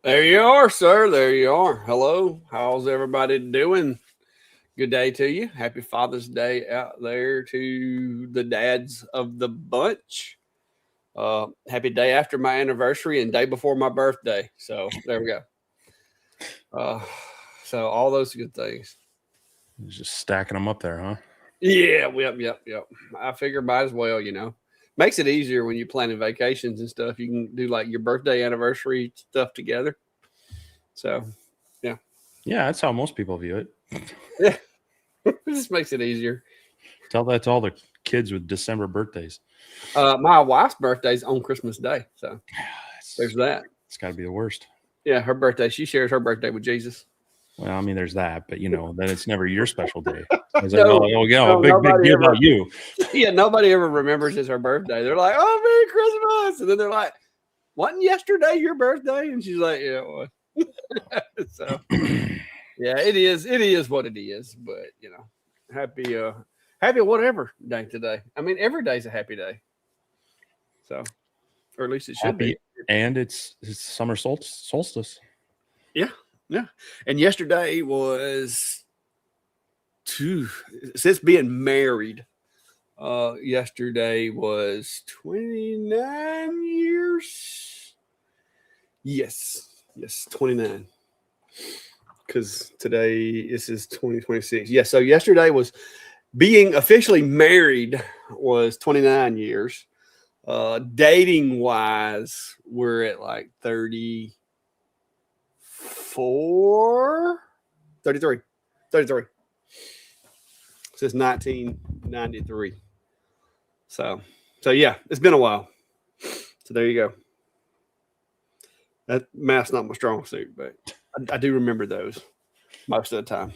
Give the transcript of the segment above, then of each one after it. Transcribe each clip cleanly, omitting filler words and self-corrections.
There you are, sir. There you are. Hello. How's everybody doing? Good day to you. Happy Father's Day out there to the dads of the bunch. Happy day after my anniversary and day before my birthday. So there we go. So all those good things. Just stacking them up there, huh? Yeah. Yep. I figure might as well, Makes it easier when you're planning vacations and stuff. You can do like your birthday, anniversary stuff together. So, yeah. Yeah, that's how most people view it. Yeah. It just makes it easier. Tell that to all the kids with December birthdays. My wife's birthday's on Christmas Day. So, there's that. It's got to be the worst. Yeah, her birthday. She shares her birthday with Jesus. Well, I mean, there's that, but then it's never your special day. Big deal about you. Yeah, nobody ever remembers it's her birthday. They're like, "Oh, Merry Christmas," and then they're like, "Wasn't yesterday your birthday?" And she's like, "Yeah, it was." So, yeah, it is. It is what it is. But happy whatever day today. I mean, every day's a happy day. So, or at least it should be. And it's summer solstice. Yeah. And yesterday was since being married. Yesterday was 29 years. Yes, 29. Because today this is 2026. Yeah, so yesterday was being officially married was 29 years. Dating wise, we're at like 33. 33 since 1993. So yeah, it's been a while. So there you go. That math's not my strong suit, but I do remember those most of the time.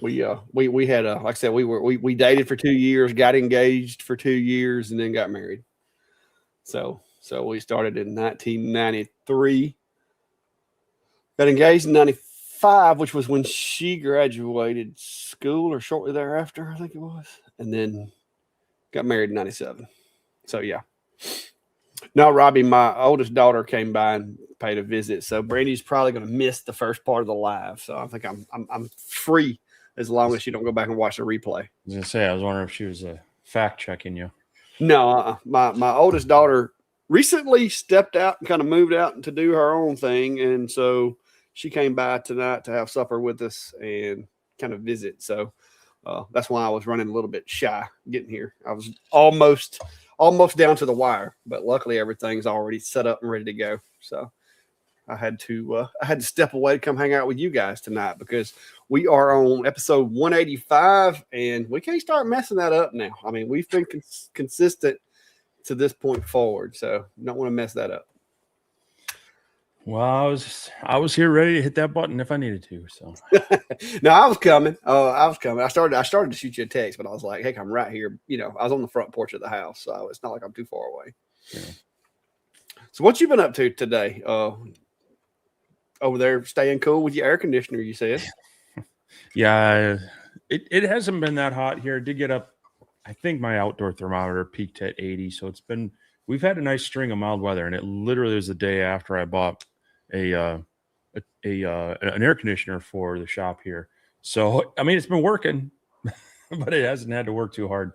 We had like I said, we dated for 2 years, got engaged for 2 years, and then got married. So we started in 1993. Got engaged in 95, which was when she graduated school or shortly thereafter, I think it was. And then got married in 97. So, yeah. Now, Robbie, my oldest daughter came by and paid a visit. So, Brandy's probably going to miss the first part of the live. So, I think I'm free as long as she don't go back and watch the replay. I was going to say, I was wondering if she was fact checking you. No, my oldest daughter recently stepped out and kind of moved out to do her own thing. And so, she came by tonight to have supper with us and kind of visit. So that's why I was running a little bit shy getting here. I was almost down to the wire, but luckily everything's already set up and ready to go. So I had to step away to come hang out with you guys tonight because we are on episode 185 and we can't start messing that up now. I mean, we've been consistent to this point forward, so don't want to mess that up. Well, I was here ready to hit that button if I needed to. So no, I was coming. I started to shoot you a text, but I was like, "Heck, I'm right here." I was on the front porch of the house, so it's not like I'm too far away. Yeah. So, what you been up to today? Over there, staying cool with your air conditioner, you said. Yeah, it hasn't been that hot here. It did get up. I think my outdoor thermometer peaked at 80, so we've had a nice string of mild weather, and it literally was the day after I bought an air conditioner for the shop here. So, I mean, it's been working, but it hasn't had to work too hard.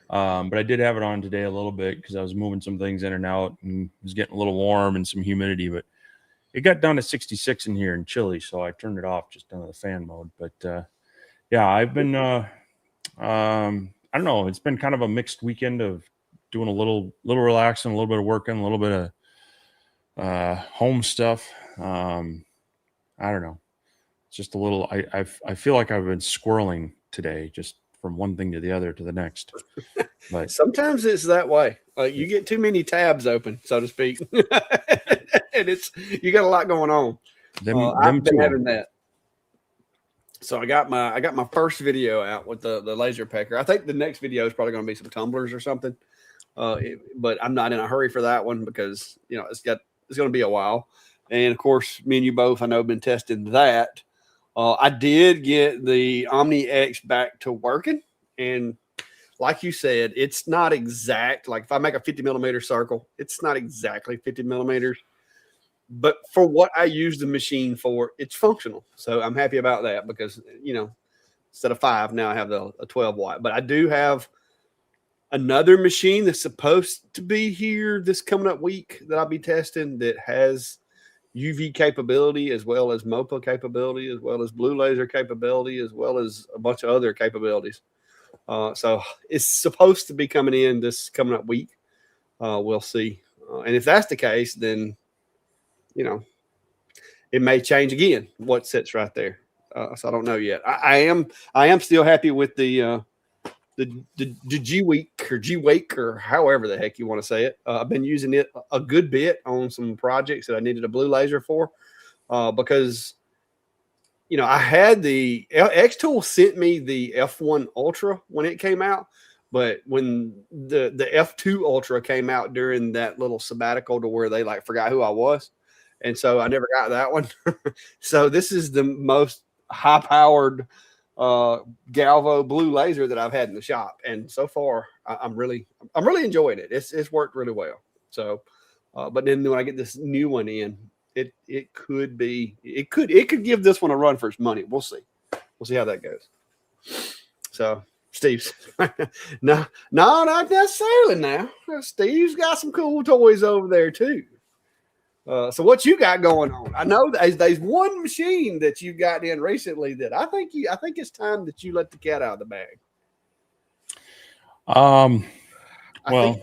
But I did have it on today a little bit because I was moving some things in and out and it was getting a little warm and some humidity, but it got down to 66 in here and chilly. So I turned it off just under the fan mode. But yeah, I've been, I don't know. It's been kind of a mixed weekend of doing a little relaxing, a little bit of working, a little bit of home stuff. I don't know. It's just a little, I feel like I've been squirreling today, just from one thing to the other to the next. But Sometimes it's that way. You get too many tabs open, so to speak, and you got a lot going on. them I've been too. having that. So I got my first video out with the laser pecker. I think the next video is probably going to be some tumblers or something. But I'm not in a hurry for that one because it's going to be a while. And of course, me and you both, I know, have been testing that. I did get the Omni X back to working, and like you said, it's not exact. Like if I make a 50 millimeter circle, it's not exactly 50 millimeters. But for what I use the machine for, it's functional. So I'm happy about that because, instead of 5, now I have a 12 watt. But I do have another machine that's supposed to be here this coming up week that I'll be testing that has UV capability as well as MOPA capability, as well as blue laser capability, as well as a bunch of other capabilities. So it's supposed to be coming in this coming up week. We'll see. And if that's the case, then it may change again. What sits right there, so I don't know yet. I am still happy with the G Week or G Wake or however the heck you want to say it. I've been using it a good bit on some projects that I needed a blue laser for, because I had the X Tool sent me the F1 Ultra when it came out. But when the F2 Ultra came out during that little sabbatical to where they forgot who I was. And so I never got that one. So this is the most high powered Galvo blue laser that I've had in the shop. And so far I'm really enjoying it. It's worked really well. So, but then when I get this new one in, it could give this one a run for its money. We'll see how that goes. So Steve's no, not necessarily now. Steve's got some cool toys over there too. So what you got going on? I know there's one machine that you got in recently that I think it's time that you let the cat out of the bag.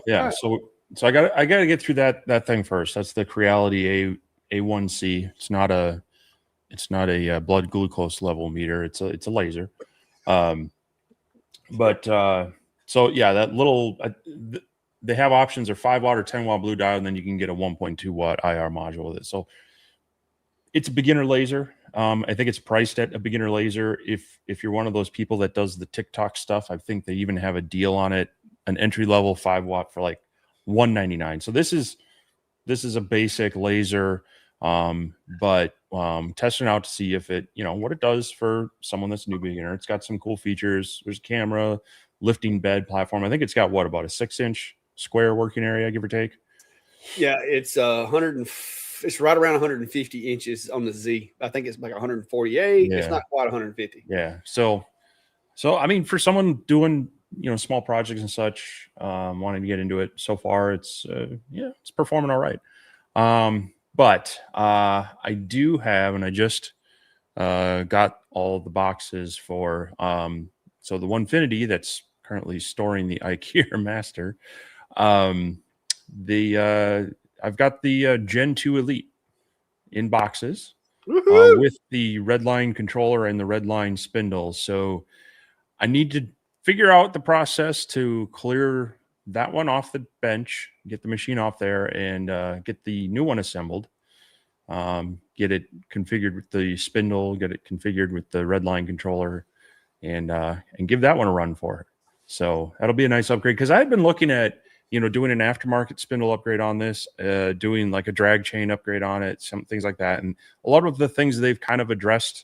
Yeah. So I got to get through that thing first. That's the Creality A1C. It's not a blood glucose level meter. It's a laser. So yeah, that little they have options are 5 watt or 10 watt blue diode, and then you can get a 1.2 watt IR module with it. So it's a beginner laser. I think it's priced at a beginner laser. If you're one of those people that does the TikTok stuff, I think they even have a deal on it, an entry level 5 watt for like $199. So this is a basic laser, but testing out to see if it, what it does for someone that's a new beginner. It's got some cool features. There's a camera, lifting bed platform. I think it's got about a 6-inch square working area, give or take. Yeah, it's it's right around 150 inches on the Z. I think it's like 148. Yeah. It's not quite 150. Yeah. So I mean, for someone doing small projects and such, wanting to get into it, so far it's performing all right. But I do have, and I just got all the boxes for so the Onefinity that's currently storing the IKEA Master. I've got the Gen 2 Elite in boxes with the Redline controller and the Redline spindle. So I need to figure out the process to clear that one off the bench, get the machine off there, and get the new one assembled. Get it configured with the spindle, get it configured with the Redline controller, and give that one a run for it. So that'll be a nice upgrade, because I had been looking at doing an aftermarket spindle upgrade on this, doing like a drag chain upgrade on it, some things like that, and a lot of the things they've kind of addressed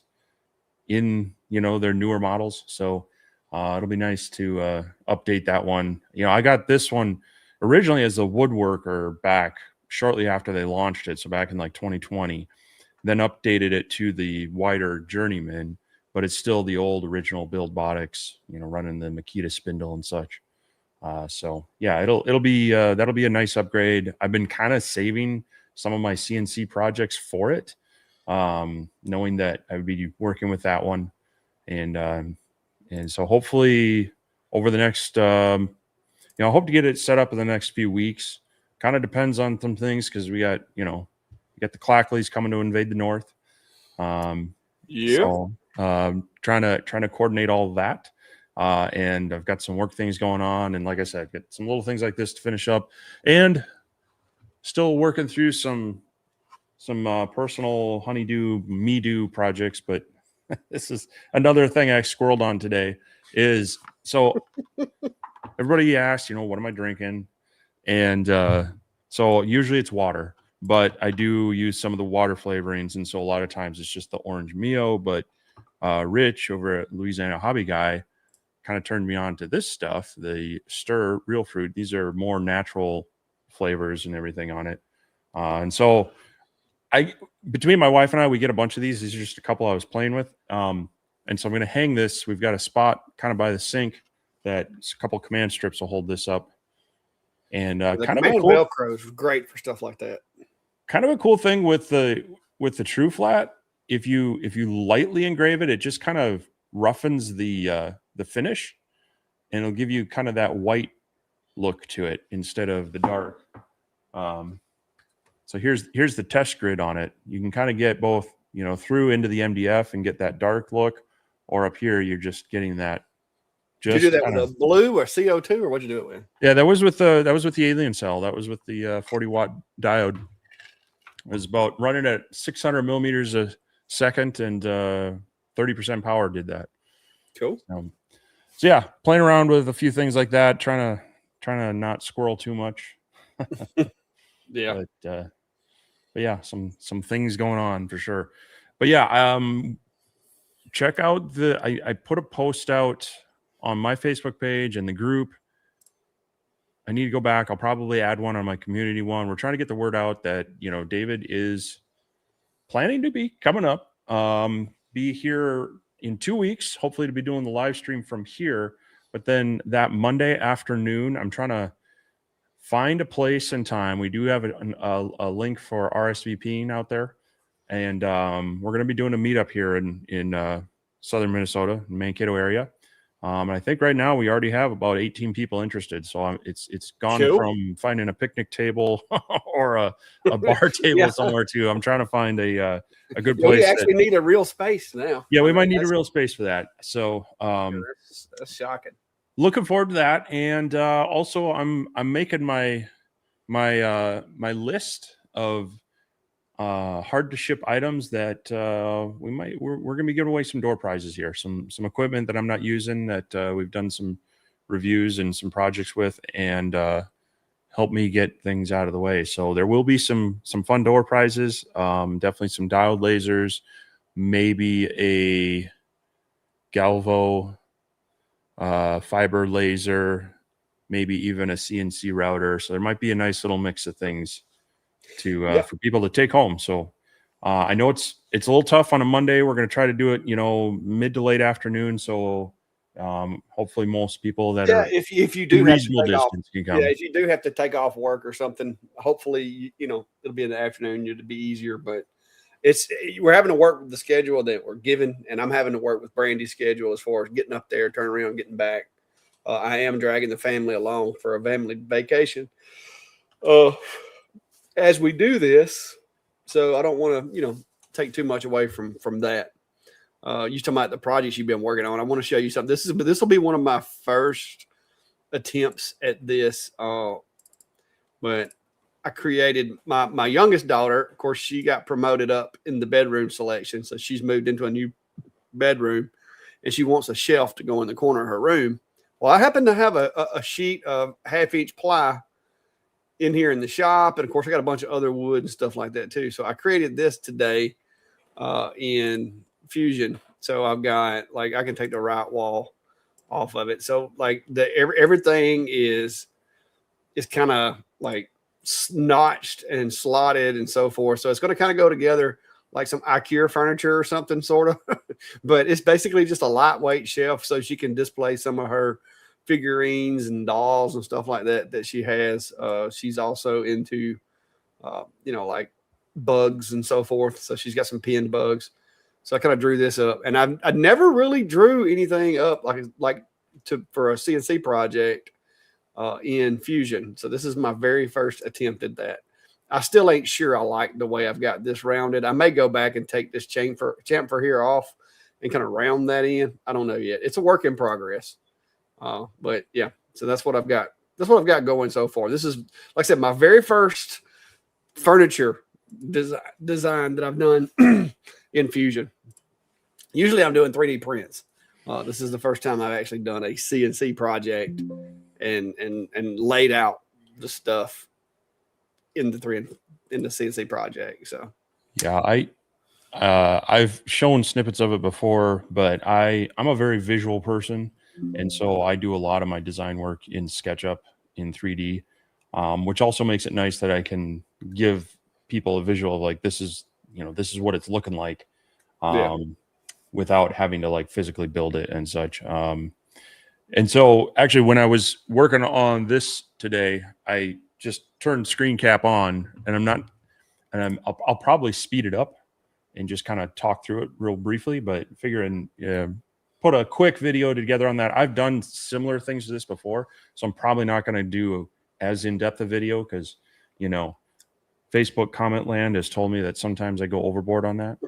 in their newer models. So it'll be nice to update that one. I got this one originally as a woodworker back shortly after they launched it, so back in like 2020, then updated it to the wider journeyman, but it's still the old original build Botics, running the Makita spindle and such. So yeah, it'll be that'll be a nice upgrade. I've been kind of saving some of my CNC projects for it, knowing that I would be working with that one, and so hopefully over the next I hope to get it set up in the next few weeks. Kind of depends on some things, because we got the Clackleys coming to invade the north. So trying to coordinate all of that. And I've got some work things going on. And like I said, I've got some little things like this to finish up, and still working through some personal honeydew, me-do projects. But this is another thing I squirreled on today is, so everybody asks, what am I drinking? And so usually it's water, but I do use some of the water flavorings. And so a lot of times it's just the orange Mio, but Rich over at Louisiana Hobby Guy kind of turned me on to this stuff, the Stir Real Fruit. These are more natural flavors and everything on it. And so between my wife and I, we get a bunch of these. These are just a couple I was playing with. And so I'm going to hang this. We've got a spot kind of by the sink that a couple command strips will hold this up. And kind of a cool Velcro is great for stuff like that. Kind of a cool thing with the True Flat. If you lightly engrave it, it just kind of roughens the finish, and it'll give you kind of that white look to it instead of the dark. So here's the test grid on it. You can kind of get both, through into the MDF and get that dark look, or up here you're just getting that. Did you do that with a blue or CO2, or what'd you do it with? Yeah, that was with the alien cell. That was with the 40 watt diode. It was about running at 600 millimeters a second, and 30% power did that. Cool. So yeah, playing around with a few things like that, trying to not squirrel too much. Yeah. But yeah, some things going on for sure. But yeah, check out I put a post out on my Facebook page and the group. I need to go back. I'll probably add one on my community one. We're trying to get the word out that, David is planning to be coming up, be here in 2 weeks, hopefully to be doing the live stream from here. But then that Monday afternoon, I'm trying to find a place and time. We do have a link for RSVPing out there. And we're going to be doing a meetup here in southern Minnesota, Mankato area. And I think right now we already have about 18 people interested. So it's gone from finding a picnic table or a bar table somewhere to I'm trying to find a good place. We actually need a real space now. Yeah, we might need a real space for that. So that's shocking. Looking forward to that. And also I'm making my list of hard to ship items that we're going to be giving away some door prizes here, some equipment that I'm not using that we've done some reviews and some projects with, and help me get things out of the way. So there will be some fun door prizes, definitely some diode lasers, maybe a Galvo fiber laser, maybe even a CNC router. So there might be a nice little mix of things to for people to take home. So I know it's a little tough on a Monday. We're going to try to do it, mid to late afternoon. So hopefully most people that are if you do have reasonable distance can come. Yeah, if you do have to take off work or something, hopefully it'll be in the afternoon. It'll be easier, but we're having to work with the schedule that we're given, and I'm having to work with Brandy's schedule as far as getting up there, turning around, getting back. I am dragging the family along for a family vacation as we do this, so I don't want to take too much away from that. You talking about the projects you've been working on? I want to show you something. This will be one of my first attempts at this, but I created my youngest daughter. Of course, she got promoted up in the bedroom selection, so she's moved into a new bedroom, and she wants a shelf to go in the corner of her room. Well, I happen to have a sheet of 1/2-inch ply in here in the shop, and of course, I got a bunch of other wood and stuff like that too. So I created this today in Fusion. So I've got I can take the right wall off of it. So everything is kind of notched and slotted and so forth. So it's going to kind of go together like some IKEA furniture or something, sort of. But it's basically just a lightweight shelf so she can display some of her figurines and dolls and stuff like that she has. She's also into, like bugs and so forth. So she's got some pinned bugs. So I kind of drew this up, and I never really drew anything up for a CNC project in Fusion. So this is my very first attempt at that. I still ain't sure I like the way I've got this rounded. I may go back and take this chamfer here off and kind of round that in. I don't know yet. It's a work in progress. But yeah, so that's what I've got. That's what I've got going so far. This is, like I said, my very first furniture design that I've done in Fusion. Usually I'm doing 3D prints. This is the first time I've actually done a CNC project and laid out the stuff in the CNC project. So yeah, I've shown snippets of it before, but I'm a very visual person, and so I do a lot of my design work in SketchUp in 3D, which also makes it nice that I can give people a visual of like this is what it's looking like, yeah, without having to like physically build it and such. And so actually, when I was working on this today, I just turned screen cap on, and I'll probably speed it up and just kind of talk through it real briefly, but figuring put a quick video together on that. I've done similar things to this before, so I'm probably not going to do as in-depth a video because, Facebook comment land has told me that sometimes I go overboard on that.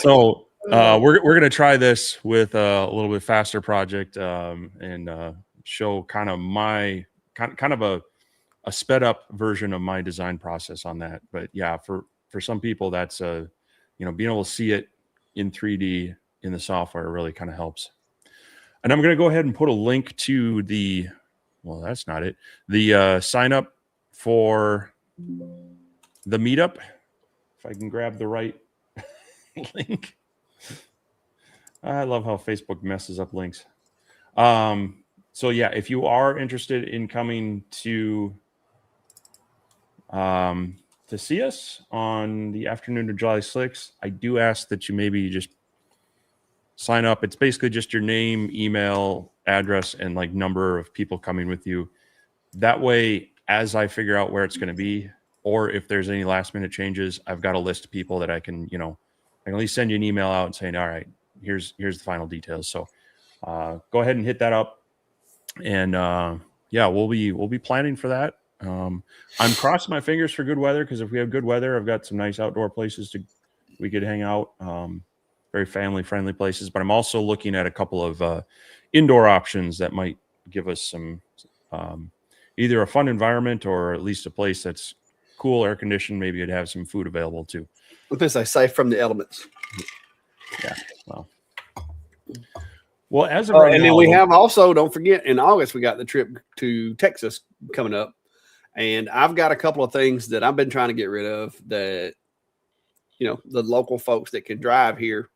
So we're going to try this with a little bit faster project and show kind of my kind of a sped up version of my design process on that. But yeah, for some people, that's being able to see it in 3D in the software really kind of helps. And I'm going to go ahead and put a link to that's not it. The sign up for the meetup. If I can grab the right link. I love how Facebook messes up links. So yeah, if you are interested in coming to see us on the afternoon of July 6th, I do ask that you maybe just sign up. It's basically just your name, email, address, and like number of people coming with you. That way, as I figure out where it's going to be, or if there's any last minute changes, I've got a list of people that I can, I can at least send you an email out and saying, all right, here's the final details. So go ahead and hit that up. And yeah, we'll be planning for that. I'm crossing my fingers for good weather, because if we have good weather, I've got some nice outdoor places we could hang out, very family friendly places. But I'm also looking at a couple of indoor options that might give us some either a fun environment or at least a place that's cool, air conditioned. Maybe it'd have some food available too. I'm going to say safe from the elements. Yeah. Well, as of right now, and then we have also, don't forget, in August we got the trip to Texas coming up. And I've got a couple of things that I've been trying to get rid of that, the local folks that can drive here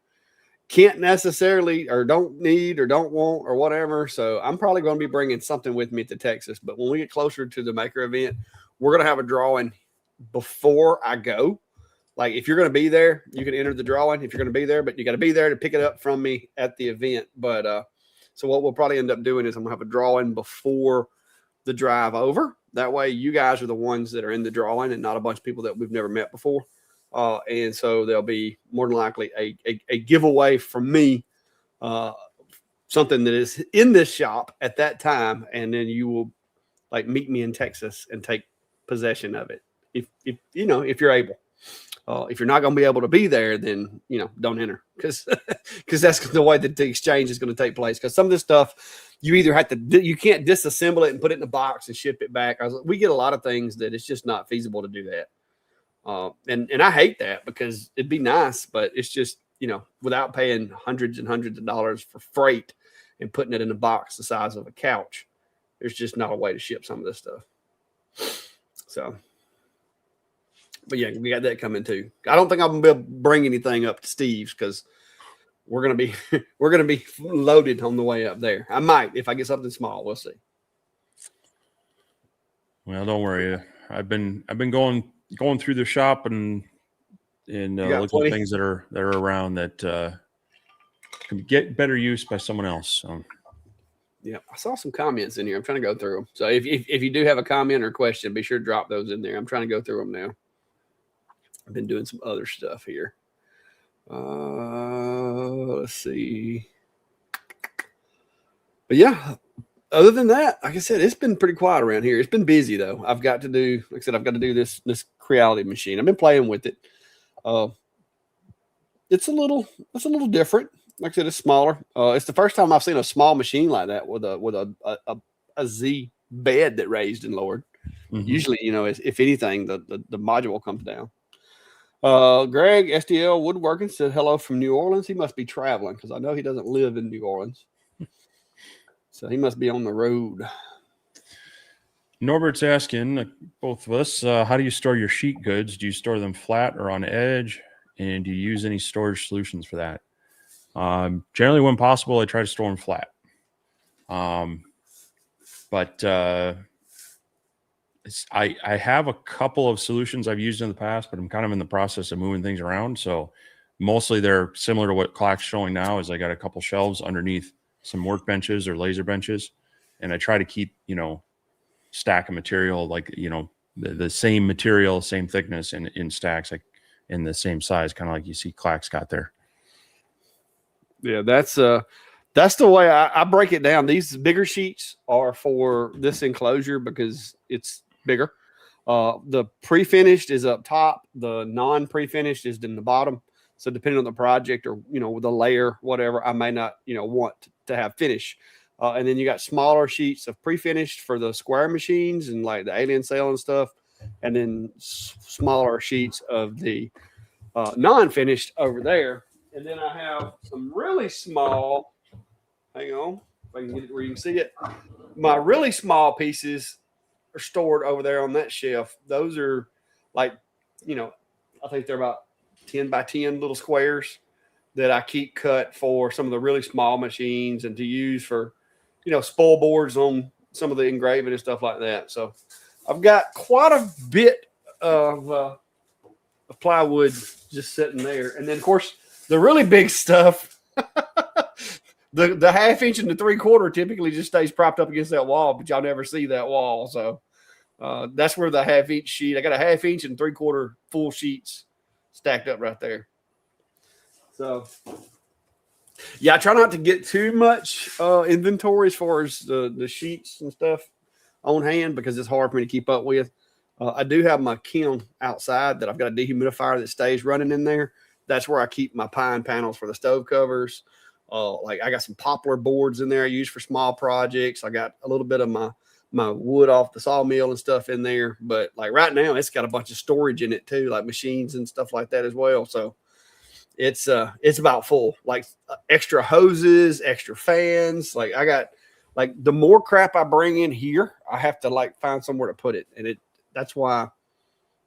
can't necessarily or don't need or don't want or whatever. So I'm probably going to be bringing something with me to Texas. But when we get closer to the maker event, we're going to have a drawing before I go. Like if you're going to be there, you can enter the drawing if you're going to be there, but you got to be there to pick it up from me at the event. But so what we'll probably end up doing is I'm going to have a drawing before the drive over. That way you guys are the ones that are in the drawing and not a bunch of people that we've never met before. And so there'll be more than likely a giveaway from me, something that is in this shop at that time. And then you will like meet me in Texas and take possession of it. If you're able. If you're not going to be able to be there, then, don't enter because that's the way that the exchange is going to take place. Because some of this stuff you either have to, you can't disassemble it and put it in a box and ship it back. We get a lot of things that it's just not feasible to do that. And I hate that because it'd be nice, but it's just, without paying hundreds and hundreds of dollars for freight and putting it in a box the size of a couch, there's just not a way to ship some of this stuff. So. But yeah, we got that coming too. I don't think I'm gonna be able to bring anything up to Steve's because we're gonna be loaded on the way up there. I might if I get something small. We'll see. Well, don't worry. I've been going through the shop and looking at things that are around that can get better use by someone else. So. Yeah, I saw some comments in here. I'm trying to go through them. So if you do have a comment or question, be sure to drop those in there. I'm trying to go through them now. I've been doing some other stuff here. Let's see. But yeah, other than that, like I said, it's been pretty quiet around here. It's been busy though. I've got to do this Creality machine. I've been playing with it. It's a little different. like I said, it's smaller. It's the first time I've seen a small machine like that with a Z bed that raised and lowered. Mhm. Usually, if anything, the module comes down. Greg SDL Woodworking said hello from New Orleans. He must be traveling because I know he doesn't live in New Orleans, so he must be on the road. Norbert's asking both of us, how do you store your sheet goods? Do you store them flat or on edge? And do you use any storage solutions for that? Generally, when possible, I try to store them flat. But I have a couple of solutions I've used in the past, but I'm kind of in the process of moving things around. So mostly they're similar to what Clack's showing now. Is I got a couple shelves underneath some workbenches or laser benches, and I try to keep stack of material like the same material, same thickness in stacks, like in the same size, kind of like you see Clack's got there. Yeah, that's the way I break it down. These bigger sheets are for this enclosure because it's bigger. The pre-finished is up top. The non-pre-finished is in the bottom. So depending on the project or the layer, whatever, I may not want to have finish. And then you got smaller sheets of pre-finished for the square machines and like the alien cell and stuff, and then smaller sheets of the non-finished over there. And then I have some really small. Hang on, if I can get it where you can see it. My really small pieces are stored over there on that shelf. Those are like, I think they're about 10 by 10 little squares that I keep cut for some of the really small machines and to use for, spoil boards on some of the engraving and stuff like that. So I've got quite a bit of plywood just sitting there. And then, of course, the really big stuff, the 1/2 inch and the 3/4 typically just stays propped up against that wall, but y'all never see that wall. So that's where the 1/2 inch sheet, I got a 1/2 inch and 3/4 full sheets stacked up right there. So yeah, I try not to get too much inventory as far as the sheets and stuff on hand because it's hard for me to keep up with. I do have my kiln outside that I've got a dehumidifier that stays running in there. That's where I keep my pine panels for the stove covers. Like I got some poplar boards in there I use for small projects. I got a little bit of my wood off the sawmill and stuff in there. But like right now, it's got a bunch of storage in it too, like machines and stuff like that as well. So it's about full, like extra hoses, extra fans. Like I got like the more crap I bring in here, I have to like find somewhere to put it. And that's why,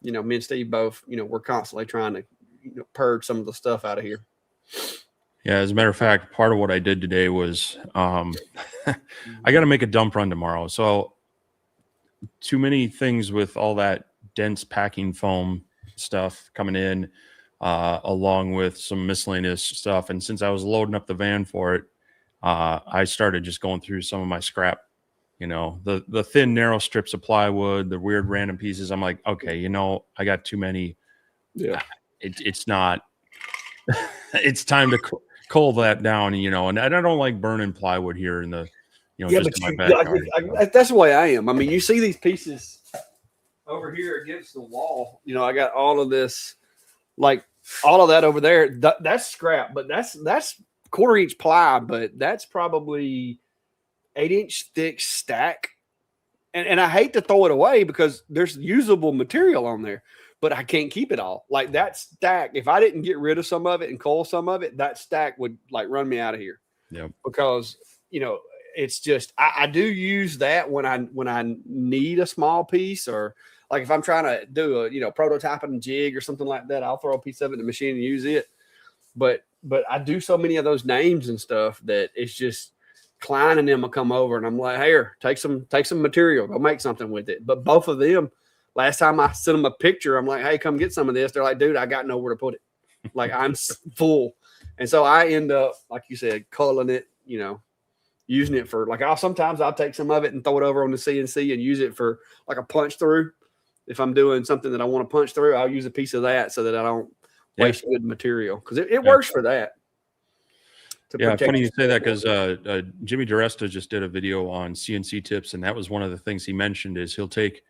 me and Steve both, we're constantly trying to purge some of the stuff out of here. Yeah, as a matter of fact, part of what I did today was I got to make a dump run tomorrow. So too many things with all that dense packing foam stuff coming in, along with some miscellaneous stuff. And since I was loading up the van for it, I started just going through some of my scrap, the thin, narrow strips of plywood, the weird random pieces. I'm like, okay, I got too many. Yeah. It's not, it's time to cull that down, and I don't like burning plywood here in the, just in my backyard. That's the way I am. I mean, you see these pieces over here against the wall. I got all of this, like all of that over there. That's scrap, but that's 1/4 inch ply, but that's probably 8-inch thick stack. And I hate to throw it away because there's usable material on there, but I can't keep it all. Like that stack, if I didn't get rid of some of it and cull some of it, that stack would like run me out of here. Yeah. Because, it's just I do use that when I need a small piece, or like if I'm trying to do a prototyping jig or something like that, I'll throw a piece of it in the machine and use it. But I do so many of those names and stuff that it's just Klein and them will come over and I'm like, here, take some material, go make something with it. But both of them, last time I sent them a picture, I'm like, hey, come get some of this. They're like, dude, I got nowhere to put it. Like I'm full. And so I end up, like you said, culling it, using it for like sometimes I'll take some of it and throw it over on the CNC and use it for like a punch through. If I'm doing something that I want to punch through, I'll use a piece of that so that I don't waste good material because it works for that. Yeah, funny you say that because Jimmy DiResta just did a video on CNC tips, and that was one of the things he mentioned is he'll take,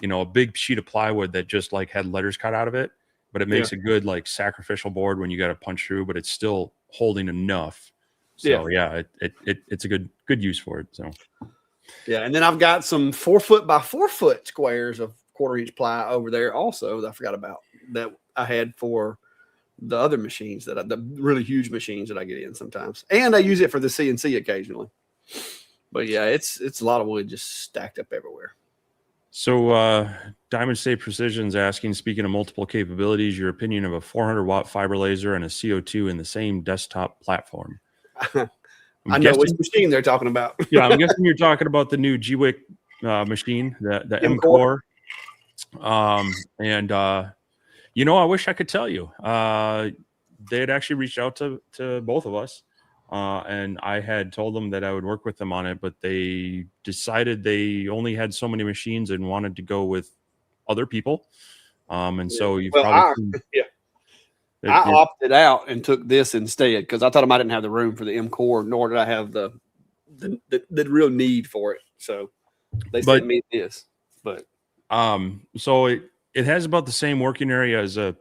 a big sheet of plywood that just like had letters cut out of it, but it makes a good like sacrificial board when you got to punch through, but it's still holding enough. So it's a good use for it. So yeah, and then I've got some 4 foot by 4 foot squares of 1/4 inch ply over there also that I forgot about that I had for the other machines the really huge machines that I get in sometimes, and I use it for the CNC occasionally. But yeah, it's a lot of wood just stacked up everywhere. So Diamond State Precision's asking, speaking of multiple capabilities, your opinion of a 400-watt fiber laser and a CO2 in the same desktop platform. I know which machine they're talking about. Yeah, I'm guessing you're talking about the new GWIC machine, the M-Core. You know, I wish I could tell you. They had actually reached out to both of us, and I had told them that I would work with them on it, but they decided they only had so many machines and wanted to go with other people. So you've probably I opted out and took this instead because I thought I didn't have the room for the M-Core, nor did I have the real need for it. So they sent me this. But so it has about the same working area as a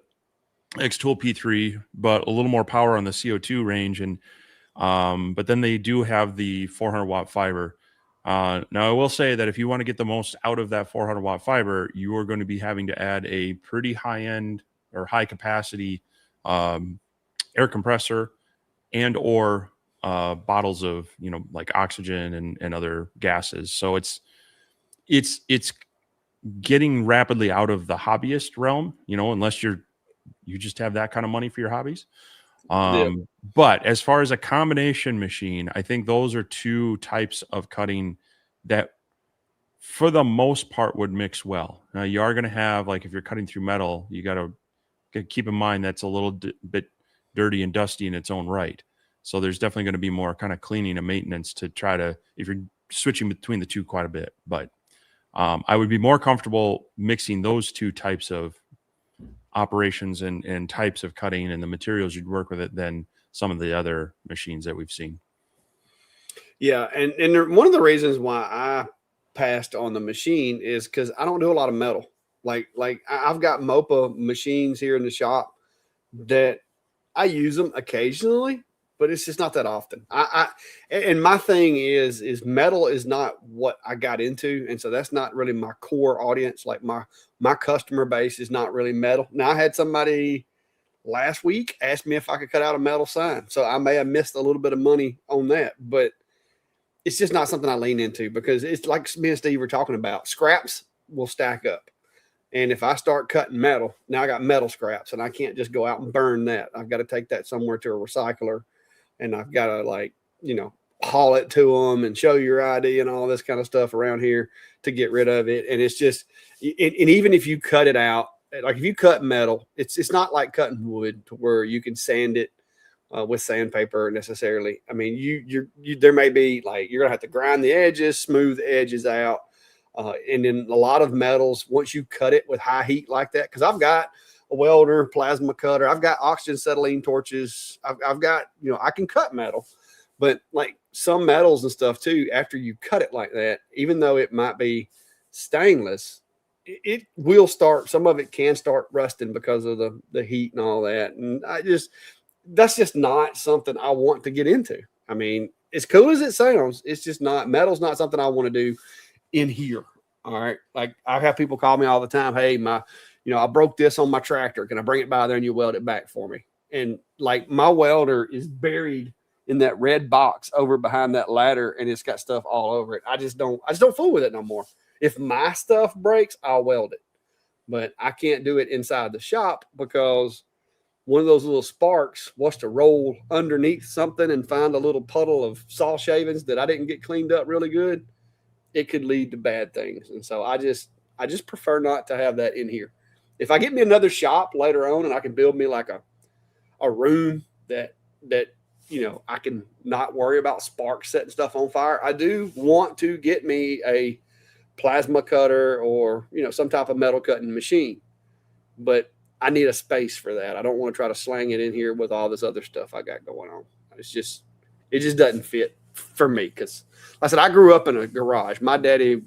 X-Tool P3, but a little more power on the CO2 range. And but then they do have the 400-watt fiber. Now, I will say that if you want to get the most out of that 400-watt fiber, you are going to be having to add a pretty high-end or high-capacity air compressor and or bottles of, you know, like oxygen and other gases. So it's getting rapidly out of the hobbyist realm, you know, unless you just have that kind of money for your hobbies. But as far as a combination machine, I think those are two types of cutting that for the most part would mix well. Now you are going to have, like, if you're cutting through metal, you got to keep in mind that's a little bit dirty and dusty in its own right. So there's definitely going to be more kind of cleaning and maintenance to try to, if you're switching between the two quite a bit. But I would be more comfortable mixing those two types of operations and types of cutting and the materials you'd work with it than some of the other machines that we've seen. Yeah, and one of the reasons why I passed on the machine is because I don't do a lot of metal. Like I've got MOPA machines here in the shop that I use them occasionally, but it's just not that often. And my thing is metal is not what I got into, and so that's not really my core audience. Like my customer base is not really metal. Now I had somebody last week ask me if I could cut out a metal sign, so I may have missed a little bit of money on that, but it's just not something I lean into because it's like me and Steve were talking about. Scraps will stack up. And if I start cutting metal, now I got metal scraps and I can't just go out and burn that. I've got to take that somewhere to a recycler and I've got to, like, you know, haul it to them and show your ID and all this kind of stuff around here to get rid of it. And it's just, and even if you cut it out, like if you cut metal, it's not like cutting wood to where you can sand it with sandpaper necessarily. I mean, you there may be, like, you're gonna have to grind the edges, smooth the edges out. And then a lot of metals, once you cut it with high heat like that, because I've got a welder, plasma cutter, I've got oxygen acetylene torches, I've got, you know, I can cut metal, but like some metals and stuff too, after you cut it like that, even though it might be stainless, it will start, some of it can start rusting because of the heat and all that. And that's just not something I want to get into. I mean, as cool as it sounds, it's just not, metal's not something I want to do in here. All right. Like I have people call me all the time. Hey, I broke this on my tractor. Can I bring it by there and you weld it back for me? And like my welder is buried in that red box over behind that ladder and it's got stuff all over it. I just don't fool with it no more. If my stuff breaks, I'll weld it, but I can't do it inside the shop because one of those little sparks wants to roll underneath something and find a little puddle of saw shavings that I didn't get cleaned up really good. It could lead to bad things. And so I just prefer not to have that in here. If I get me another shop later on and I can build me like a room that, you know, I can not worry about sparks setting stuff on fire, I do want to get me a plasma cutter or, you know, some type of metal cutting machine. But I need a space for that. I don't want to try to slang it in here with all this other stuff I got going on. It just doesn't fit for me. Because like I said, I grew up in a garage. My daddy,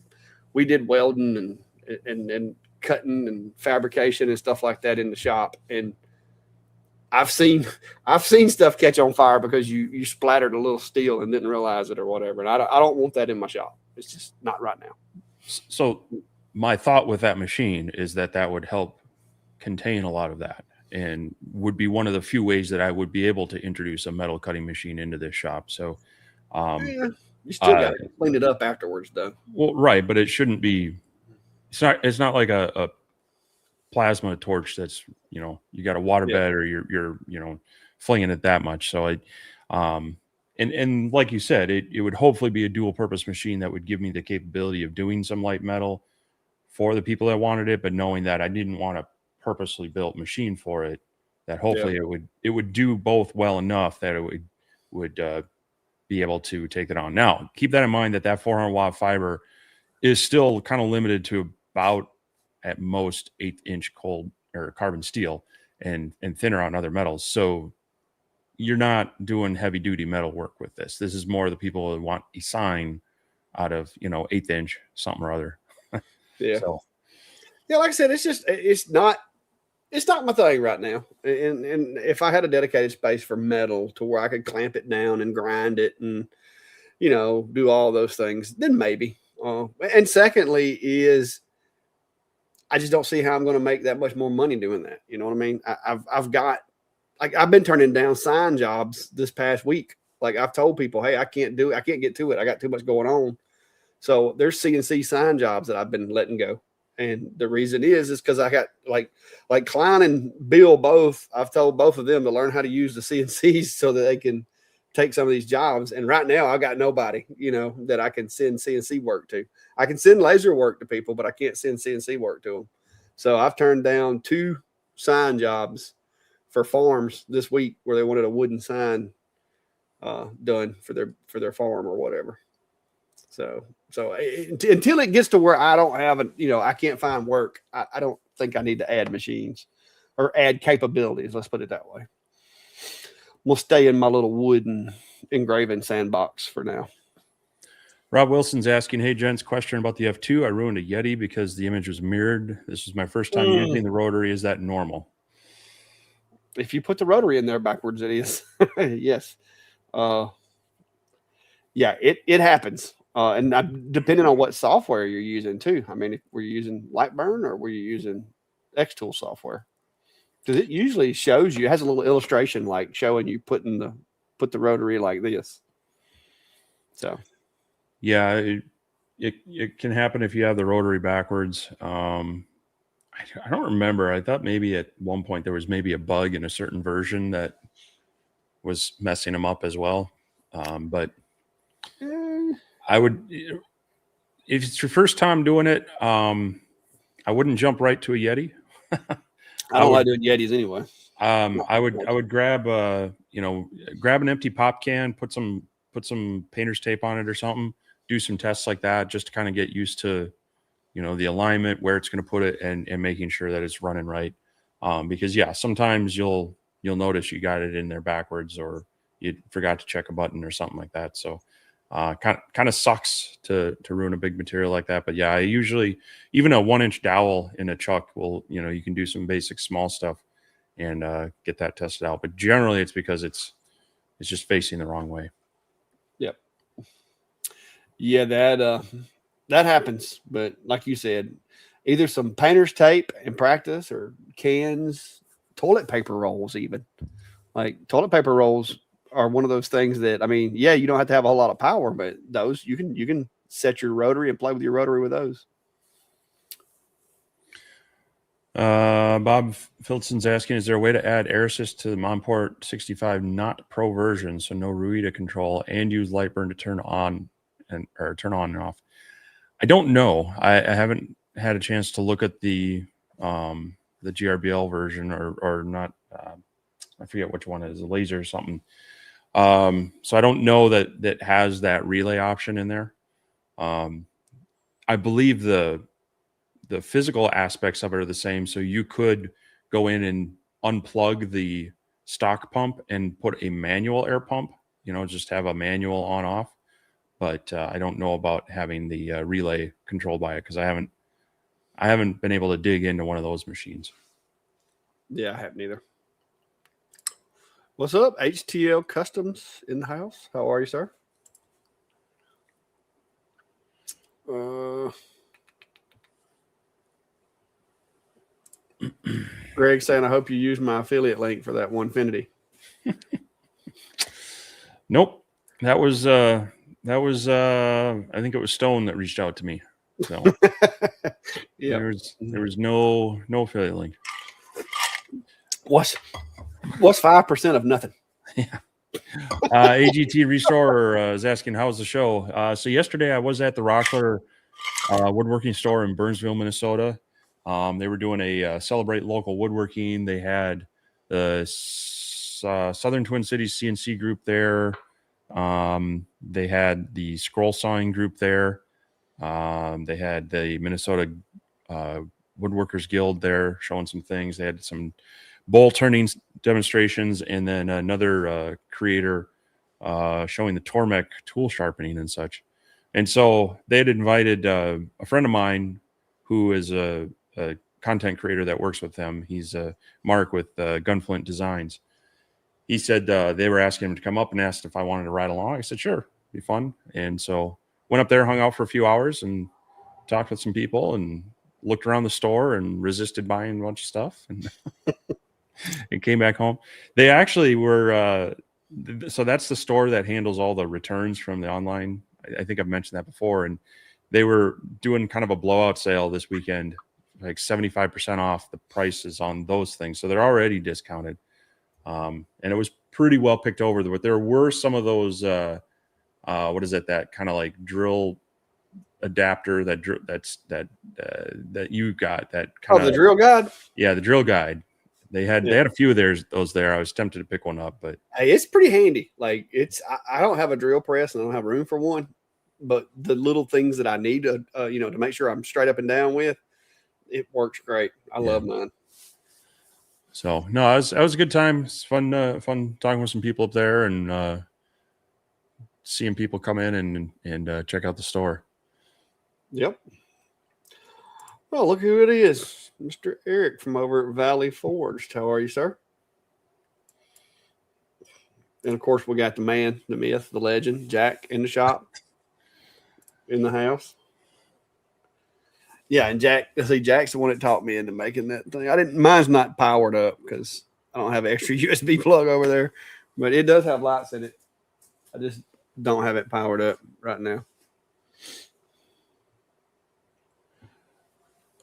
we did welding and cutting and fabrication and stuff like that in the shop, and I've seen stuff catch on fire because you splattered a little steel and didn't realize it or whatever. And I don't want that in my shop. It's just not right now. So my thought with that machine is that would help contain a lot of that, and would be one of the few ways that I would be able to introduce a metal cutting machine into this shop. So, Yeah, you still got to clean it up afterwards, though. Well, right, but it shouldn't be. It's not like a plasma torch that's, you got a water bed or you're flinging it that much. So and like you said, it would hopefully be a dual purpose machine that would give me the capability of doing some light metal for the people that wanted it, but knowing that I didn't want a purposely built machine for it, that hopefully it would do both well enough that it would be able to take it on. Now, keep that in mind that 400 watt fiber is still kind of limited to about at most 1/8" cold or carbon steel and thinner on other metals. So you're not doing heavy duty metal work with this. This is more the people that want a sign out of 1/8" something or other. Yeah. So, yeah, like I said, it's not my thing right now. And if I had a dedicated space for metal to where I could clamp it down and grind it and do all those things, then maybe. And secondly is I just don't see how I'm going to make that much more money doing that. You know what I mean? I've been turning down sign jobs this past week. Like I've told people, hey, I can't do it. I can't get to it. I got too much going on. So there's CNC sign jobs that I've been letting go. And the reason is because I got like Klein and Bill both, I've told both of them to learn how to use the CNCs so that they can take some of these jobs. And right now I got nobody, that I can send CNC work to. I can send laser work to people, but I can't send CNC work to them. So I've turned down 2 sign jobs for farms this week where they wanted a wooden sign done for their farm or whatever. So until it gets to where I don't have I can't find work, I don't think I need to add machines or add capabilities. Let's put it that way. We'll stay in my little wooden engraving sandbox for now. Rob Wilson's asking, hey, gents, question about the F2. I ruined a Yeti because the image was mirrored. This is my first time using the rotary. Is that normal? If you put the rotary in there backwards, it is. Yes. Yeah, it happens. And depending on what software you're using too. I mean, if were you using Lightburn or were you using Xtool software? Because it usually shows you, it has a little illustration like showing you put the rotary like this. So, yeah, it can happen if you have the rotary backwards. I don't remember. I thought maybe at one point there was maybe a bug in a certain version that was messing them up as well. But I would, if it's your first time doing it, I wouldn't jump right to a Yeti. I don't like doing Yetis anyway. I would grab grab an empty pop can, put some painter's tape on it or something, do some tests like that just to kind of get used to, the alignment, where it's going to put it and making sure that it's running right. Because sometimes you'll notice you got it in there backwards or you forgot to check a button or something like that. So kind of sucks to ruin a big material like that. But I usually, even a 1-inch dowel in a chuck will, you can do some basic small stuff and get that tested out. But generally it's because it's just facing the wrong way. Yep. Yeah, that happens. But like you said, either some painter's tape in practice or cans, toilet paper rolls, even like toilet paper rolls are one of those things that, I mean, you don't have to have a whole lot of power, but those you can set your rotary and play with your rotary with those. Bob Filson's asking, is there a way to add air assist to the Monport 65 not pro version, so no Ruida control, and use Lightburn to turn on and off? I don't know. I haven't had a chance to look at the GRBL version or not. I forget which one it is, a laser or something. So I don't know that has that relay option in there. I believe the physical aspects of it are the same. So you could go in and unplug the stock pump and put a manual air pump, just have a manual on off. But I don't know about having the relay controlled by it because I haven't I haven't been able to dig into one of those machines. Yeah, I haven't either. What's up, HTL Customs in the house? How are you, sir? Greg saying, I hope you use my affiliate link for that Onefinity. Nope. That was I think it was Stone that reached out to me. So yeah. There was no affiliate link. What's 5% of nothing? Yeah. AGT Restorer is asking, how's the show? So yesterday I was at the Rockler woodworking store in Burnsville, Minnesota. They were doing a celebrate local woodworking. They had the Southern Twin Cities CNC group there. They had the scroll sawing group there. They had the Minnesota Woodworkers Guild there showing some things. They had some bowl turning demonstrations, and then another creator showing the Tormek tool sharpening and such. And so they had invited a friend of mine who is a content creator that works with them. He's Mark with Gunflint Designs. He said they were asking him to come up and asked if I wanted to ride along. I said, sure, be fun. And so went up there, hung out for a few hours and talked with some people and looked around the store and resisted buying a bunch of stuff and, and came back home. They actually were, so that's the store that handles all the returns from the online. I think I've mentioned that before. And they were doing kind of a blowout sale this weekend, like 75% off the prices on those things. So they're already discounted. And it was pretty well picked over. But there were some of those, what is it? That kind of like drill adapter that you got that kind of the drill guide. Yeah, the drill guide. They had a few of those there. I was tempted to pick one up, but hey, it's pretty handy. Like I don't have a drill press and I don't have room for one, but the little things that I need to to make sure I'm straight up and down with, it works great. I love mine. So no, it was a good time. It's fun talking with some people up there and seeing people come in and check out the store. Yep. Well, look who it is. Mr. Eric from over at Valley Forged. How are you, sir? And of course, we got the man, the myth, the legend, Jack in the shop, in the house. Yeah, and Jack's the one that taught me into making that thing. Mine's not powered up because I don't have an extra USB plug over there, but it does have lights in it. I just don't have it powered up right now.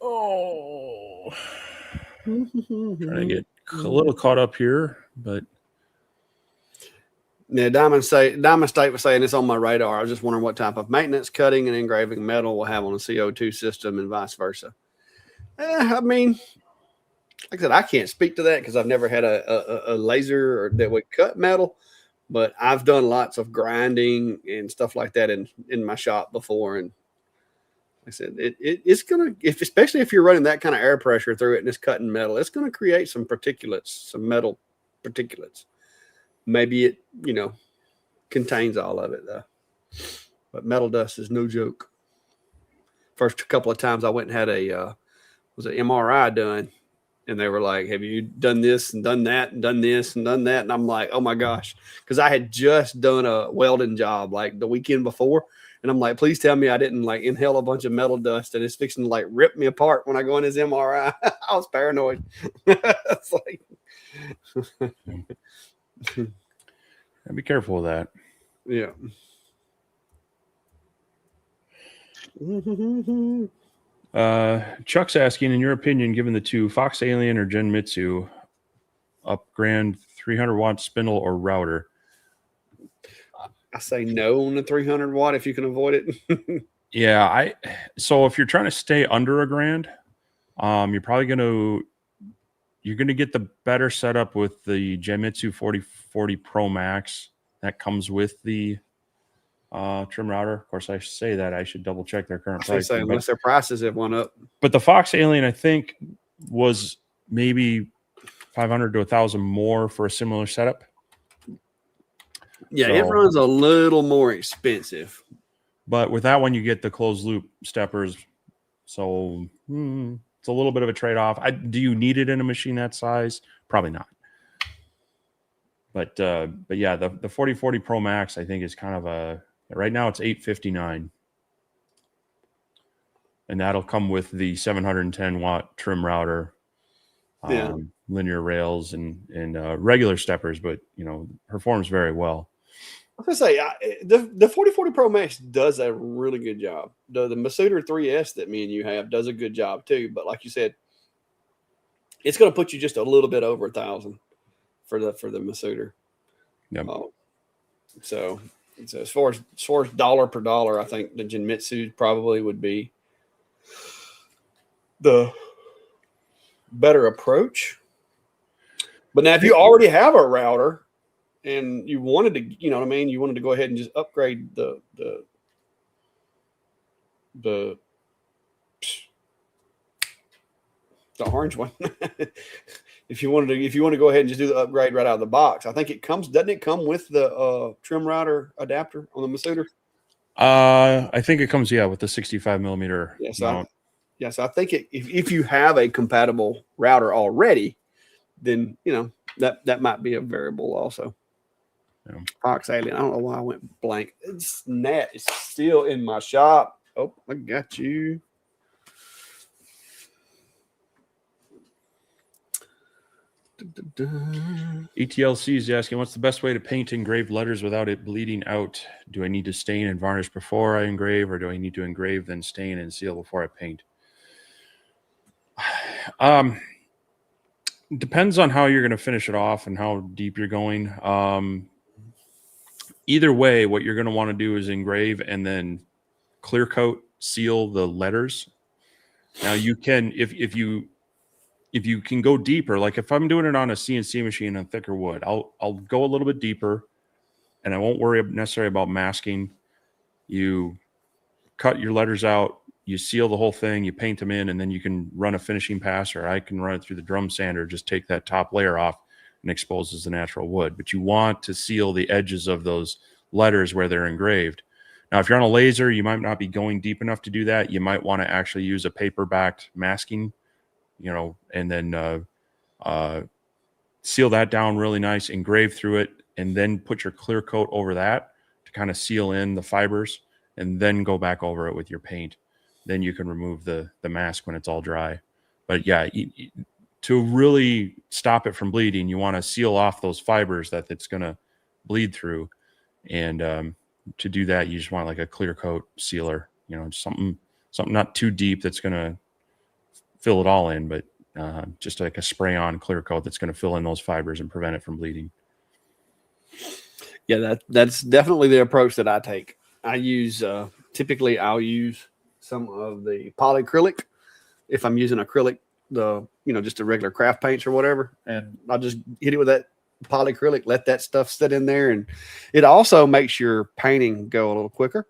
Oh, trying to get a little caught up here, but yeah, Diamond State was saying it's on my radar. I was just wondering what type of maintenance, cutting, and engraving metal will have on a CO2 system and vice versa. I mean, like I said, I can't speak to that because I've never had a laser that would cut metal, but I've done lots of grinding and stuff like that in my shop before, and I said, it's going to, especially if you're running that kind of air pressure through it and it's cutting metal, it's going to create some particulates, some metal particulates. Maybe it, contains all of it, though. But metal dust is no joke. First couple of times I went and had an MRI done, and they were like, have you done this and done that and done this and done that? And I'm like, oh, my gosh, because I had just done a welding job like the weekend before. And I'm like, please tell me I didn't like inhale a bunch of metal dust and it's fixing to like rip me apart when I go in his MRI. I was paranoid. It's like, be careful with that. Yeah. Chuck's asking, in your opinion, given the two, Fox Alien or Genmitsu, up grand 300 watt spindle or router? I say no on the 300 watt if you can avoid it. Yeah, so if you're trying to stay under $1,000, you're probably gonna get the better setup with the Genmitsu 4040 Pro Max that comes with the trim router. Of course, I should say that I should double check their current price. Unless their prices have went up. But the Fox Alien, I think, was maybe 500 to 1,000 more for a similar setup. Yeah, so, it runs a little more expensive. But with that one, you get the closed loop steppers, So it's a little bit of a trade-off. Do you need it in a machine that size? Probably not. But yeah, the 4040 Pro Max, I think, is kind of right now it's $859. And that'll come with the 710 watt trim router, linear rails, and regular steppers, but performs very well. I was gonna say the 4040 Pro Max does a really good job. The Masuda 3S that me and you have does a good job too. But like you said, it's going to put you just a little bit over $1,000 for the Masuda. Yep. So as far as dollar per dollar, I think the Genmitsu probably would be the better approach. But now, if you already have a router and you wanted to, you know what I mean, you wanted to go ahead and just upgrade the orange one. if you want to go ahead and just do the upgrade right out of the box, I think doesn't it come with the trim router adapter on the Masuda? I think it comes with the 65 millimeter mount. So I think if you have a compatible router already, then that might be a variable also. Yeah. Fox Alien. I don't know why I went blank. It's Nat is still in my shop. Oh, I got you. ETLC is asking, what's the best way to paint engraved letters without it bleeding out? Do I need to stain and varnish before I engrave, or do I need to engrave, then stain and seal before I paint? Depends on how you're going to finish it off and how deep you're going. Either way, what you're going to want to do is engrave and then clear coat, seal the letters. Now you can, if you can go deeper, like if I'm doing it on a CNC machine on thicker wood, I'll go a little bit deeper, and I won't worry necessarily about masking. You cut your letters out, you seal the whole thing, you paint them in, and then you can run a finishing pass, or I can run it through the drum sander, just take that top layer off and exposes the natural wood. But you want to seal the edges of those letters where they're engraved. Now, if you're on a laser, you might not be going deep enough to do that. You might want to actually use a paper-backed masking, and then seal that down really nice, engrave through it, and then put your clear coat over that to kind of seal in the fibers, and then go back over it with your paint. Then you can remove the mask when it's all dry. But yeah, to really stop it from bleeding, you want to seal off those fibers that it's going to bleed through. And to do that, you just want like a clear coat sealer, something not too deep that's going to fill it all in, but just like a spray on clear coat that's going to fill in those fibers and prevent it from bleeding. Yeah, that's definitely the approach that I take. I use typically I'll use some of the polyacrylic if I'm using acrylic, just the regular craft paints or whatever, and I'll just hit it with that polyacrylic, let that stuff sit in there, and it also makes your painting go a little quicker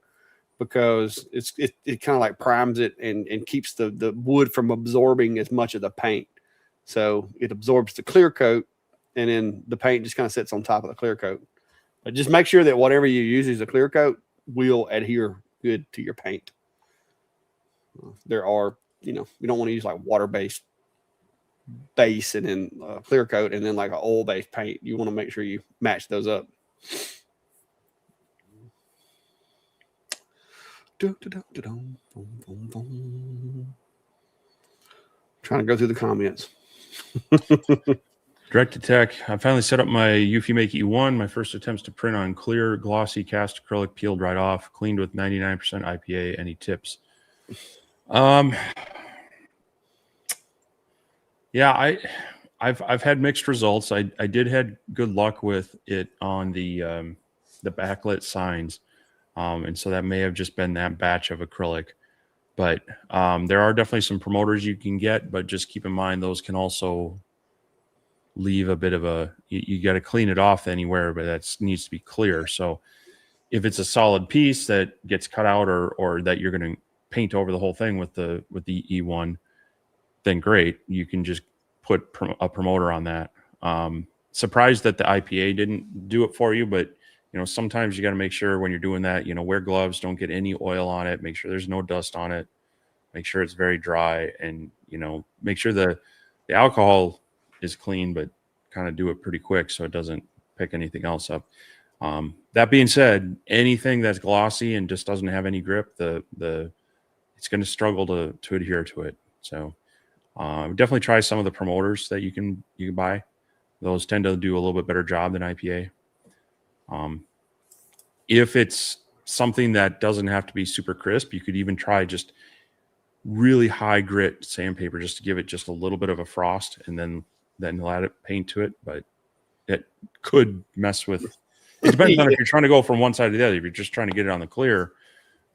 because it kind of like primes it and keeps the wood from absorbing as much of the paint. So it absorbs the clear coat, and then the paint just kind of sits on top of the clear coat. But just make sure that whatever you use as a clear coat will adhere good to your paint. There are, you don't want to use like water-based base and then clear coat and then like an oil-based paint. You want to make sure you match those up. Trying to go through the comments. Direct Attack. I finally set up my Eufy Make E1. My first attempts to print on clear, glossy cast acrylic, peeled right off, cleaned with 99% IPA. Any tips? Yeah, I've had mixed results. I did had good luck with it on the backlit signs, and so that may have just been that batch of acrylic. But there are definitely some promoters you can get, but just keep in mind those can also leave a bit of you got to clean it off anywhere, but that needs to be clear. So if it's a solid piece that gets cut out or that you're going to paint over the whole thing with the E1, then great. You can just put a promoter on that. Surprised that the IPA didn't do it for you, but sometimes you got to make sure when you're doing that, wear gloves, don't get any oil on it, make sure there's no dust on it. make sure it's very dry, and make sure the alcohol is clean, but kind of do it pretty quick so it doesn't pick anything else up. That being said, anything that's glossy and just doesn't have any grip, it's going to struggle to adhere to it. So definitely try some of the promoters that you can buy. Those tend to do a little bit better job than IPA. If it's something that doesn't have to be super crisp, you could even try just really high grit sandpaper just to give it just a little bit of a frost, and then let it paint to it. But it could mess with. It depends on if you're trying to go from one side to the other. If you're just trying to get it on the clear,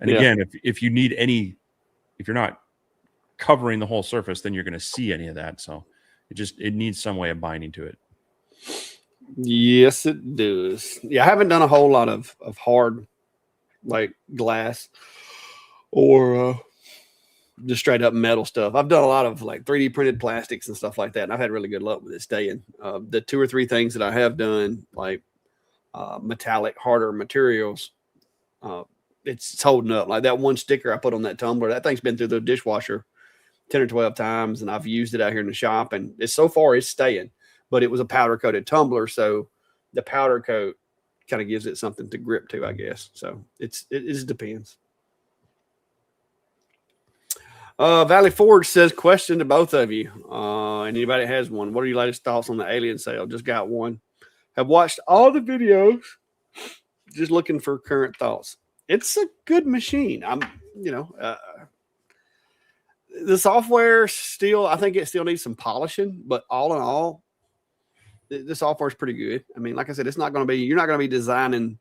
and again, if you need any, if you're not covering the whole surface, then you're going to see any of that. So it needs some way of binding to it. Yes, it does. Yeah, I haven't done a whole lot of hard like glass or just straight up metal stuff. I've done a lot of like 3D printed plastics and stuff like that, and I've had really good luck with it staying. The 2 or 3 things that I have done, like metallic, harder materials, it's holding up. Like that one sticker I put on that tumbler, that thing's been through the dishwasher 10 or 12 times, and I've used it out here in the shop, and so far it's staying. But it was a powder coated tumbler, so the powder coat kind of gives it something to grip to, I guess. So it depends. Valley Forge says, question to both of you. Anybody has one? What are your latest thoughts on the alien sale? Just got one. Have watched all the videos. Just looking for current thoughts. It's a good machine. The software still, I think it still needs some polishing, but all in all, the software is pretty good. I mean, like I said, you're not going to be designing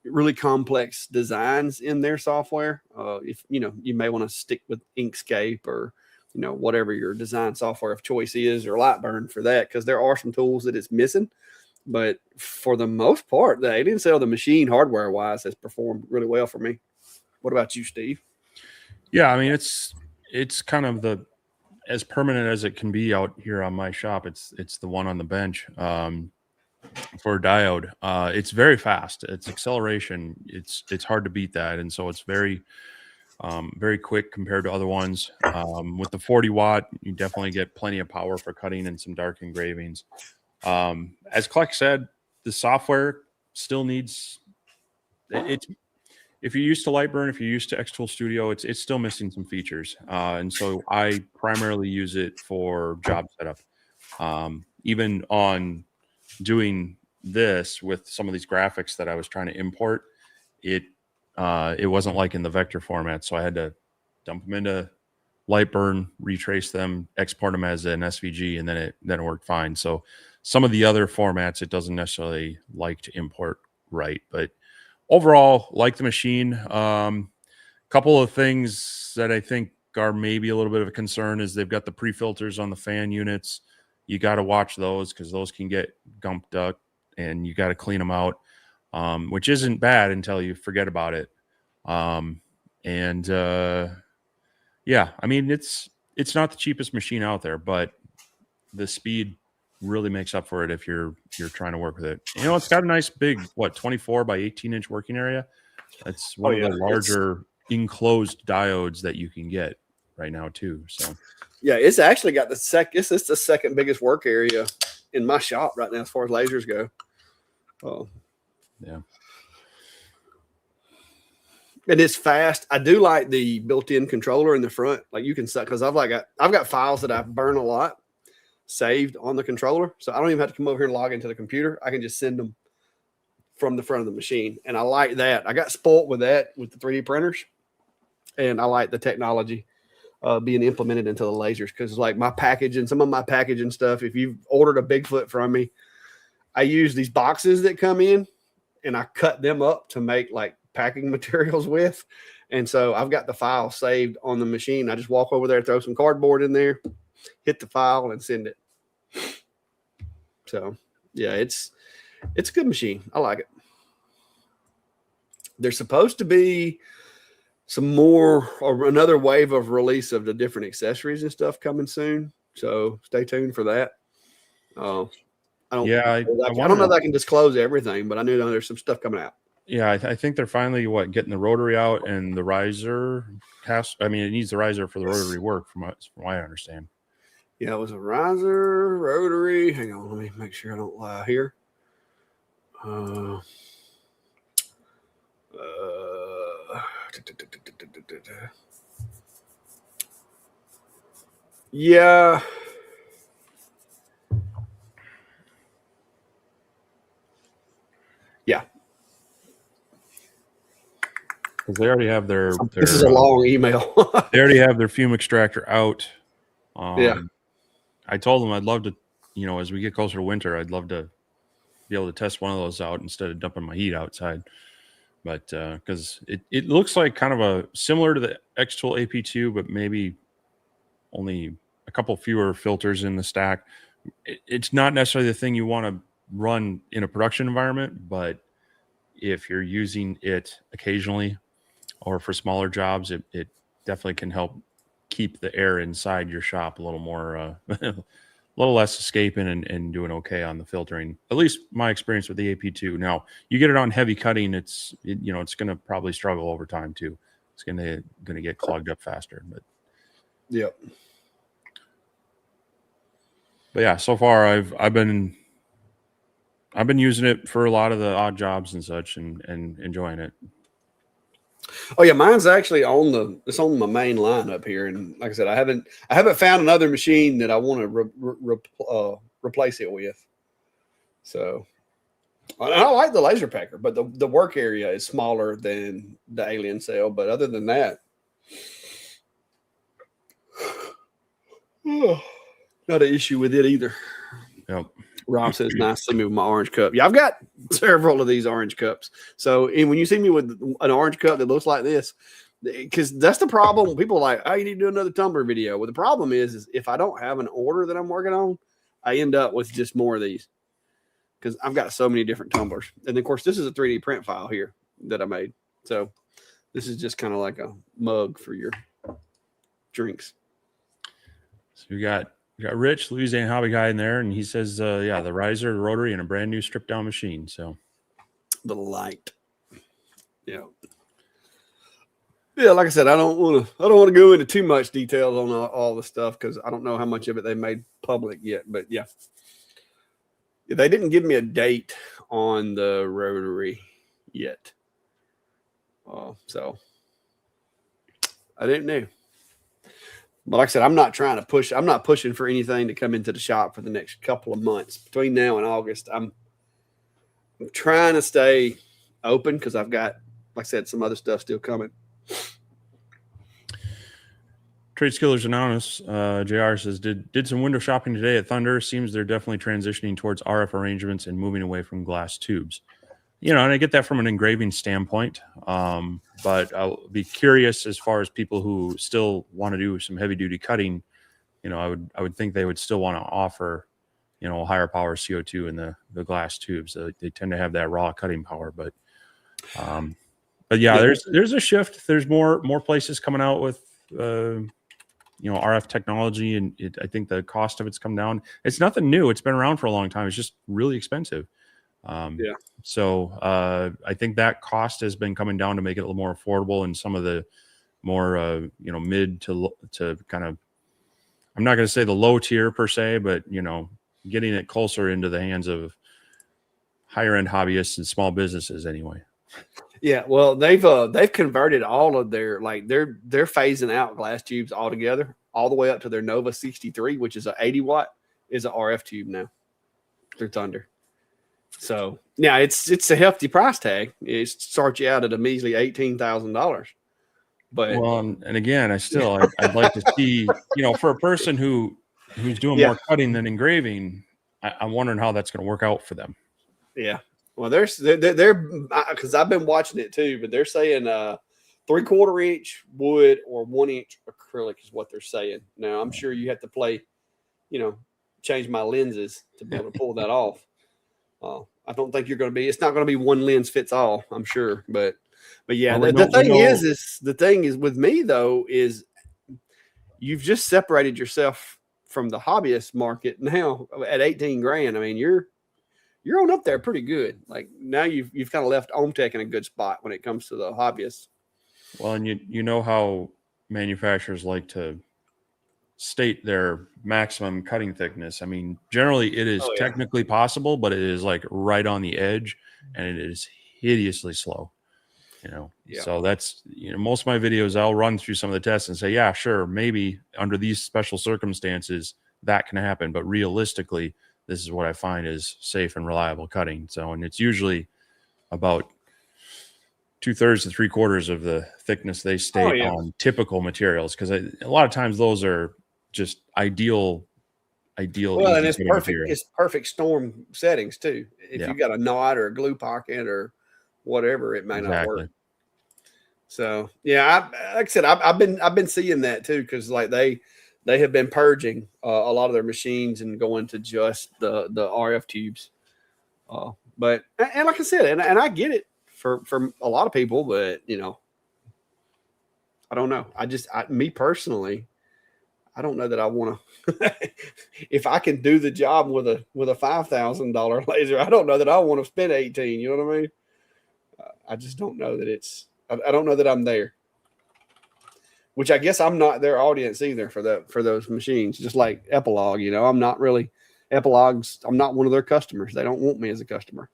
really complex designs in their software. If you may want to stick with Inkscape or whatever your design software of choice is, or Lightburn for that, because there are some tools that it's missing. But for the most part, the Alien Cell, the machine hardware wise, has performed really well for me. What about you, Steve? Yeah, I mean it's kind of as permanent as it can be out here on my shop. It's the one on the bench. For a diode, it's very fast. Its acceleration, it's hard to beat that, and so it's very quick compared to other ones. With the 40 watt, you definitely get plenty of power for cutting and some dark engravings. As Kleck said, the software still needs it. If you're used to Lightburn, if you're used to Xtool Studio, it's still missing some features, and so I primarily use it for job setup. Even on doing this with some of these graphics that I was trying to import, it wasn't like in the vector format, so I had to dump them into Lightburn, retrace them, export them as an SVG, and then it worked fine. So some of the other formats it doesn't necessarily like to import right, but overall, like the machine. Couple of things that I think are maybe a little bit of a concern is they've got the pre-filters on the fan units. You got to watch those because those can get gumped up, and you got to clean them out, which isn't bad until you forget about it. Yeah, I mean, it's not the cheapest machine out there, but the speed really makes up for it if you're trying to work with it. It's got a nice big 24 by 18-inch working area. It's one of the larger enclosed diodes that you can get right now too. So yeah, it's actually got it's the second biggest work area in my shop right now as far as lasers go. Oh, yeah. And it's fast. I do like the built-in controller in the front. Like you can set, because I've got files that I burn a lot saved on the controller, so I don't even have to come over here and log into the computer. I can just send them from the front of the machine, and I like that. I got spoiled with that with the 3D printers, and I like the technology being implemented into the lasers, because like my packaging, some of my packaging stuff, if you've ordered a Bigfoot from me, I use these boxes that come in, and I cut them up to make like packing materials with. And so I've got the file saved on the machine. I just walk over there, throw some cardboard in there, hit the file, and send it. So yeah, it's a good machine. I like it. There's supposed to be some more, or another wave of release of the different accessories and stuff coming soon. So stay tuned for that. I don't know if I can disclose everything, but I know there's some stuff coming out. Yeah, I think they're finally getting the rotary out and the riser I mean, it needs the riser for the rotary work, from what I understand. Yeah, it was a riser, rotary. Hang on, let me make sure I don't lie here. Yeah. Yeah. Because they already have their This is a long email. they already have their fume extractor out. Yeah. I told them I'd love to, as we get closer to winter, I'd love to be able to test one of those out instead of dumping my heat outside. But because it looks like kind of a similar to the X-Tool AP2, but maybe only a couple fewer filters in the stack. It's not necessarily the thing you want to run in a production environment, but if you're using it occasionally or for smaller jobs, it definitely can help keep the air inside your shop a little more, a little less escaping and doing okay on the filtering. At least my experience with the AP2. Now, you get it on heavy cutting, it's going to probably struggle over time too. It's going to get clogged up faster. Yep. But yeah, so far I've been using it for a lot of the odd jobs and such, and enjoying it. Oh yeah, mine's actually it's on my main line up here, and like I said, I haven't found another machine that I want to replace it with. So I like the laser packer, but the work area is smaller than the alien cell. But other than that, not an issue with it either. Yep. Rob says, "Nice to see me with my orange cup." Yeah, I've got several of these orange cups. So, and when you see me with an orange cup that looks like this, because that's the problem. People are like, "Oh, you need to do another tumbler video." Well, the problem is if I don't have an order that I'm working on, I end up with just more of these because I've got so many different tumblers. And of course, this is a 3D print file here that I made. So this is just kind of like a mug for your drinks. So we got Rich, Louisiana hobby guy in there, and he says, yeah, the riser, the rotary, and a brand new stripped down machine. So the light. Yeah. Yeah, like I said, I don't want to go into too much details on all the stuff because I don't know how much of it they made public yet. But yeah, they didn't give me a date on the rotary yet, so I didn't know. But like I said, I'm not trying to push. I'm not pushing for anything to come into the shop for the next couple of months. Between now and August, I'm trying to stay open because I've got, like I said, some other stuff still coming. Trade Skillers Anonymous, JR says, did some window shopping today at Thunder. Seems they're definitely transitioning towards RF arrangements and moving away from glass tubes. And I get that from an engraving standpoint, but I'll be curious as far as people who still want to do some heavy duty cutting. I would think they would still want to offer, a higher power CO2 in the glass tubes. They tend to have that raw cutting power, but yeah, there's a shift. There's more places coming out with RF technology, and I think the cost of it's come down. It's nothing new. It's been around for a long time. It's just really expensive. So I think that cost has been coming down to make it a little more affordable, and some of the more mid to kind of, I'm not going to say the low tier per se, but getting it closer into the hands of higher end hobbyists and small businesses anyway. Yeah, well, they've converted all of their, like, they're phasing out glass tubes altogether, all the way up to their Nova 63, which is an 80 watt, is an RF tube now. They're Thunder. So now it's a hefty price tag. It starts you out at a measly $18,000. But and again, I'd like to see, for a person who's doing more cutting than engraving, I'm wondering how that's going to work out for them. Yeah. Well, they're because I've been watching it too, but they're saying 3/4 inch wood or 1 inch acrylic is what they're saying. Now I'm sure you have to change my lenses to be able to pull that off. I don't think it's not going to be one lens fits all, I'm sure. But yeah, the thing is with me though, is you've just separated yourself from the hobbyist market now at 18 grand. I mean, you're on up there pretty good. Like now you've kind of left OMTech in a good spot when it comes to the hobbyists. Well, and you know how manufacturers like to state their maximum cutting thickness. I mean, generally it is technically possible, but it is like right on the edge, and it is hideously slow. So that's, most of my videos, I'll run through some of the tests and say, yeah, sure, maybe under these special circumstances that can happen, but realistically, this is what I find is safe and reliable cutting. So, and it's usually about 2/3 to 3/4 of the thickness they state on typical materials, because a lot of times those are just ideal. Well, and it's perfect. Material. It's perfect storm settings too. If you got a knot or a glue pocket or whatever, it may not work. So like I said, I've been seeing that too, because like they have been purging a lot of their machines and going to just the RF tubes. But like I said, and I get it for a lot of people, but I don't know. Me personally, I don't know that I want to. If I can do the job with a $5,000 laser, I don't know that I want to spend 18. You know what I mean? I just don't know that it's. I don't know that I'm there. Which I guess I'm not their audience either for those machines. Just like Epilogue, I'm not really Epilogue's. I'm not one of their customers. They don't want me as a customer.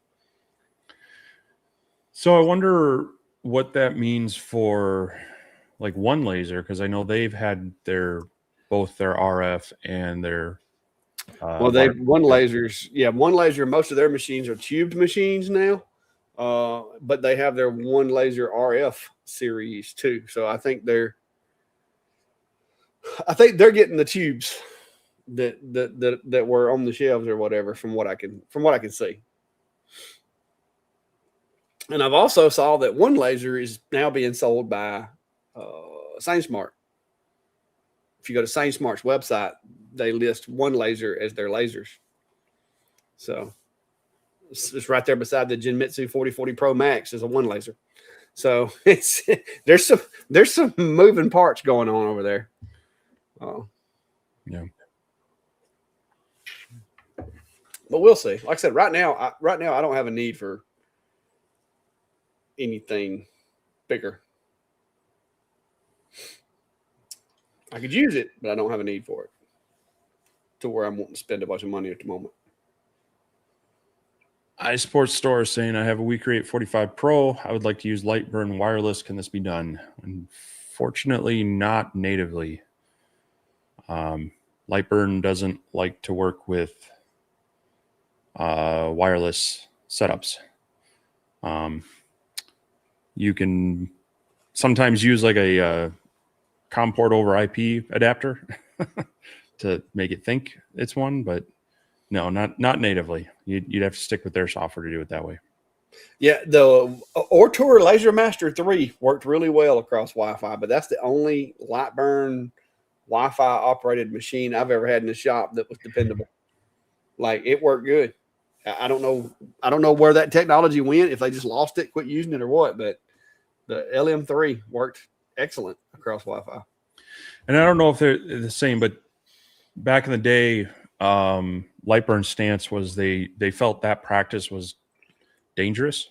So I wonder what that means for like One Laser, because I know they've had both their RF and their One Laser. Most of their machines are tubed machines now, but they have their One Laser RF series too. So I think they're getting the tubes that were on the shelves or whatever, from what I can see. And I've also saw that One Laser is now being sold by SaneSmart. If you go to SaneSmart's website, they list One Laser as their lasers. So it's right there beside the Genmitsu 4040 Pro Max is a One Laser. So there's some moving parts going on over there. Yeah. But we'll see. Like I said, right now I don't have a need for anything bigger. I could use it, but I don't have a need for it to where I'm wanting to spend a bunch of money at the moment. iSports Store is saying, I have a WeCreate 45 Pro. I would like to use Lightburn wireless. Can this be done? Unfortunately, not natively. Lightburn doesn't like to work with wireless setups. You can sometimes use like a COM port over IP adapter to make it think it's one, but no, not natively. You'd have to stick with their software to do it that way. Yeah, the Ortur Laser Master 3 worked really well across Wi-Fi, but that's the only Lightburn Wi-Fi operated machine I've ever had in the shop that was dependable. Like, it worked good. I don't know where that technology went, if they just lost it, quit using it, or what, but the LM3 worked excellent across Wi-Fi. And I don't know if they're the same, but back in the day, Lightburn's stance was they felt that practice was dangerous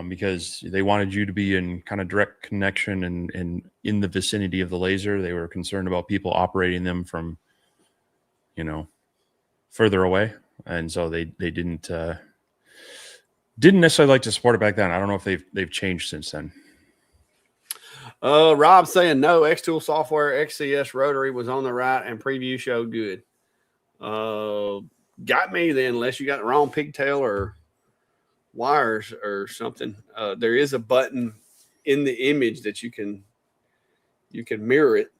because they wanted you to be in kind of direct connection and in the vicinity of the laser. They were concerned about people operating them from, further away. And so they didn't necessarily like to support it back then. I don't know if they've changed since then. Rob saying no, X-Tool software, XCS rotary was on the right and preview showed good. Got me then, unless you got the wrong pigtail or wires or something. There is a button in the image that you can mirror it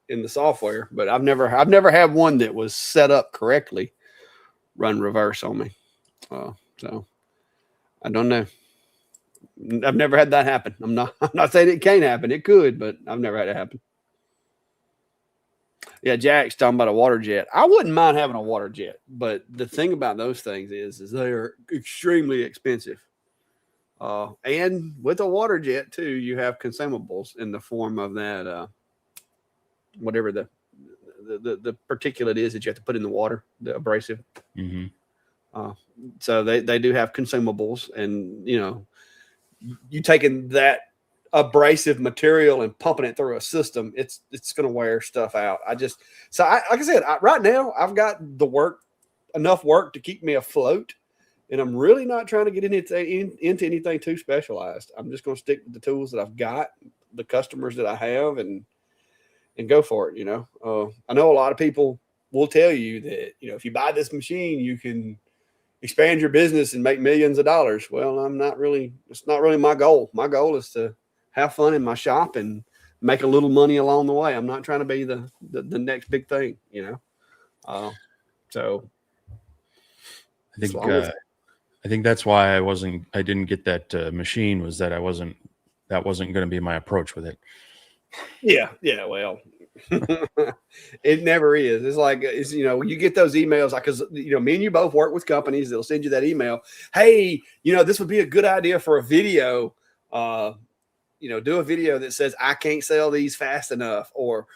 in the software, but I've never had one that was set up correctly run reverse on me. So I don't know. I've never had that happen. I'm not saying it can't happen. It could, but I've never had it happen. Yeah, Jack's talking about a water jet. I wouldn't mind having a water jet, but the thing about those things is they are extremely expensive. And with a water jet too, you have consumables in the form of that whatever the particulate is that you have to put in the water, the abrasive. Mm-hmm. So they do have consumables, and you taking that abrasive material and pumping it through a system, it's going to wear stuff out. Like I said, right now I've got enough work to keep me afloat, and I'm really not trying to get into anything too specialized. I'm just going to stick with the tools that I've got, the customers that I have, and go for it. I know a lot of people will tell you that, if you buy this machine, you can expand your business and make millions of dollars. Well, it's not really my goal. My goal is to have fun in my shop and make a little money along the way. I'm not trying to be the next big thing, so I think that's why I didn't get that machine, was that wasn't going to be my approach with it. Yeah. Well, it never is. It's like, you get those emails, like, cause me and you both work with companies that'll send you that email. Hey, this would be a good idea for a video. Do a video that says, I can't sell these fast enough, or,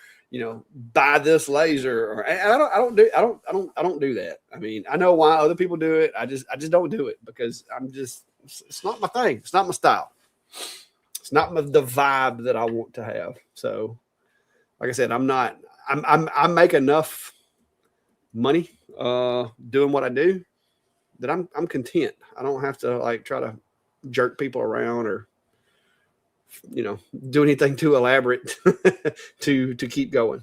buy this laser, or I don't do that. I mean, I know why other people do it. I just don't do it, because it's not my thing. It's not my style. It's not the vibe that I want to have. So, like I said, I make enough money doing what I do that I'm content. I don't have to try to jerk people around or do anything too elaborate to keep going.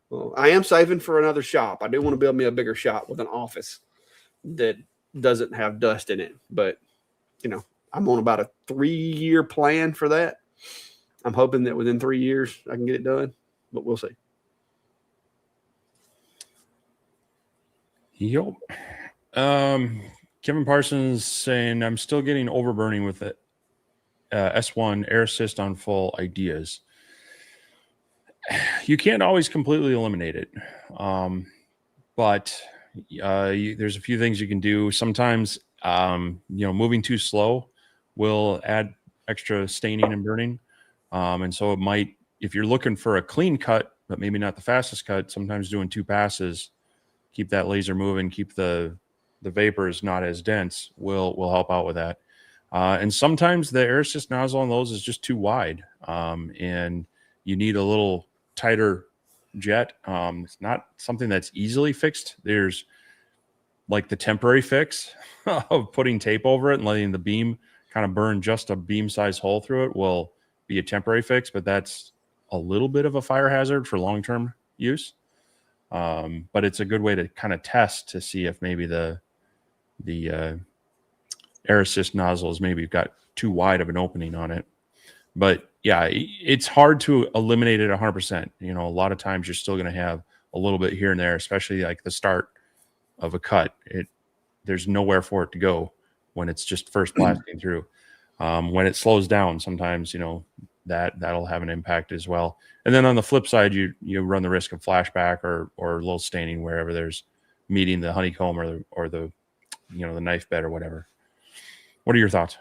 Well, I am saving for another shop. I do want to build me a bigger shop with an office that doesn't have dust in it, but I'm on about a 3-year plan for that. I'm hoping that within 3 years I can get it done, but we'll see. Yep. Kevin Parsons saying, I'm still getting overburning with it. S1 air assist on full ideas. You can't always completely eliminate it. But there's a few things you can do. Sometimes, moving too slow will add extra staining and burning. And so it might, if you're looking for a clean cut, but maybe not the fastest cut, sometimes doing 2 passes, keep that laser moving, keep the vapors not as dense, will help out with that. And sometimes the air assist nozzle on those is just too wide, and you need a little tighter jet. It's not something that's easily fixed. There's like the temporary fix of putting tape over it and letting the beam kind of burn just a beam size hole through it will be a temporary fix, but that's a little bit of a fire hazard for long-term use. But it's a good way to kind of test to see if maybe the air assist nozzles maybe got too wide of an opening on it. But yeah, it's hard to eliminate it 100%. A lot of times you're still going to have a little bit here and there, especially like the start of a cut. There's nowhere for it to go when it's just first blasting through. When it slows down, sometimes, that'll have an impact as well. And then on the flip side, you run the risk of flashback or a little staining wherever there's meeting the honeycomb or the the knife bed or whatever. What are your thoughts?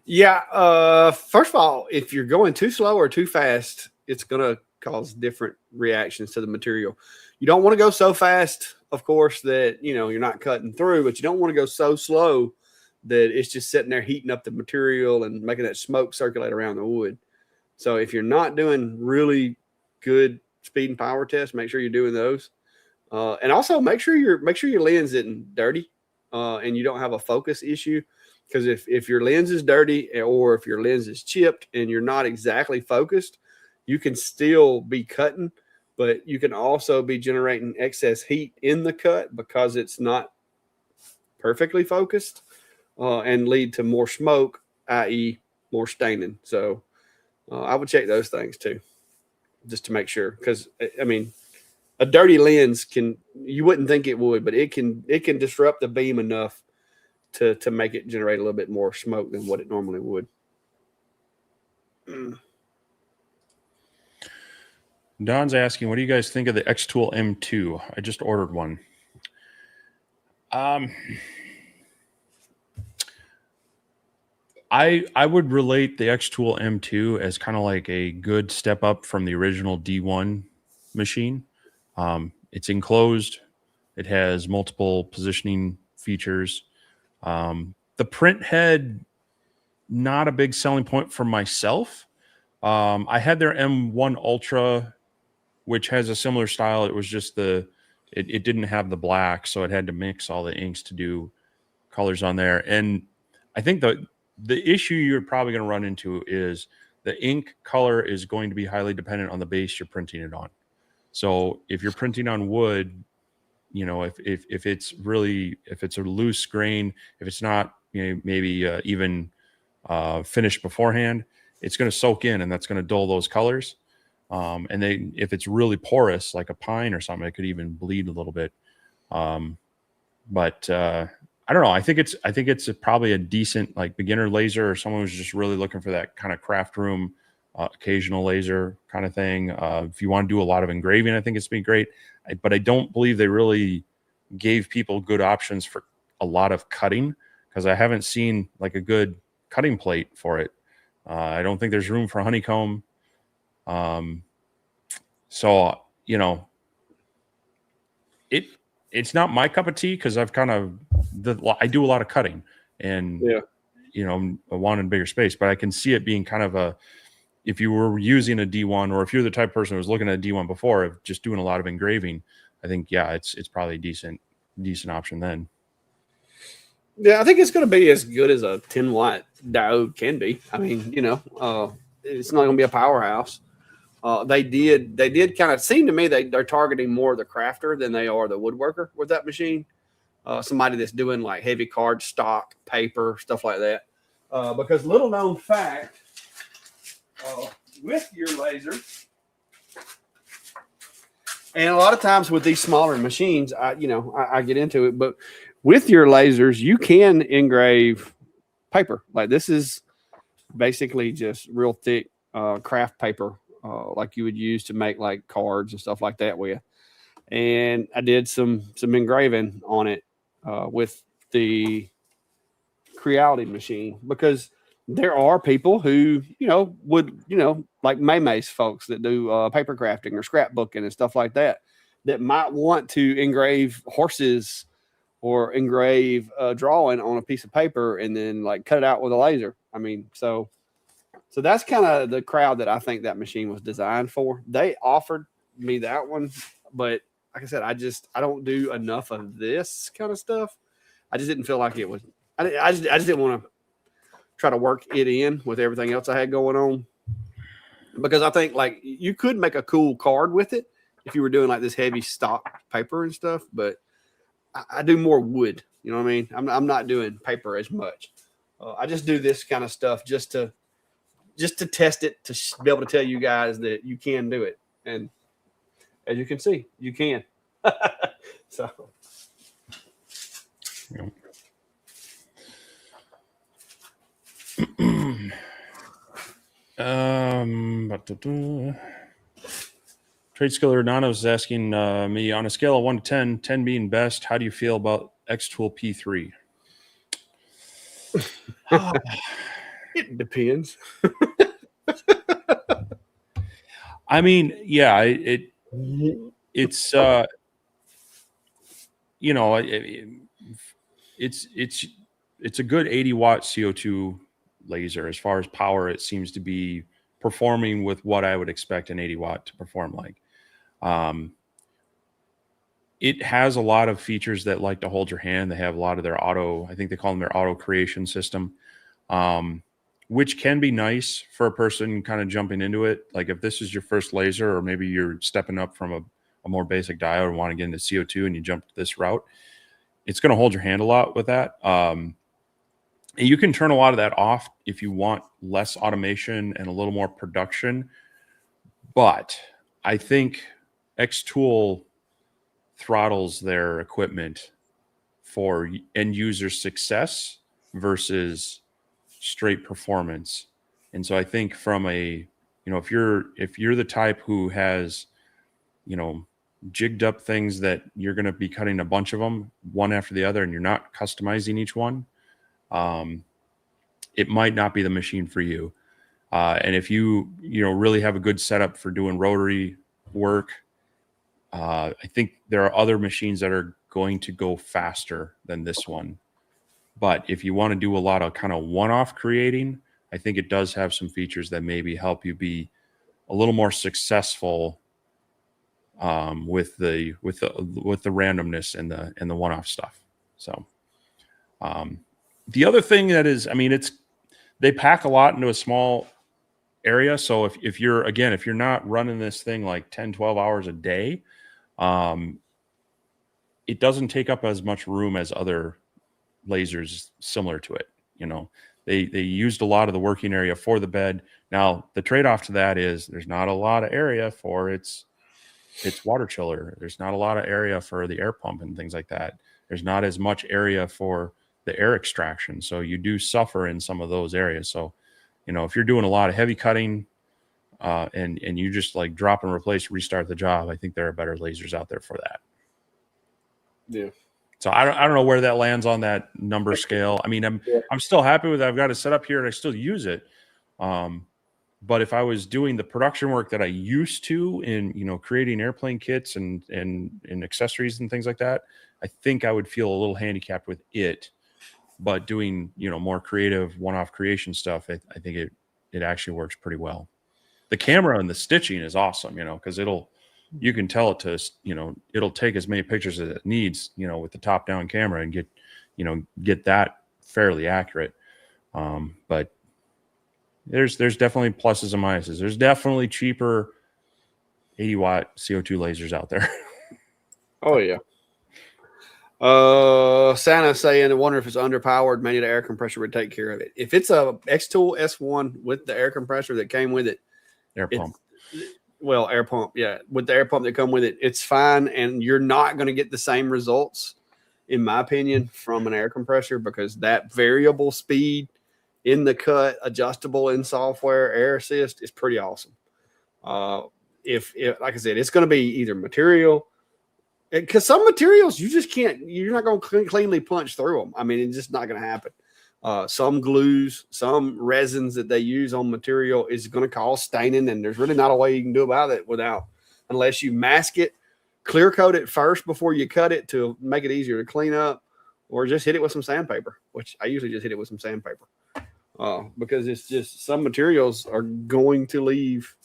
Yeah. First of all, if you're going too slow or too fast, it's going to cause different reactions to the material. You don't want to go so fast, of course, that, you're not cutting through, but you don't want to go so slow that it's just sitting there heating up the material and making that smoke circulate around the wood. So if you're not doing really good speed and power tests, make sure you're doing those. And also make sure your lens isn't dirty and you don't have a focus issue. Because if your lens is dirty or if your lens is chipped and you're not exactly focused, you can still be cutting, but you can also be generating excess heat in the cut because it's not perfectly focused and lead to more smoke, i.e. more staining. So I would check those things too, just to make sure. Because, I mean, a dirty lens you wouldn't think it would, but it can disrupt the beam enough to make it generate a little bit more smoke than what it normally would. Don's asking, what do you guys think of the X-Tool M2? I just ordered one. I would relate the X-Tool M2 as kind of like a good step up from the original D1 machine. It's enclosed. It has multiple positioning features. The print head not a big selling point for myself. I had their M1 Ultra, which has a similar style. It was just it didn't have the black, so it had to mix all the inks to do colors on there. And I think the issue you're probably going to run into is the ink color is going to be highly dependent on the base you're printing it on. So if you're printing on wood, you know, if it's really, if it's a loose grain, if it's not, you know, maybe even finished beforehand, it's going to soak in, and that's going to dull those colors. And if it's really porous, like a pine or something, it could even bleed a little bit. But I don't know. I think it's probably a decent like beginner laser, or someone who's just really looking for that kind of craft room, occasional laser kind of thing. If you want to do a lot of engraving, I think it's been great. But I don't believe they really gave people good options for a lot of cutting, because I haven't seen like a good cutting plate for it. I don't think there's room for honeycomb. So, you know, it's not my cup of tea, because I've kind of I do a lot of cutting, and you know, I wanted bigger space, but I can see it being kind of if you were using a D1, or if you're the type of person who was looking at a D1 before, of just doing a lot of engraving, I think, yeah, it's probably a decent option then. Yeah, I think it's going to be as good as a 10-watt diode can be. I mean, you know, it's not going to be a powerhouse. They did kind of seem to me they're targeting more the crafter than they are the woodworker with that machine. Somebody that's doing like heavy card stock, paper, stuff like that. Because little known fact, with your laser, and a lot of times with these smaller machines, I get into it, but with your lasers, you can engrave paper. Like this is basically just real thick craft paper, like you would use to make like cards and stuff like that with. And I did some engraving on it with the Creality machine, because there are people who, would, like Maymay's folks that do paper crafting or scrapbooking and stuff like that, that might want to engrave horses or engrave a drawing on a piece of paper and then like cut it out with a laser. I mean, so that's kind of the crowd that I think that machine was designed for. They offered me that one, but like I said, I don't do enough of this kind of stuff. I just didn't feel like it was. I just didn't want to try to work it in with everything else I had going on, because I think like you could make a cool card with it if you were doing like this heavy stock paper and stuff. But I do more wood. You know what I mean? I'm not doing paper as much. I just do this kind of stuff just to test it, to be able to tell you guys that you can do it. And as you can see, you can. So. Yeah. Trade Skiller Nana is asking me, on a scale of 1 to 10, 10 being best, how do you feel about X-Tool P3? It depends. I mean, yeah, it's it's a good 80-watt CO2 laser. As far as power, it seems to be performing with what I would expect an 80-watt to perform like. It has a lot of features that like to hold your hand. They have a lot of their I think they call them their auto creation system, which can be nice for a person kind of jumping into it. Like if this is your first laser, or maybe you're stepping up from a more basic diode and want to get into CO2 and you jump this route, it's going to hold your hand a lot with that. And you can turn a lot of that off if you want less automation and a little more production. But I think X-Tool throttles their equipment for end user success versus straight performance. And so I think from if you're the type who has, jigged up things that you're going to be cutting a bunch of them one after the other, and you're not customizing each one, it might not be the machine for you. And if you really have a good setup for doing rotary work, I think there are other machines that are going to go faster than this one. But if you want to do a lot of kind of one-off creating, I think it does have some features that maybe help you be a little more successful with the randomness and the one-off stuff. So the other thing that is, I mean, they pack a lot into a small area. So if you're not running this thing like 10, 12 hours a day, it doesn't take up as much room as other lasers similar to it. You know, they used a lot of the working area for the bed. Now the trade-off to that is there's not a lot of area for its water chiller. There's not a lot of area for the air pump and things like that. There's not as much area for the air extraction. So you do suffer in some of those areas. So, you know, if you're doing a lot of heavy cutting and you just like drop and replace, restart the job, I think there are better lasers out there for that. Yeah. So I don't know where that lands on that number scale. I mean, I'm still happy with it. I've got it set up here and I still use it. But if I was doing the production work that I used to in, you know, creating airplane kits and accessories and things like that, I think I would feel a little handicapped with it. But doing, you know, more creative one-off creation stuff, I think it actually works pretty well. The camera and the stitching is awesome, you know, because you can tell it to, you know, it'll take as many pictures as it needs, you know, with the top-down camera and get that fairly accurate. But there's definitely pluses and minuses. There's definitely cheaper 80-watt CO2 lasers out there. Oh yeah. Santa saying, I wonder if it's underpowered. Maybe the air compressor would take care of it. If it's a X-Tool S1 with the air compressor that came with it, air pump. Air pump, yeah, with the air pump that come with it, it's fine, and you're not going to get the same results, in my opinion, from an air compressor because that variable speed in the cut, adjustable in software, air assist is pretty awesome. If like I said, it's going to be either material, because some materials you just can't, you're not going to cleanly punch through them. I mean, it's just not going to happen. Some glues, some resins that they use on material is going to cause staining, and there's really not a way you can do about it unless you mask it, clear coat it first before you cut it to make it easier to clean up, or just hit it with some sandpaper, which I usually just hit it with some sandpaper. Because it's just some materials are going to leave.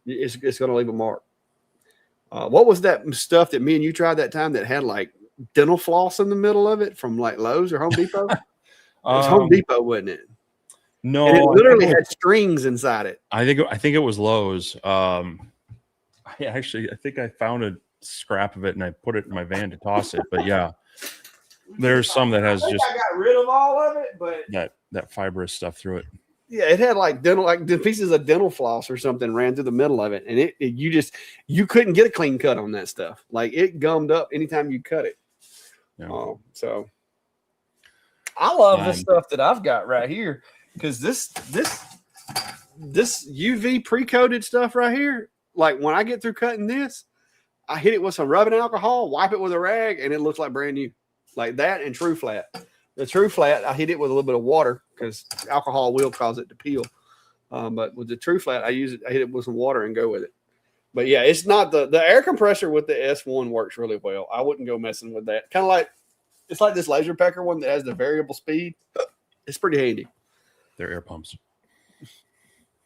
It's going to leave a mark. What was that stuff that me and you tried that time that had like dental floss in the middle of it from like Lowe's or Home Depot? It was Home Depot, wasn't it? No, and it literally had strings inside it. I think it was Lowe's. I think I found a scrap of it and I put it in my van to toss it. But yeah, there's some that has just. I got rid of all of it, but that fibrous stuff through it. Yeah, it had like the pieces of dental floss or something ran through the middle of it, and you couldn't get a clean cut on that stuff. Like it gummed up anytime you cut it. Yeah. So I love this stuff that I've got right here because this UV pre-coated stuff right here. Like when I get through cutting this, I hit it with some rubbing alcohol, wipe it with a rag, and it looks like brand new. Like that and True Flat. The True Flat, I hit it with a little bit of water because alcohol will cause it to peel. But with the True Flat, I hit it with some water and go with it. But yeah, it's not the air compressor with the S1 works really well. I wouldn't go messing with that. Kind of like it's like this laser pecker one that has the variable speed. It's pretty handy. They're air pumps.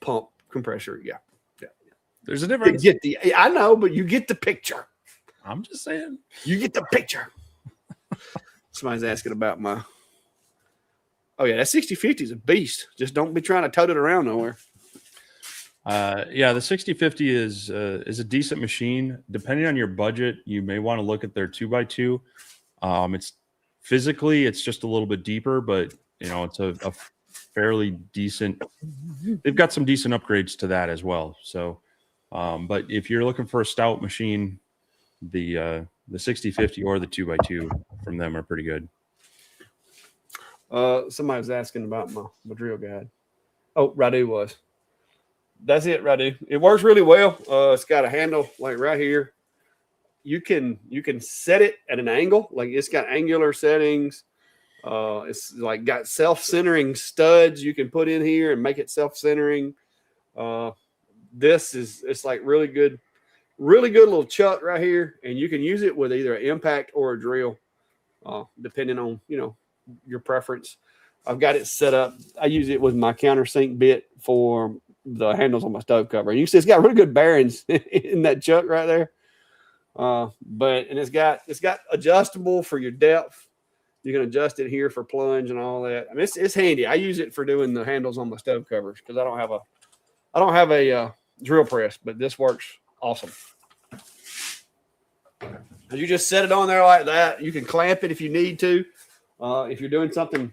Pump compressor, yeah. There's a difference. I know, but you get the picture. I'm just saying. You get the picture. Somebody's asking about my. Oh yeah, that 6050 is a beast. Just don't be trying to tote it around nowhere. Yeah, the 6050 is a decent machine. Depending on your budget, you may want to look at their 2x2. It's physically it's just a little bit deeper, but you know it's a fairly decent. They've got some decent upgrades to that as well. So, but if you're looking for a stout machine, the 6050 or the 2x2 from them are pretty good. Somebody was asking about my drill guide. Oh, Radu was. That's it, Radu. It works really well. It's got a handle like right here. You can set it at an angle. Like it's got angular settings. It's like got self-centering studs you can put in here and make it self-centering. It's like really good little chuck right here, and you can use it with either an impact or a drill, depending on your preference. I've got it set up. I use it with my countersink bit for the handles on my stove cover. And you see it's got really good bearings in that chuck right there. But it's got adjustable for your depth. You can adjust it here for plunge and all that. I mean, it's handy. I use it for doing the handles on my stove covers because I don't have a drill press, but this works awesome. You just set it on there like that. You can clamp it if you need to. If you're doing something,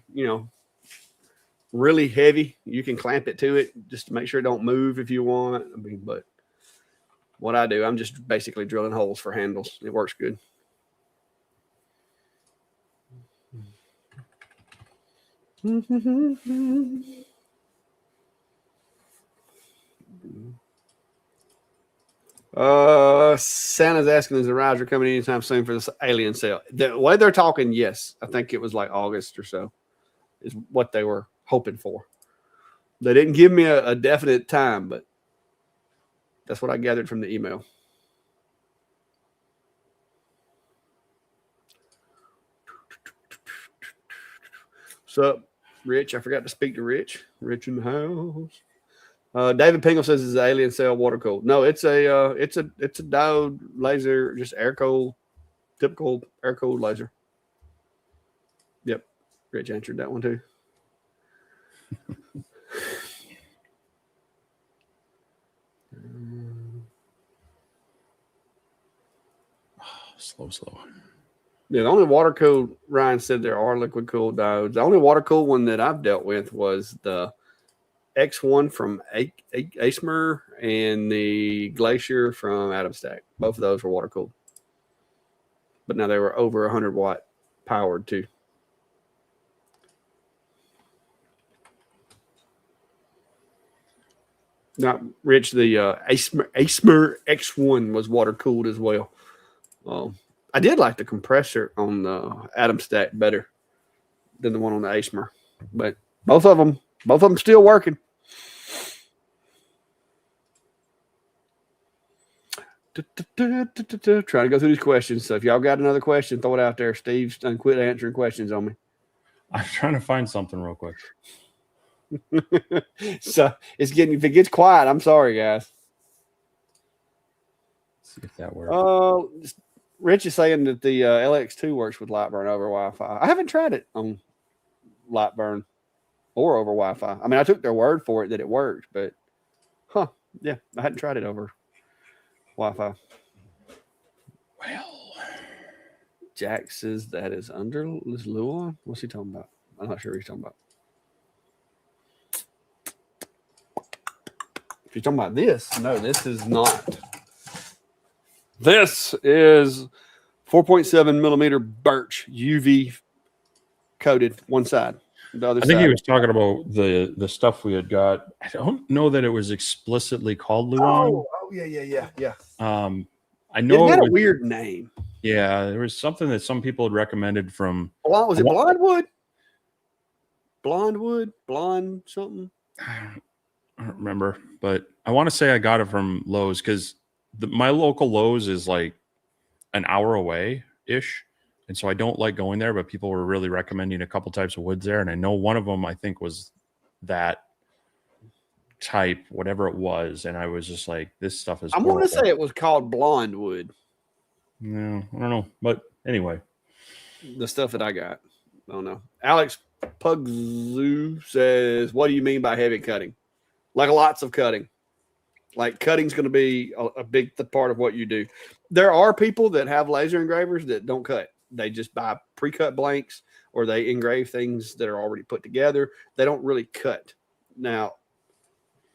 really heavy, you can clamp it to it just to make sure it don't move if you want. I mean, but what I do, I'm just basically drilling holes for handles. It works good. Santa's asking, is the riser coming anytime soon for this alien sale? The way they're talking, yes. I think it was like August or so is what they were hoping for. They didn't give me a definite time, but that's what I gathered from the email. What's up, Rich? I forgot to speak to Rich. Rich in the house. David Pingle says it's an alien cell water cooled. No, it's a diode laser, just air cooled, typical air cooled laser. Yep, Rich answered that one too. Slow. Yeah, the only water cooled, Ryan said there are liquid cooled diodes. The only water cooled one that I've dealt with was the X1 from Acemer and the Glacier from Adam Stack. Both of those were water cooled, but now they were over 100 watt powered too. Not Rich. The Acemer X1 was water cooled as well. I did like the compressor on the Adam Stack better than the one on the Acemer, but both of them still working. Trying to go through these questions. So if y'all got another question, throw it out there. Steve's done quit answering questions on me. I'm trying to find something real quick. So if it gets quiet, I'm sorry, guys. Let's see if that works. Rich is saying that the LX2 works with Lightburn over Wi-Fi. I haven't tried it on Lightburn or over Wi-Fi. I mean, I took their word for it that it worked, but yeah, I hadn't tried it over Wi-Fi. Well, Jack says that is under Luan. What's he talking about? I'm not sure what he's talking about. If you're talking about this, no, this is not. This is 4.7 millimeter birch UV coated one side. The other I think side. he was talking about the stuff we had got. I don't know that it was explicitly called Luan. Oh yeah. I know it had a weird name. Yeah, there was something that some people had recommended from. Was it Blondewood? Blonde something. I don't remember, but I want to say I got it from Lowe's because my local Lowe's is like an hour away ish. And so I don't like going there, but people were really recommending a couple types of woods there. And I know one of them, I think, was that type, whatever it was. And I was just like, this stuff is. I'm going to say it was called Blondewood. No, I don't know. But anyway. The stuff that I got. I don't know. Alex Pugzoo says, what do you mean by heavy cutting? Like lots of cutting. Like cutting's going to be a big part of what you do. There are people that have laser engravers that don't cut. They just buy pre-cut blanks or they engrave things that are already put together. They don't really cut. Now,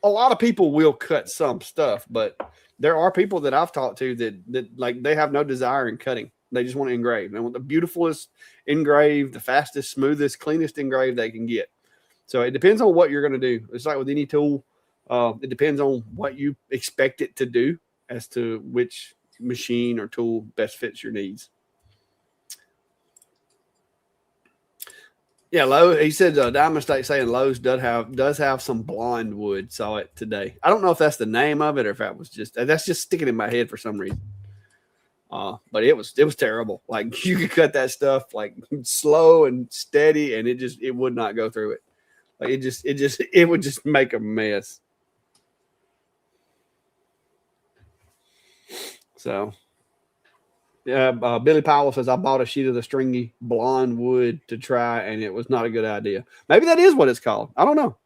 a lot of people will cut some stuff, but there are people that I've talked to that like they have no desire in cutting. They just want to engrave. They want the beautifulest engrave, the fastest, smoothest, cleanest engrave they can get. So it depends on what you're going to do. It's like with any tool. It depends on what you expect it to do as to which machine or tool best fits your needs. Yeah, Lowe's. He said Diamond State saying Lowe's does have some blonde wood. Saw it today. I don't know if that's the name of it or if that was that's just sticking in my head for some reason. But it was terrible. Like you could cut that stuff like slow and steady, and it would not go through it. Like it would just make a mess. So, yeah, Billy Powell says I bought a sheet of the stringy blonde wood to try, and it was not a good idea. Maybe that is what it's called. I don't know.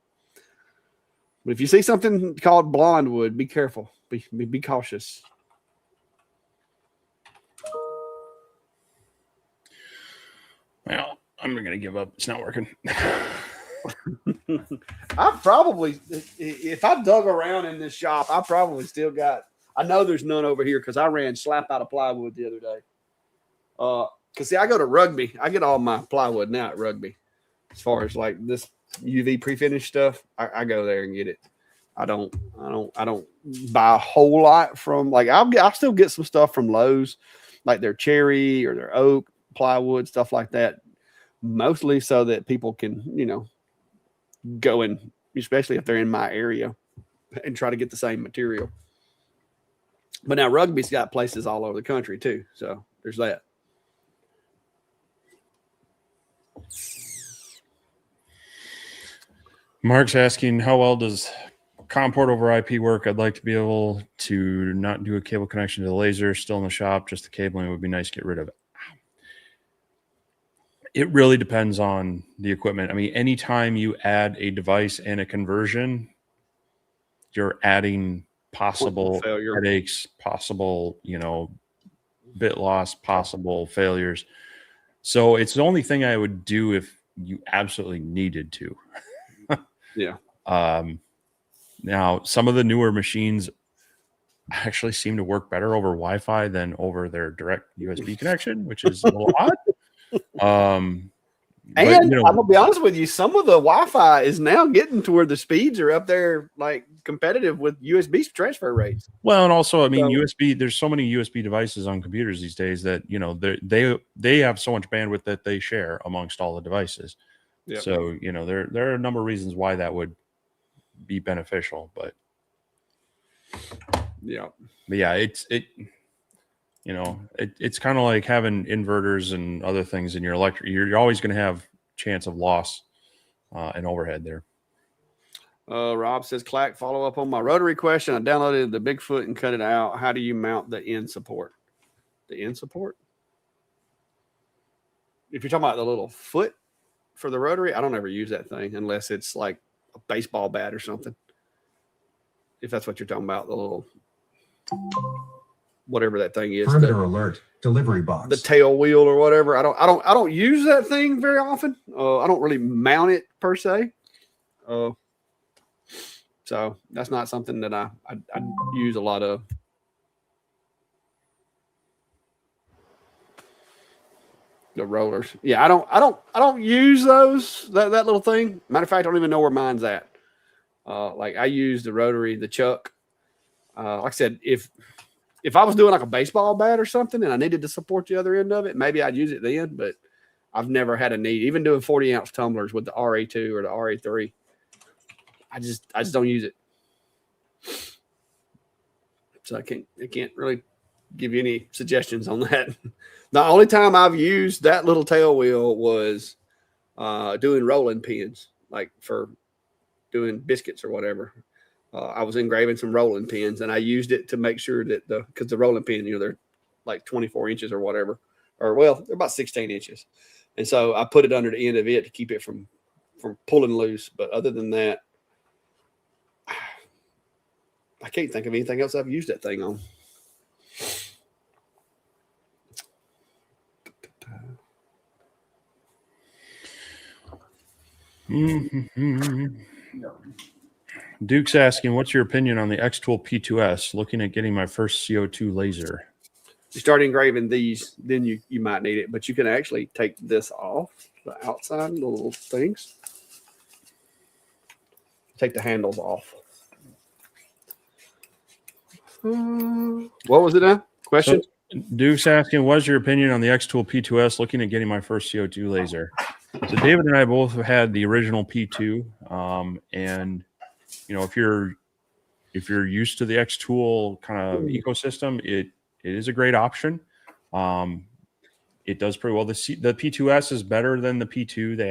But if you see something called blonde wood, be careful. Be cautious. Well, I'm going to give up. It's not working. I probably, if I dug around in this shop, I probably still got. I know there's none over here because I ran slap out of plywood the other day. Because see, I go to Rugby. I get all my plywood now at Rugby. As far as like this UV pre-finished stuff, I go there and get it. I don't buy a whole lot from like I'll still get some stuff from Lowe's, like their cherry or their oak plywood, stuff like that. Mostly so that people can, go in, especially if they're in my area, and try to get the same material. But now Rugby's got places all over the country too, so there's that. Mark's asking, how well does COM port over IP work? I'd like to be able to not do a cable connection to the laser, still in the shop, just the cabling would be nice to get rid of it. It really depends on the equipment. I mean, anytime you add a device and a conversion, you're adding possible headaches, possible, bit loss, possible failures. So it's the only thing I would do if you absolutely needed to. Yeah. Now, some of the newer machines actually seem to work better over Wi-Fi than over their direct USB connection, which is a little odd. And I'm gonna be honest with you, some of the Wi-Fi is now getting to where the speeds are up there, like competitive with USB transfer rates. Well, and also, I mean, USB. There's so many USB devices on computers these days that they have so much bandwidth that they share amongst all the devices. Yep. So there are a number of reasons why that would be beneficial, but yeah, it's kind of like having inverters and other things in your electric. You're always going to have chance of loss and overhead there. Rob says, Clack, follow up on my rotary question. I downloaded the Bigfoot and cut it out. How do you mount the end support? The end support? If you're talking about the little foot for the rotary, I don't ever use that thing unless it's like a baseball bat or something. If that's what you're talking about, the little whatever that thing is. Perimeter alert, delivery box. The tail wheel or whatever. I don't use that thing very often. I don't really mount it per se. So that's not something that I use a lot of. The rollers. Yeah, I don't use those, that little thing. Matter of fact, I don't even know where mine's at. Like I use the rotary, the chuck. Like I said, if I was doing like a baseball bat or something and I needed to support the other end of it, maybe I'd use it then, but I've never had a need. Even doing 40-ounce tumblers with the RA2 or the RA3, I just don't use it. So I can't really give you any suggestions on that. The only time I've used that little tail wheel was doing rolling pins, like for doing biscuits or whatever. I was engraving some rolling pins, and I used it to make sure that because the rolling pin, they're like 24 inches or whatever, or well, they're about 16 inches. And so I put it under the end of it to keep it from pulling loose. But other than that, I can't think of anything else I've used that thing on. Duke's asking, what's your opinion on the X-Tool P2S? Looking at getting my first CO2 laser. You start engraving these, then you might need it, but you can actually take this off, the outside little things. Take the handles off. What was it now? Question? So, Duke's asking, what's your opinion on the X-Tool P2S? Looking at getting my first CO2 laser. So David and I both had the original P2, and if you're used to the X-Tool kind of ecosystem, it is a great option. It does pretty well. The P2S is better than the P2. They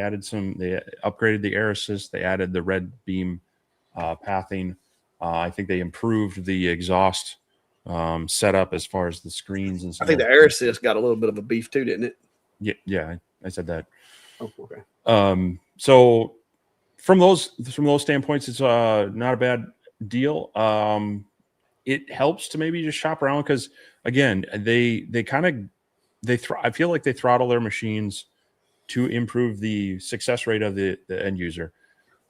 upgraded the air assist. They added the red beam pathing. I think they improved the exhaust setup as far as the screens and I stuff. think the air assist got a little bit of a beef too, didn't it? Yeah, I said that. Oh, okay. So from those standpoints, it's not a bad deal. It helps to maybe just shop around because again, I feel like they throttle their machines to improve the success rate of the end user.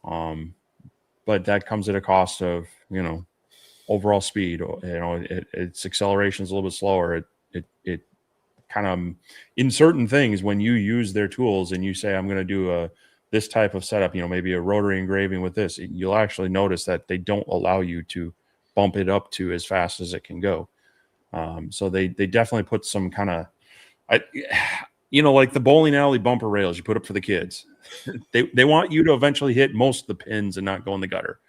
But that comes at a cost of, overall speed. Its acceleration is a little bit slower. It kind of, in certain things, when you use their tools and you say, I'm going to do this type of setup, maybe a rotary engraving with this, you'll actually notice that they don't allow you to bump it up to as fast as it can go. So they definitely put some kind of, like the bowling alley bumper rails you put up for the kids. They want you to eventually hit most of the pins and not go in the gutter.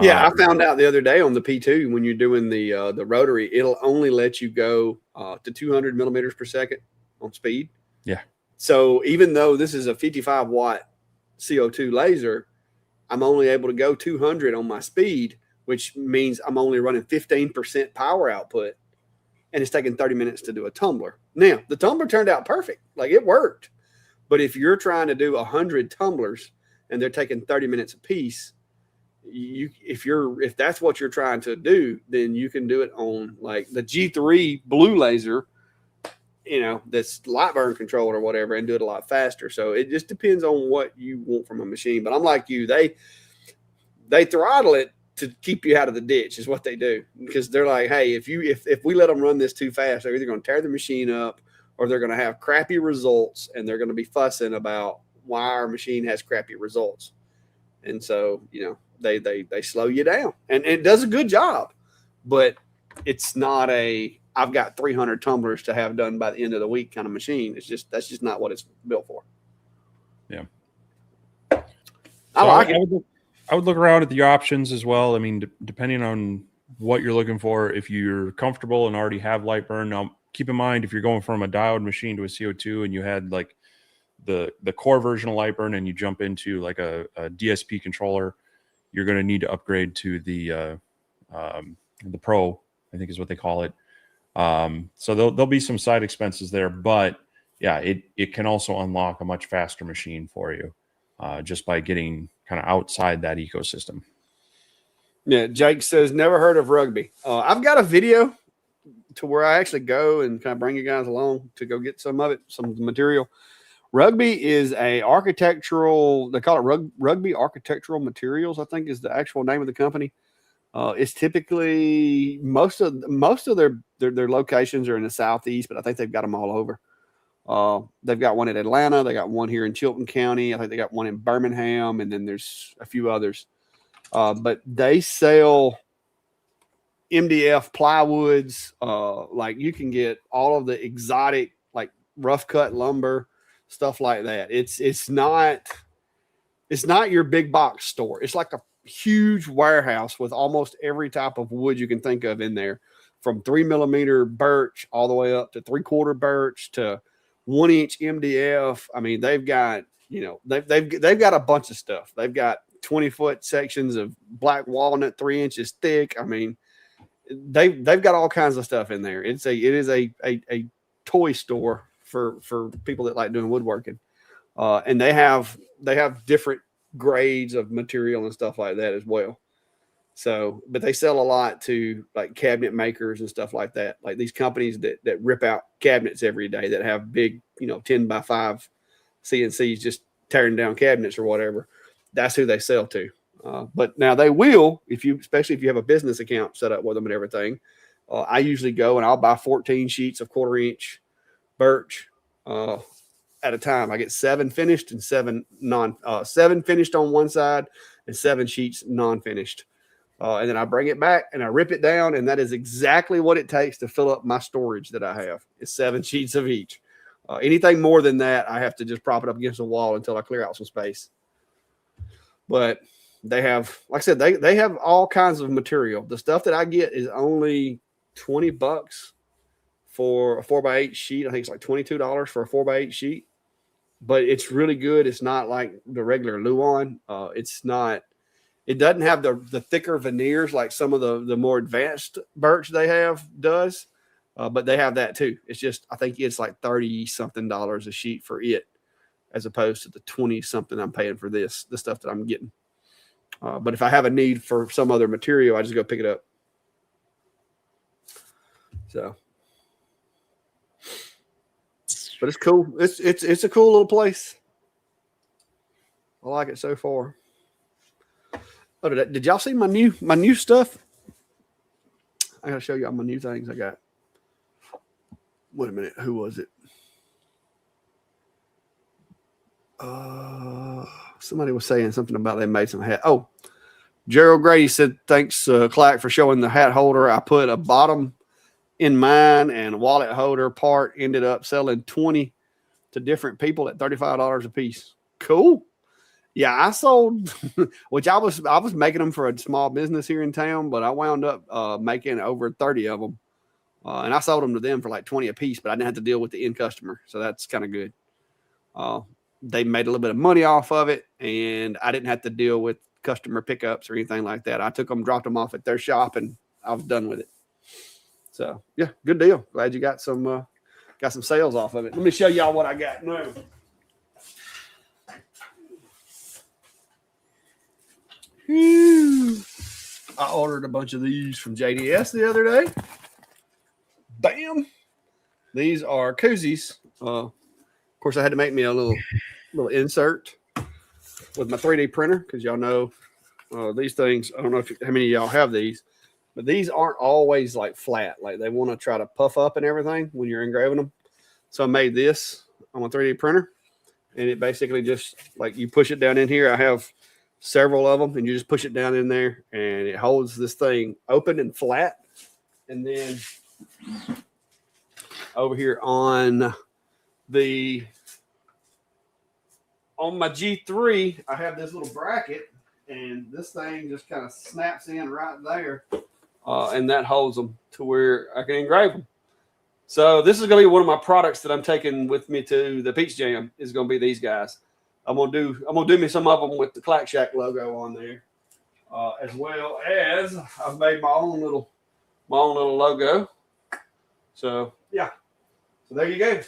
Yeah, I found out the other day on the P2 when you're doing the rotary, it'll only let you go to 200 millimeters per second on speed. Yeah. So even though this is a 55 watt CO2 laser, I'm only able to go 200 on my speed, which means I'm only running 15% power output, and it's taking 30 minutes to do a tumbler. Now, the tumbler turned out perfect. Like, it worked. But if you're trying to do 100 tumblers and they're taking 30 minutes a piece, if that's what you're trying to do, then you can do it on like the G3 blue laser, that's light burn controlled or whatever, and do it a lot faster. So it just depends on what you want from a machine. But I'm like you, they throttle it to keep you out of the ditch is what they do, because they're like, hey, if we let them run this too fast, they're either going to tear the machine up or they're going to have crappy results, and they're going to be fussing about why our machine has crappy results. And so, they slow you down, and it does a good job, but it's not I've got 300 tumblers to have done by the end of the week kind of machine. That's just not what it's built for. Yeah. I like it. I would look around at the options as well. I mean, depending on what you're looking for, if you're comfortable and already have light burn. Now, keep in mind, if you're going from a diode machine to a CO2 and you had like the core version of light burn and you jump into like a DSP controller, you're going to need to upgrade to the Pro, I think is what they call it. So there'll be some side expenses there, but yeah, it can also unlock a much faster machine for you just by getting kind of outside that ecosystem. Yeah, Jake says, never heard of rugby. I've got a video to where I actually go and kind of bring you guys along to go get some of it, some material. Rugby is a architectural, they call it Rugby Architectural Materials, I think is the actual name of the company. It's typically most of their locations are in the Southeast, but I think they've got them all over. They've got one in Atlanta. They got one here in Chilton County. I think they got one in Birmingham, and then there's a few others. But they sell MDF plywoods. Like you can get all of the exotic, like rough cut lumber, stuff like that. It's not your big box store. It's like a huge warehouse with almost every type of wood you can think of in there, from 3 millimeter birch all the way up to 3/4 birch to 1 inch MDF. I mean, they've got, they've got a bunch of stuff. They've got 20-foot sections of black walnut 3 inches thick. I mean, they've got all kinds of stuff in there. It is a toy store for people that like doing woodworking. And they have different grades of material and stuff like that as well. So, but they sell a lot to like cabinet makers and stuff like that. Like these companies that rip out cabinets every day that have big, 10x5 CNCs just tearing down cabinets or whatever. That's who they sell to. But now they will, especially if you have a business account set up with them and everything. I usually go and I'll buy 14 sheets of 1/4 inch birch at a time. I get 7 finished and 7 finished on one side and 7 sheets non-finished. And then I bring it back and I rip it down, and that is exactly what it takes to fill up my storage that I have. It's 7 sheets of each. Anything more than that, I have to just prop it up against the wall until I clear out some space. But they have, like I said, they have all kinds of material. The stuff that I get is only $20 for a 4x8 sheet. I think it's like $22 for a 4x8 sheet, but it's really good. It's not like the regular Luan. It's not. It doesn't have the thicker veneers like some of the more advanced birch they have does, but they have that too. It's just I think it's like $30-something a sheet for it, as opposed to the 20-something I'm paying for the stuff that I'm getting. But if I have a need for some other material, I just go pick it up. So, but it's cool. It's a cool little place. I like it so far. Oh, did y'all see my new stuff? I gotta show y'all my new things I got. Wait a minute, who was it? Somebody was saying something about they made some hat. Oh, Gerald Grady said, thanks, Clack, for showing the hat holder. I put a bottom in mine and a wallet holder part, ended up selling 20 to different people at $35 a piece. Cool. Yeah, I sold, which I was making them for a small business here in town, but I wound up making over 30 of them. And I sold them to them for like 20 a piece, but I didn't have to deal with the end customer. So that's kind of good. They made a little bit of money off of it, and I didn't have to deal with customer pickups or anything like that. I took them, dropped them off at their shop, and I was done with it. So yeah, good deal. Glad you got some sales off of it. Let me show y'all what I got now. I ordered a bunch of these from JDS the other day. Bam! These are koozies. Of course, I had to make me a little insert with my 3D printer because y'all know these things. I don't know how many of y'all have these, but these aren't always like flat. Like they want to try to puff up and everything when you're engraving them. So I made this on a 3D printer, and it basically just like you push it down in here. I have several of them, and you just push it down in there, and it holds this thing open and flat. And then over here on my G3, I have this little bracket, and this thing just kind of snaps in right there, and that holds them to where I can engrave them. So this is going to be one of my products that I'm taking with me to the Peach Jam. Is going to be these guys. I'm gonna do me some of them with the Clack Shack logo on there, as well as I've made my own little logo. So yeah, so there you go.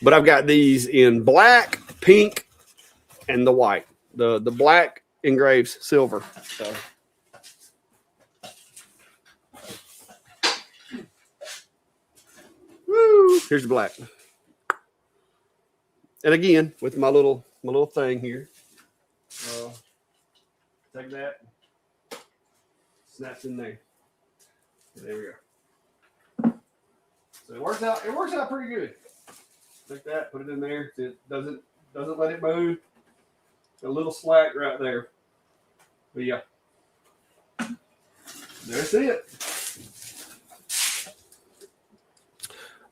But I've got these in black, pink, and the white. The black engraves silver. So woo, here's the black. And again, with my little thing here, take that, snaps in there. There we go. So it works out pretty good. Take that, put it in there. It doesn't let it move. A little slack right there. But yeah, that's it.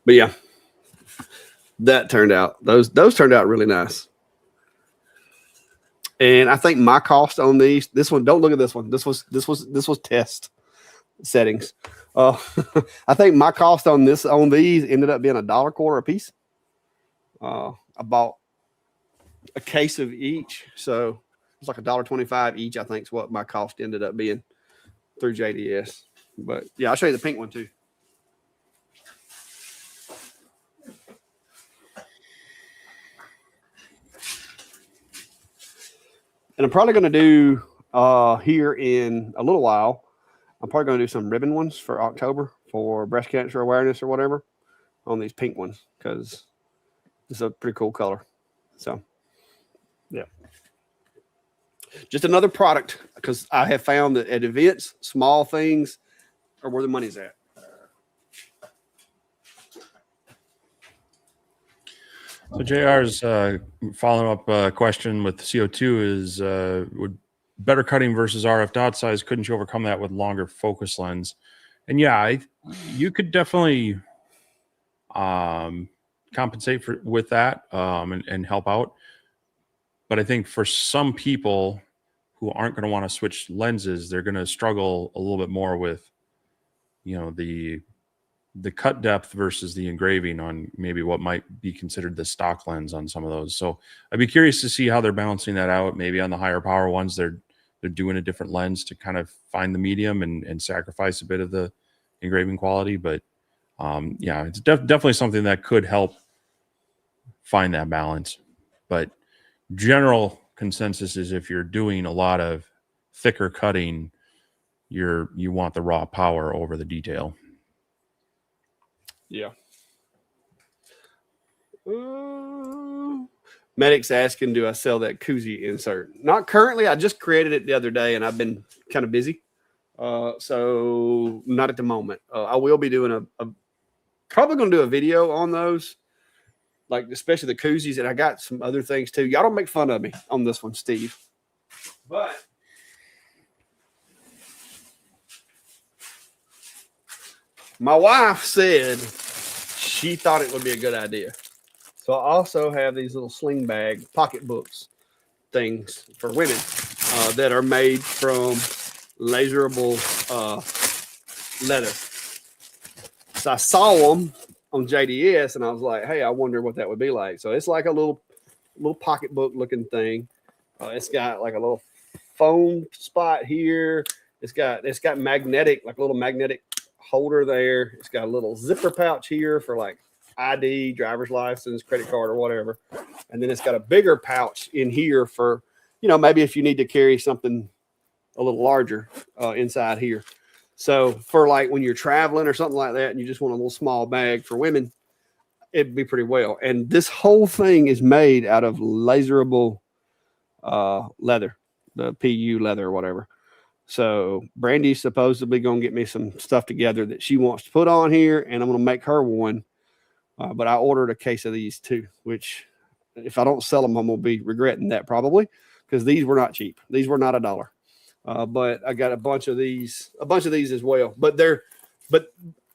But yeah. That turned out those turned out really nice, and I think my cost on this one. Don't look at this one. This was test settings. I think my cost on these ended up being $1.25 a piece. I bought a case of each, so it's like $1.25 each. I think is what my cost ended up being through JDS. But yeah, I'll show you the pink one too. And I'm probably going to do here in a little while, I'm probably going to do some ribbon ones for October for breast cancer awareness or whatever on these pink ones because it's a pretty cool color. So, yeah. Just another product because I have found that at events, small things are where the money's at. So JR's follow-up question with CO2 is would better cutting versus RF dot size, couldn't you overcome that with longer focus lens? And yeah, you could definitely compensate with that and help out. But I think for some people who aren't going to want to switch lenses, they're going to struggle a little bit more with the cut depth versus the engraving on maybe what might be considered the stock lens on some of those. So I'd be curious to see how they're balancing that out. Maybe on the higher power ones, they're doing a different lens to kind of find the medium and sacrifice a bit of the engraving quality. But yeah, it's definitely something that could help find that balance. But general consensus is if you're doing a lot of thicker cutting, you want the raw power over the detail. Yeah. Medic's asking, do I sell that koozie insert? Not currently. I just created it the other day, and I've been kind of busy. So not at the moment. I will be doing probably going to do a video on those, like especially the koozies, and I got some other things too. Y'all don't make fun of me on this one, Steve. But my wife said she thought it would be a good idea. So I also have these little sling bag pocketbooks things for women that are made from laserable leather. So I saw them on JDS and I was like, hey, I wonder what that would be like. So it's like a little pocketbook looking thing. It's got like a little foam spot here. It's got magnetic, like a little magnetic holder there. It's got a little zipper pouch here for like ID, driver's license, credit card, or whatever. And then it's got a bigger pouch in here for, maybe if you need to carry something a little larger inside here. So for like when you're traveling or something like that, and you just want a little small bag for women, it'd be pretty well. And this whole thing is made out of laserable leather, the PU leather or whatever. So Brandy's supposedly going to get me some stuff together that she wants to put on here, and I'm going to make her one. But I ordered a case of these too, which if I don't sell them, I'm going to be regretting that probably, because these were not cheap. These were not $1. But I got a bunch of these as well. But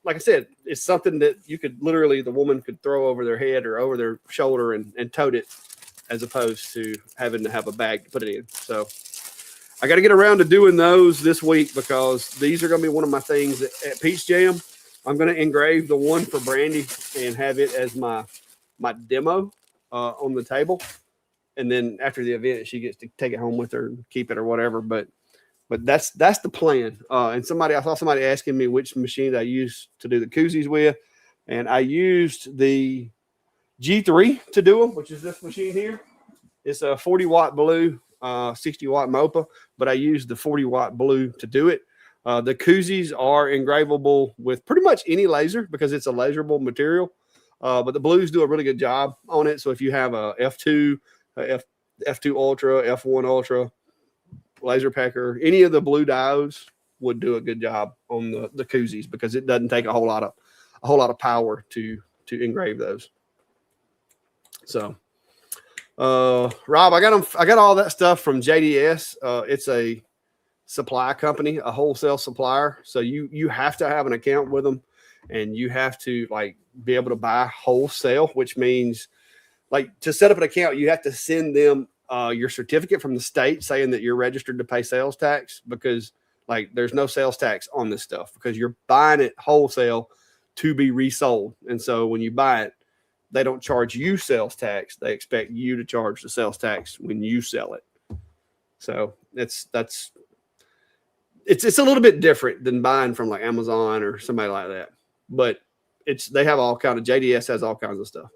like I said, it's something that you could literally, the woman could throw over their head or over their shoulder and tote it, as opposed to having to have a bag to put it in. So I got to get around to doing those this week, because these are going to be one of my things at Peach Jam. I'm going to engrave the one for Brandy and have it as my demo on the table. And then after the event, she gets to take it home with her and keep it or whatever. But that's the plan. And I saw somebody asking me which machine I used to do the koozies with. And I used the G3 to do them, which is this machine here. It's a 40-watt blue, 60-watt MOPA, but I used the 40-watt blue to do it. The koozies are engravable with pretty much any laser because it's a laserable material. But the blues do a really good job on it. So if you have a F2, F2 Ultra, F1 Ultra, laser pecker, any of the blue diodes would do a good job on the koozies, because it doesn't take a whole lot of power to engrave those. So Rob, I got all that stuff from JDS. It's a supply company, a wholesale supplier. So you have to have an account with them, and you have to like be able to buy wholesale, which means like to set up an account, you have to send them your certificate from the state saying that you're registered to pay sales tax, because like there's no sales tax on this stuff because you're buying it wholesale to be resold. And so when you buy it, they don't charge you sales tax. They expect you to charge the sales tax when you sell it. So it's a little bit different than buying from like Amazon or somebody like that. But they have all kind of, JDS has all kinds of stuff.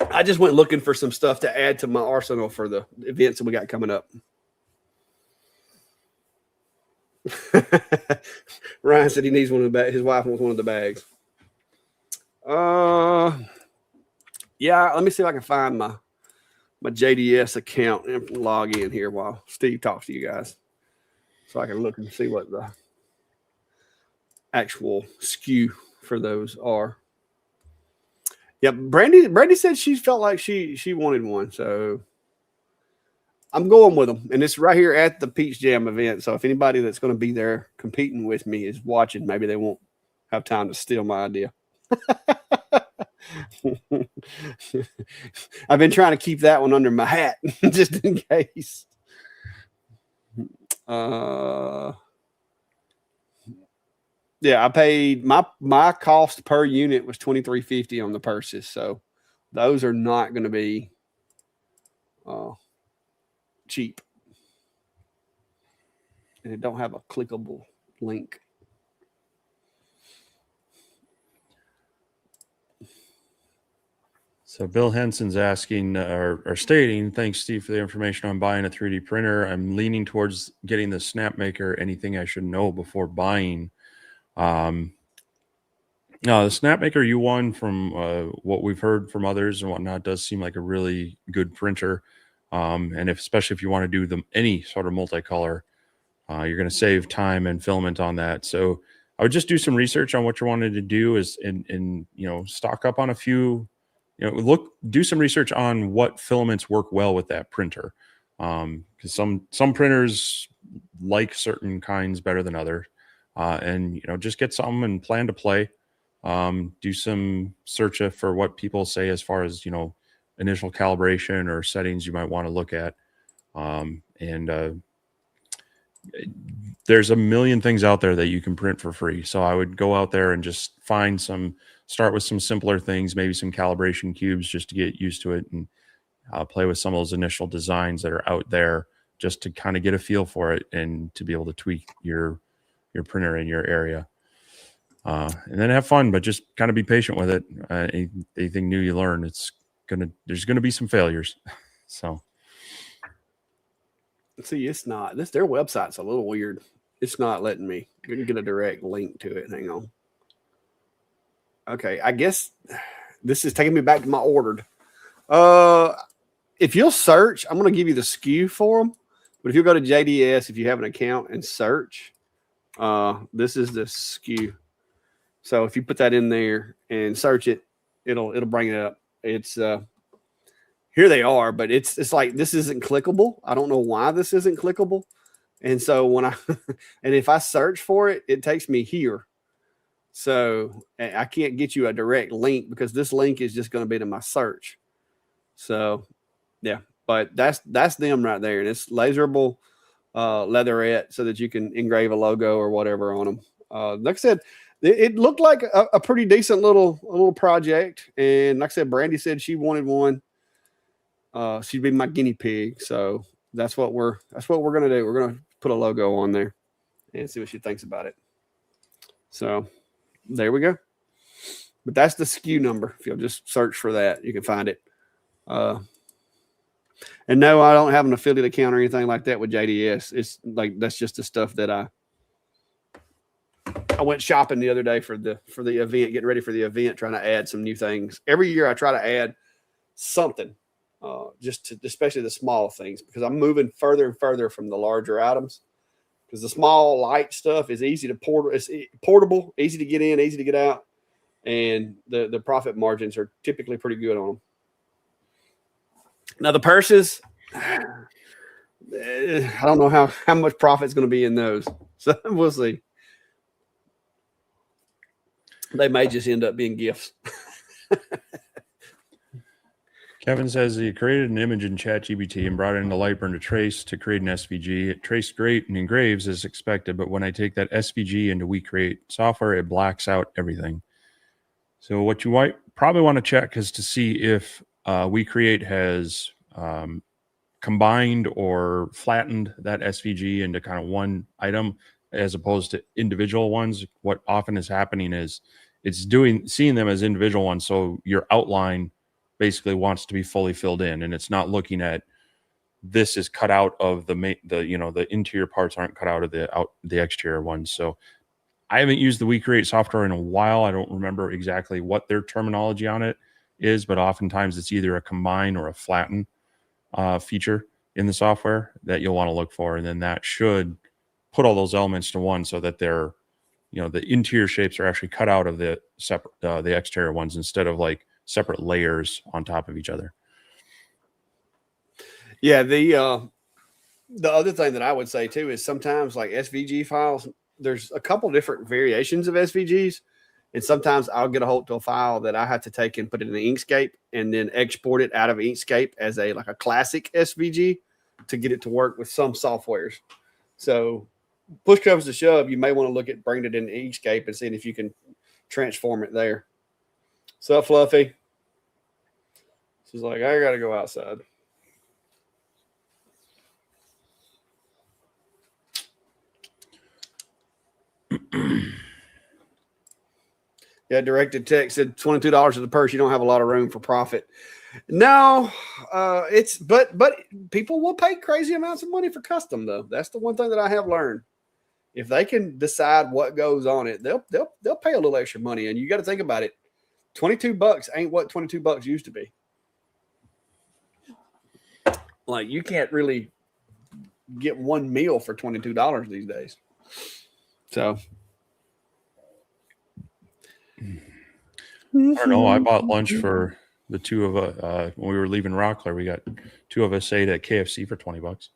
I just went looking for some stuff to add to my arsenal for the events that we got coming up. Ryan said he needs one of the bags. His wife wants one of the bags. Yeah, let me see if I can find my JDS account and log in here while Steve talks to you guys, so I can look and see what the actual SKU for those are. Yeah, Brandy said she felt like she wanted one, so I'm going with them. And it's right here at the Peach Jam event. So if anybody that's going to be there competing with me is watching, maybe they won't have time to steal my idea. I've been trying to keep that one under my hat just in case. Yeah, I paid my cost per unit was $23.50 on the purses. So those are not going to be cheap. And it don't have a clickable link. So Bill Henson's asking or stating, thanks, Steve, for the information on buying a 3D printer. I'm leaning towards getting the Snapmaker. Anything I should know before buying? No, the Snapmaker U1, from what we've heard from others and whatnot, does seem like a really good printer. And especially if you want to do any sort of multicolor, you're going to save time and filament on that. So I would just do some research on what you wanted to do, and stock up on a few. Do some research on what filaments work well with that printer, because some printers like certain kinds better than others, and just get some and plan to play. Do some search for what people say as far as initial calibration or settings you might want to look at, and there's a million things out there that you can print for free. So I would go out there and just start with some simpler things, maybe some calibration cubes just to get used to it, and play with some of those initial designs that are out there just to kind of get a feel for it and to be able to tweak your printer in your area. And then have fun, but just kind of be patient with it. Anything new you learn, there's gonna be some failures. So see, it's not their website's a little weird. It's not letting me get a direct link to it. Hang on. Okay, I guess this is taking me back to my ordered. If you'll search, I'm going to give you the SKU for them. But if you go to JDS, if you have an account and search, this is the SKU. So if you put that in there and search it, it'll bring it up. It's here they are, but it's like this isn't clickable. I don't know why this isn't clickable. And so when and if I search for it, it takes me here. So I can't get you a direct link because this link is just going to be to my search. So yeah, but that's them right there. And it's laserable leatherette so that you can engrave a logo or whatever on them. Like I said, it looked like a pretty decent little project. And like I said, Brandy said she wanted one. She'd be my guinea pig. So that's what we're going to do. We're going to put a logo on there and see what she thinks about it. So there we go. But that's the SKU number. If you'll just search for that, you can find it. And no, I don't have an affiliate account or anything like that with JDS. It's like that's just the stuff that I went shopping the other day for the event, getting ready for the event, trying to add some new things. Every year I try to add something, especially the small things, because I'm moving further and further from the larger items. Because the small light stuff is easy to it's portable, easy to get in, easy to get out, and the profit margins are typically pretty good on them. Now the purses, I don't know how much profit's going to be in those, so we'll see. They may just end up being gifts. Kevin says he created an image in ChatGPT and brought it into Lightburn to trace to create an SVG. It traced great and engraves as expected, but when I take that SVG into WeCreate software, it blacks out everything. So what you might probably want to check is to see if WeCreate has combined or flattened that SVG into kind of one item as opposed to individual ones. What often is happening is it's seeing them as individual ones, so your outline basically wants to be fully filled in, and it's not looking at this is cut out of the interior parts aren't cut out of the exterior ones. So I haven't used the WeCreate software in a while. I don't remember exactly what their terminology on it is, but oftentimes it's either a combine or a flatten feature in the software that you'll want to look for, and then that should put all those elements to one so that they're the interior shapes are actually cut out of the separate the exterior ones instead of like separate layers on top of each other. Yeah, the other thing that I would say too is sometimes like SVG files, there's a couple different variations of SVGs, and sometimes I'll get a hold to a file that I have to take and put it in the Inkscape and then export it out of Inkscape as a classic SVG to get it to work with some softwares. So push comes to shove, you may want to look at bringing it into Escape and seeing if you can transform it there. So Fluffy. She's like, I gotta go outside. Yeah, directed text said $22 of the purse. You don't have a lot of room for profit. No, but people will pay crazy amounts of money for custom though. That's the one thing that I have learned. If they can decide what goes on it, they'll pay a little extra money. And you got to think about it. $22 ain't what $22 used to be. Like you can't really get one meal for $22 these days. So I don't know. I bought lunch for the two of us when we were leaving Rockler. We got two of us ate at KFC for $20.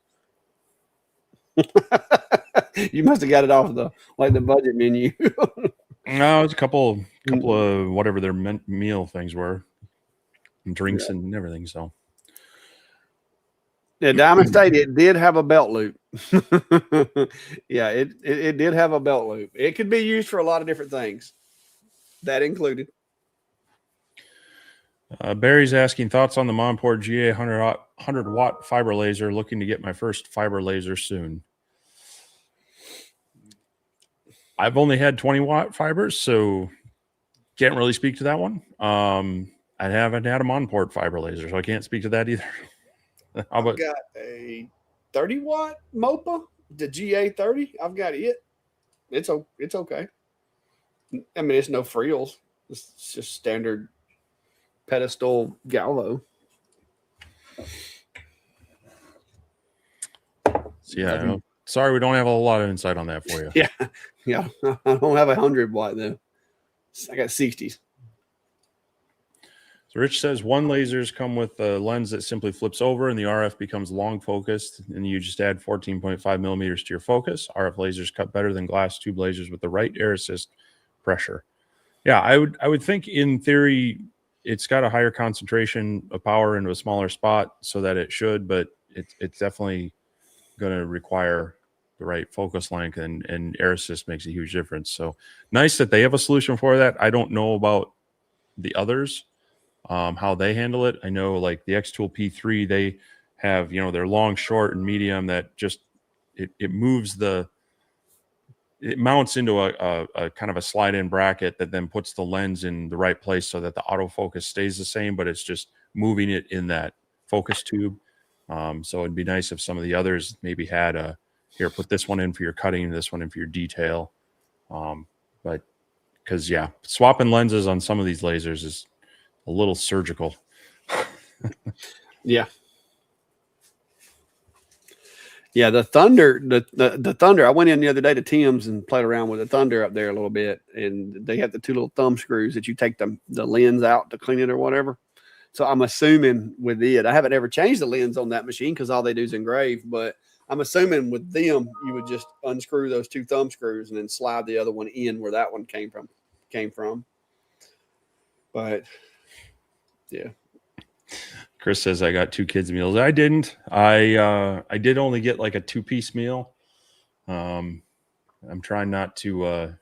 You must have got it off the budget menu. No, it was a couple of whatever their meal things were, and drinks and everything. So, yeah, Diamond State, it did have a belt loop. Yeah, it did have a belt loop. It could be used for a lot of different things. That included. Barry's asking thoughts on the Monport GA 100 watt fiber laser. Looking to get my first fiber laser soon. I've only had 20 watt fibers, so can't really speak to that one. I haven't had a Monport fiber laser, so I can't speak to that either. I've got a 30 watt MOPA, the GA30. I've got it. It's okay. I mean, it's no frills. It's just standard pedestal galvo. So yeah, sorry we don't have a lot of insight on that for you. Yeah. I don't have 100 watt though. I got 60s. So Rich says one lasers come with a lens that simply flips over and the RF becomes long focused, and you just add 14.5 millimeters to your focus. RF lasers cut better than glass tube lasers with the right air assist pressure. Yeah, I would think in theory it's got a higher concentration of power into a smaller spot, so that it should, but it's definitely going to require the right focus length, and air assist makes a huge difference. So nice that they have a solution for that. I don't know about the others, how they handle it. I know like the X-Tool P3, they have, their long, short, and medium that just it moves it mounts into a kind of a slide-in bracket that then puts the lens in the right place so that the autofocus stays the same, but it's just moving it in that focus tube. So it'd be nice if some of the others maybe had here, put this one in for your cutting, this one in for your detail. But because, yeah, swapping lenses on some of these lasers is a little surgical. Yeah. Yeah, the Thunder, the Thunder. I went in the other day to Tim's and played around with the Thunder up there a little bit, and they have the two little thumb screws that you take the lens out to clean it or whatever. So I'm assuming with it, I haven't ever changed the lens on that machine because all they do is engrave, but I'm assuming with them, you would just unscrew those two thumb screws and then slide the other one in where that one came from. But yeah. Chris says I got 2 kids meals. I didn't. I did only get like a 2-piece meal. I'm trying not to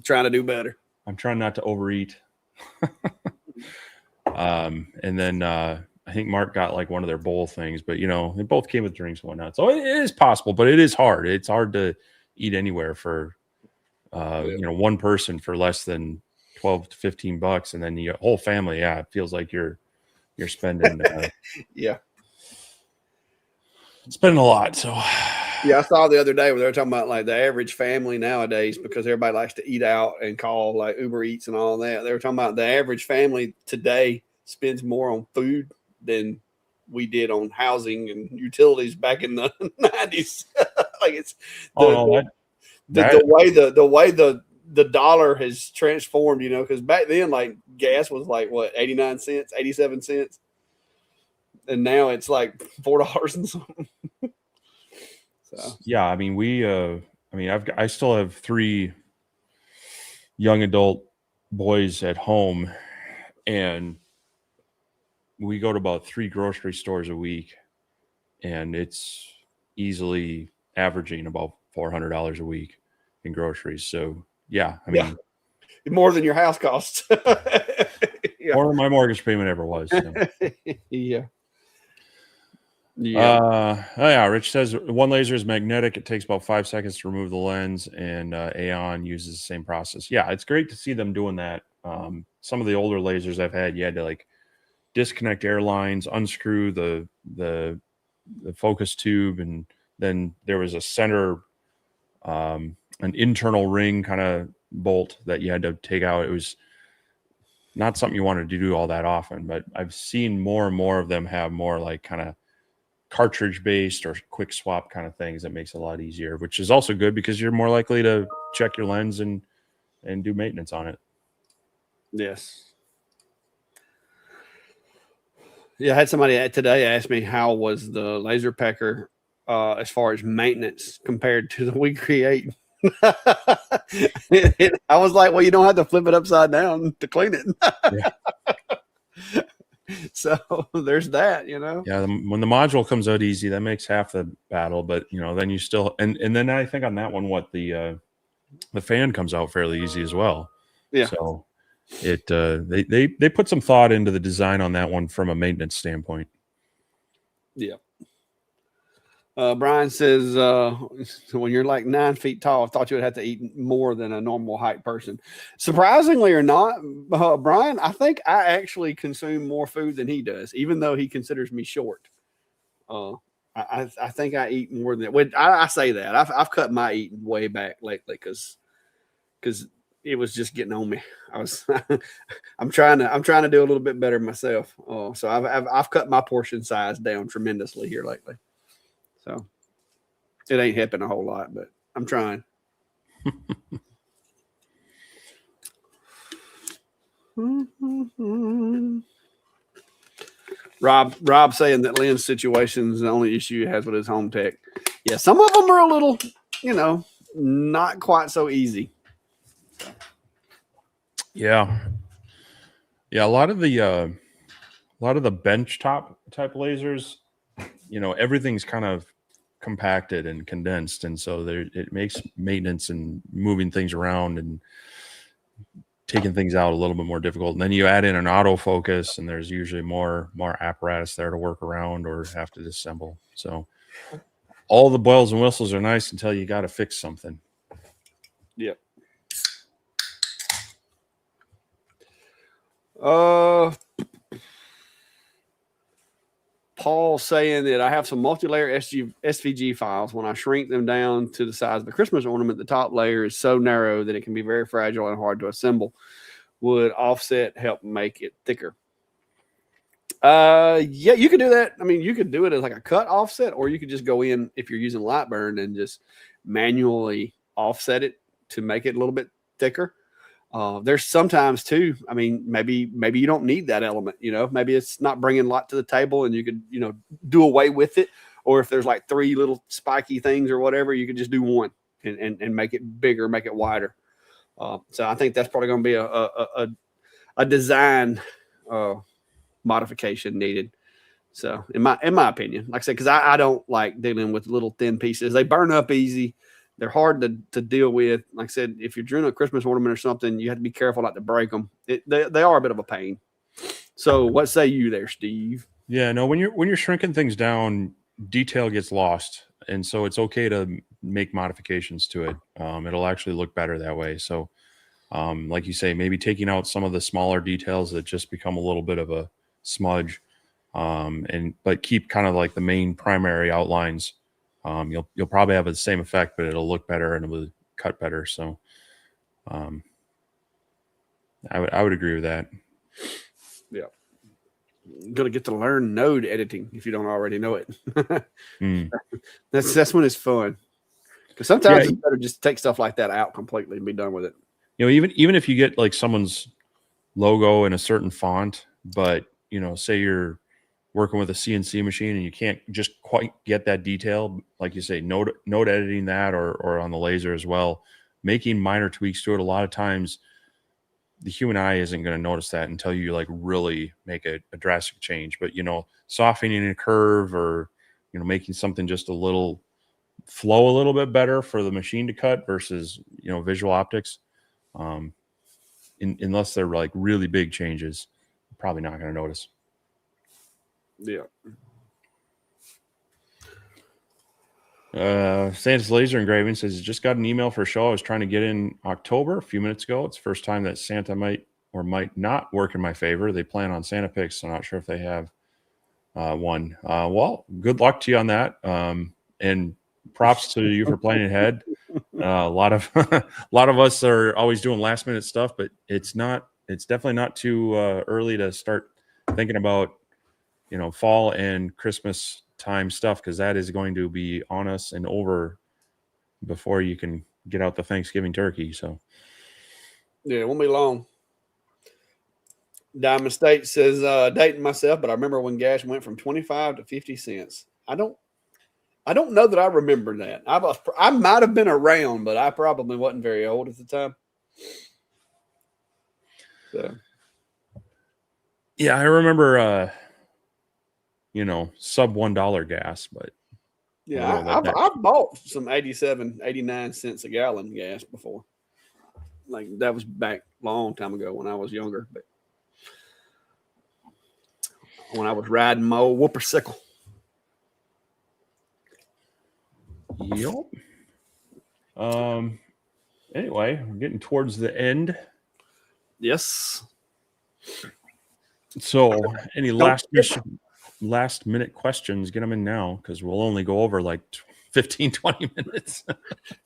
trying to do better. I'm trying not to overeat. And then I think Mark got like one of their bowl things, but they both came with drinks and whatnot. So it is possible, but it is hard. It's hard to eat anywhere for one person for less than $12 to $15, and then your whole family. Yeah, it feels like you're spending spending a lot. So yeah, I saw the other day where they were talking about like the average family nowadays, because everybody likes to eat out and call like Uber Eats and all that. They were talking about the average family today spends more on food than we did on housing and utilities back in the 90s. Like it's the way the dollar has transformed, because back then like gas was like what, 89 cents, 87 cents. And now it's like $4 and something. So yeah, I mean I still have 3 young adult boys at home, and we go to about 3 grocery stores a week, and it's easily averaging about $400 a week in groceries. So yeah, I mean, more than your house costs. more than my mortgage payment ever was. So. Yeah. Oh yeah, Rich says one laser is magnetic. It takes about 5 seconds to remove the lens, and Aeon uses the same process. Yeah, it's great to see them doing that. Some of the older lasers I've had, you had to like disconnect air lines, unscrew the focus tube, and then there was a center, an internal ring kind of bolt that you had to take out. It was not something you wanted to do all that often, but I've seen more and more of them have more like kind of cartridge based or quick swap kind of things that makes it a lot easier, which is also good because you're more likely to check your lens and do maintenance on it. Yes. Yeah, I had somebody today ask me how was the laser pecker as far as maintenance compared to the We Create. I was like, well, you don't have to flip it upside down to clean it. Yeah. So there's that, you know. Yeah, when the module comes out easy, that makes half the battle. But you know, then you still and then I think on that one, what the fan comes out fairly easy as well. Yeah. So it they put some thought into the design on that one from a maintenance standpoint. Yeah. Brian says, when you're like 9 feet tall, I thought you would have to eat more than a normal height person. Surprisingly or not, Brian, I think I actually consume more food than he does, even though he considers me short. I think I eat more than I say that. I've cut my eating way back lately because it was just getting on me. I'm trying to do a little bit better myself. So I've cut my portion size down tremendously here lately. So it ain't helping a whole lot, but I'm trying. Rob saying that Lynn's situation is the only issue he has with his home tech. Yeah, some of them are a little, not quite so easy. Yeah. A lot of the bench top type lasers, everything's kind of compacted and condensed, and so it makes maintenance and moving things around and taking things out a little bit more difficult. And then you add in an autofocus, and there's usually more apparatus there to work around or have to disassemble. So all the bells and whistles are nice until you got to fix something. Yep. Paul saying that I have some multi-layer SVG files. When I shrink them down to the size of the Christmas ornament, the top layer is so narrow that it can be very fragile and hard to assemble. Would offset help make it thicker? Yeah, you could do that. I mean, you could do it as like a cut offset, or you could just go in if you're using Lightburn and just manually offset it to make it a little bit thicker. There's sometimes too, I mean, maybe you don't need that element, maybe it's not bringing a lot to the table and you could, do away with it. Or if there's like 3 little spiky things or whatever, you could just do one and make it bigger, make it wider. So I think that's probably going to be a design modification needed. So in my opinion, like I said, because I don't like dealing with little thin pieces. They burn up easy. They're hard to deal with. Like I said, if you're doing a Christmas ornament or something, you have to be careful not to break them. They are a bit of a pain. So what say you there, Steve? Yeah, no, when you're shrinking things down, detail gets lost. And so it's okay to make modifications to it. It'll actually look better that way. So like you say, maybe taking out some of the smaller details that just become a little bit of a smudge, but keep kind of like the main primary outlines. You'll probably have the same effect, but it'll look better and it will cut better. So I would agree with that. Yeah. You're gonna get to learn node editing if you don't already know it. That's when it's fun. Because sometimes it's better just take stuff like that out completely and be done with it. Even if you get like someone's logo in a certain font, but say you're working with a CNC machine and you can't just quite get that detail, like you say, node editing that or on the laser as well, making minor tweaks to it. A lot of times the human eye isn't going to notice that until you like really make a drastic change. But softening a curve or making something just a little flow a little bit better for the machine to cut versus, visual optics. Unless they're like really big changes, probably not going to notice. Yeah. Santa's Laser Engraving says, just got an email for a show I was trying to get in October a few minutes ago. It's the first time that Santa might or might not work in my favor. They plan on Santa picks, so I'm not sure if they have one. Well, good luck to you on that. And props to you for planning ahead. A lot of us are always doing last minute stuff, but it's definitely not too early to start thinking about, fall and Christmas time stuff, because that is going to be on us and over before you can get out the Thanksgiving turkey. So yeah, it won't be long. Diamond State says, dating myself, but I remember when gas went from 25 to 50 cents. I don't know that I remember that. I might have been around, but I probably wasn't very old at the time. So yeah, I remember sub $1 gas, but yeah, I bought some 87, 89 cents a gallon gas before. Like that was back a long time ago when I was younger, but when I was riding my old whooppersickle. Yep. Anyway, we're getting towards the end. Yes. So any last minute questions, get them in now, because we'll only go over like 15, 20 minutes.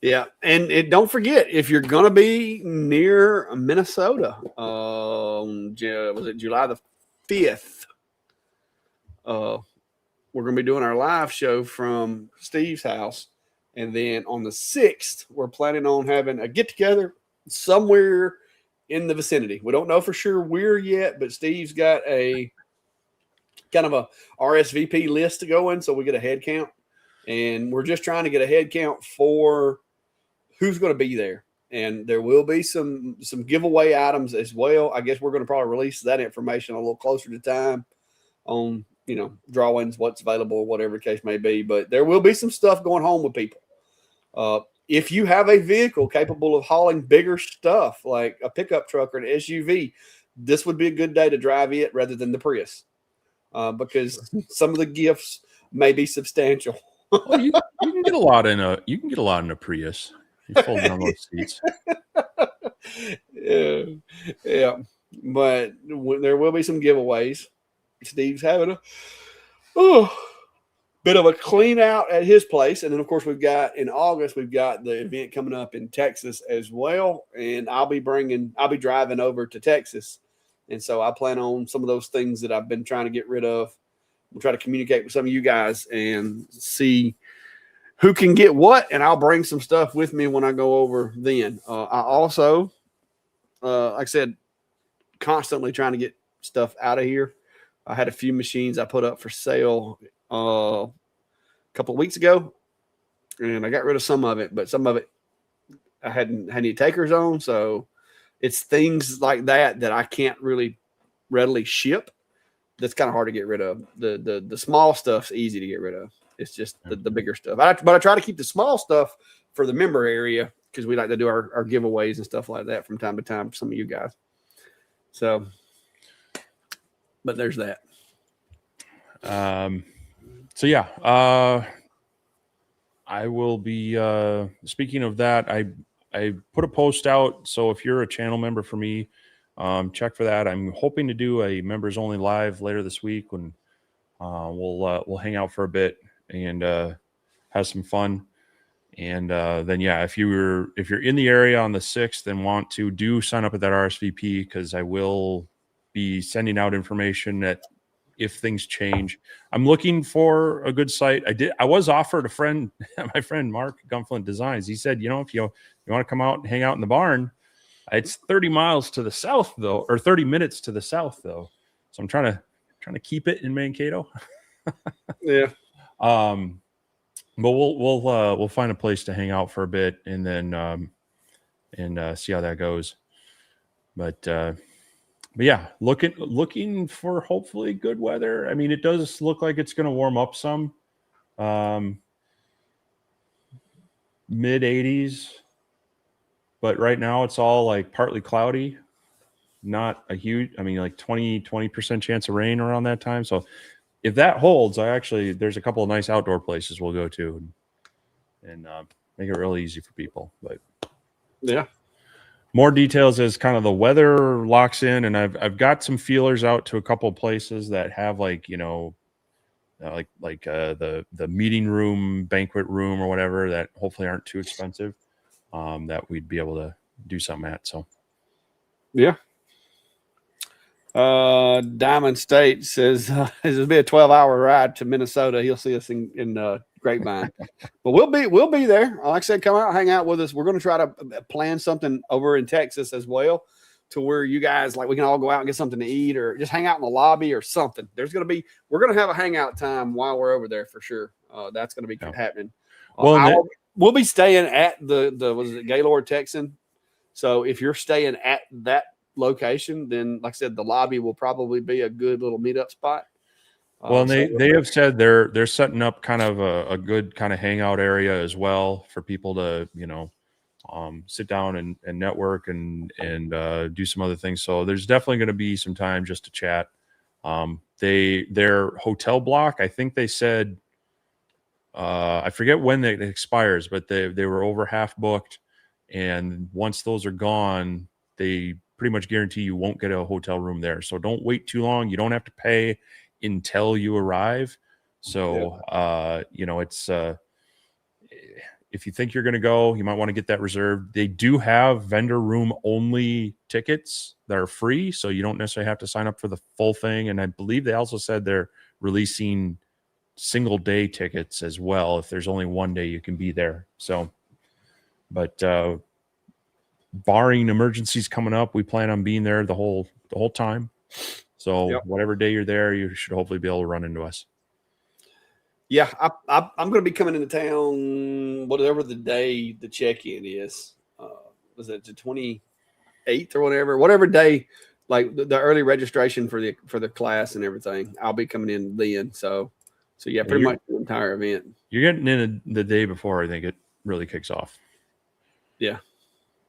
Yeah. And don't forget, if you're going to be near Minnesota, was it July the 5th? We're going to be doing our live show from Steve's house. And then on the 6th, we're planning on having a get together somewhere in the vicinity. We don't know for sure where yet, but Steve's got a kind of a RSVP list to go in, so we get a head count. And we're just trying to get a head count for who's going to be there. And there will be some giveaway items as well. I guess we're going to probably release that information a little closer to time on, drawings, what's available, whatever the case may be. But there will be some stuff going home with people. If you have a vehicle capable of hauling bigger stuff like a pickup truck or an SUV, this would be a good day to drive it rather than the Prius, because some of the gifts may be substantial. Well, you can get a lot in a Prius. You fold down those seats. Yeah, but there will be some giveaways. Steve's having a bit of a clean out at his place. And then, of course, in August, we've got the event coming up in Texas as well. And I'll be driving over to Texas. And so I plan on some of those things that I've been trying to get rid of. We'll try to communicate with some of you guys and see who can get what. And I'll bring some stuff with me when I go over then. I also, like I said, constantly trying to get stuff out of here. I had a few machines I put up for sale a couple of weeks ago, and I got rid of some of it, but some of it I hadn't had any takers on. So it's things like that I can't really readily ship. That's kind of hard to get rid of. The small stuff's easy to get rid of. It's just the bigger stuff. But I try to keep the small stuff for the member area, because we like to do our giveaways and stuff like that from time to time for some of you guys. So, but there's that. So yeah, I will be, speaking of that, I put a post out. So if you're a channel member for me, check for that. I'm hoping to do a members only live later this week when, we'll hang out for a bit and, have some fun. And, then, yeah, if you're in the area on the 6th and want to sign up at that RSVP, because I will be sending out information that if things change. I'm looking for a good site. I was offered my friend Mark Gunflint Designs. He said, if you want to come out and hang out in the barn, it's 30 miles to the south though, or 30 minutes to the south though. So I'm trying to keep it in Mankato. Yeah. But we'll find a place to hang out for a bit and then see how that goes. But yeah, looking for hopefully good weather. I mean, it does look like it's going to warm up some. mid 80s, but right now it's all like partly cloudy. Not a huge, I mean, like 20% chance of rain around that time. So if that holds, there's a couple of nice outdoor places we'll go to and make it really easy for people. But yeah, more details as kind of the weather locks in, and I've got some feelers out to a couple of places that have like, you know, the meeting room, banquet room, or whatever that hopefully aren't too expensive, that we'd be able to do something at. So yeah. Diamond State says it'll be a 12-hour ride to Minnesota. He'll see us in Grapevine, but we'll be there. Like I said, come out, hang out with us. We're going to try to plan something over in Texas as well, to where you guys, like, we can all go out and get something to eat or just hang out in the lobby or something. We're going to have a hangout time while we're over there for sure. That's going to be happening. We'll be staying at the was it Gaylord Texan. So if you're staying at that location, then like I said, the lobby will probably be a good little meetup spot. Well, and they have said they're setting up kind of a good kind of hangout area as well for people to, you know, sit down and network and do some other things. So there's definitely going to be some time just to chat. Their hotel block, I think they said, I forget when it expires, but they were over half booked, and once those are gone, they pretty much guarantee you won't get a hotel room there. So don't wait too long. You don't have to pay until you arrive. So you know, it's if you think you're going to go, you might want to get that reserved. They do have vendor room only tickets that are free, so you don't necessarily have to sign up for the full thing. And I believe they also said they're releasing single day tickets as well if there's only one day you can be there. So, but barring emergencies coming up, we plan on being there the whole time. So whatever day you're there, you should hopefully be able to run into us. Yeah, I'm going to be coming into town whatever the day the check-in is. Was it the 28th or whatever day, like the early registration for the class and everything. I'll be coming in then. So yeah, pretty much the entire event. You're getting in the day before I think it really kicks off. Yeah.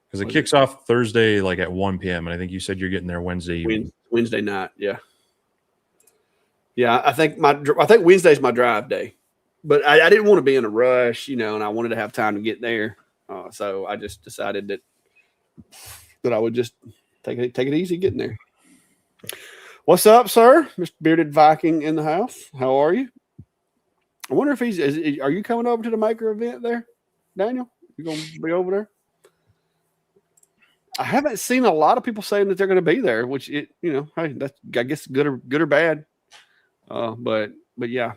Because it kicks off Thursday, like at 1 p.m. And I think you said you're getting there Wednesday evening. Wednesday night, yeah. Yeah, I think Wednesday's my drive day, but I didn't want to be in a rush, you know, and I wanted to have time to get there. So I just decided that I would just take it easy getting there. What's up, sir? Mr. Bearded Viking in the house. How are you? I wonder if are you coming over to the Maker event there, Daniel? You going to be over there? I haven't seen a lot of people saying that they're going to be there, which hey, that's, I guess, good or bad. But yeah,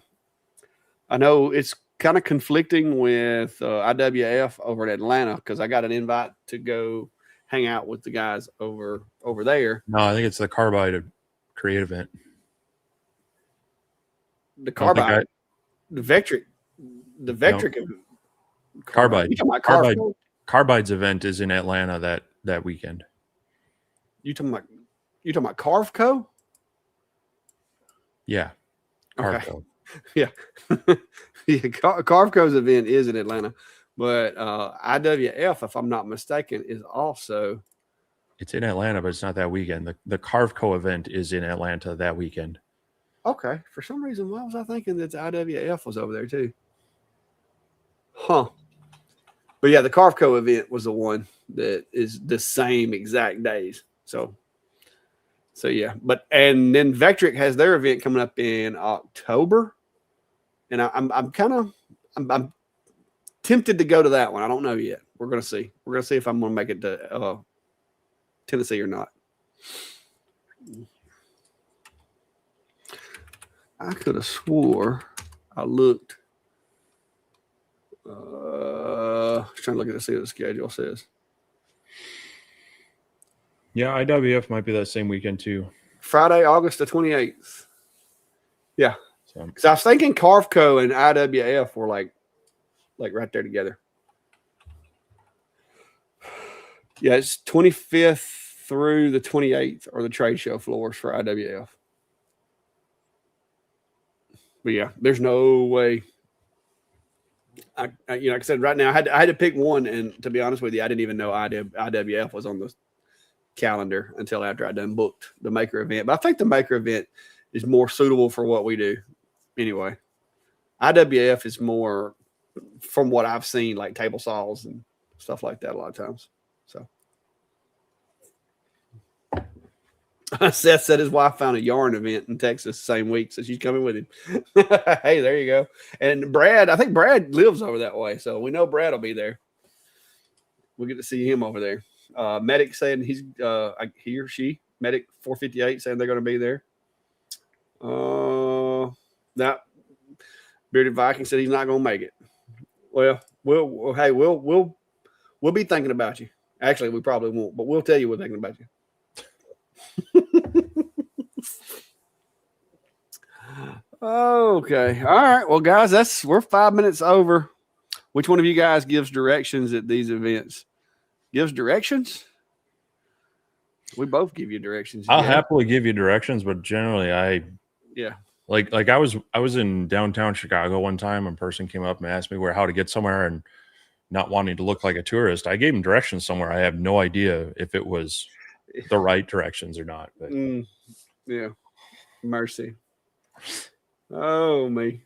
I know it's kind of conflicting with IWF over at Atlanta because I got an invite to go hang out with the guys over there. No, I think it's the Carbide Create event. The Carbide, the Vectric Carbide. Carbide's event is in Atlanta that weekend. You talking about Carvco? Yeah. Okay. Yeah. Yeah. Carvco's event is in Atlanta, but IWF, if I'm not mistaken, is also. It's in Atlanta, but it's not that weekend. The Carvco event is in Atlanta that weekend. Okay. For some reason, why was I thinking that the IWF was over there too? Huh. But yeah, the Carvco event was the one that is the same exact days. So yeah, and then Vectric has their event coming up in October, and I'm tempted to go to that one. I don't know yet. We're gonna see. We're gonna see if I'm gonna make it to Tennessee or not. I could have swore I looked. I was trying to look at see what the schedule says. Yeah, IWF might be that same weekend too. Friday, August the 28th. Yeah. Because I was thinking Carvco and IWF were like right there together. Yeah, it's 25th through the 28th are the trade show floors for IWF. But yeah, there's no way like I said, right now I had to pick one, and to be honest with you, I didn't even know IWF was on the calendar until after I done booked the maker event. But I think the maker event is more suitable for what we do. Anyway, IWF is more, from what I've seen, like table saws and stuff like that a lot of times. So Seth said his wife found a yarn event in Texas the same week, so she's coming with him. Hey, there you go. And Brad, I think Brad lives over that way, so we know Brad will be there. We'll get to see him over there. Medic saying he or she, Medic 458, saying they're going to be there. That Bearded Viking said he's not going to make it. Well, we'll be thinking about you. Actually, we probably won't, but we'll tell you we're thinking about you. Okay. All right. Well, guys, we're 5 minutes over. Which one of you guys gives directions at these events? Gives directions? We both give you directions. I'll happily give you directions, but generally like I was in downtown Chicago one time, and a person came up and asked me how to get somewhere, and not wanting to look like a tourist, I gave him directions somewhere. I have no idea if it was the right directions or not. But yeah. Mercy. Oh, me.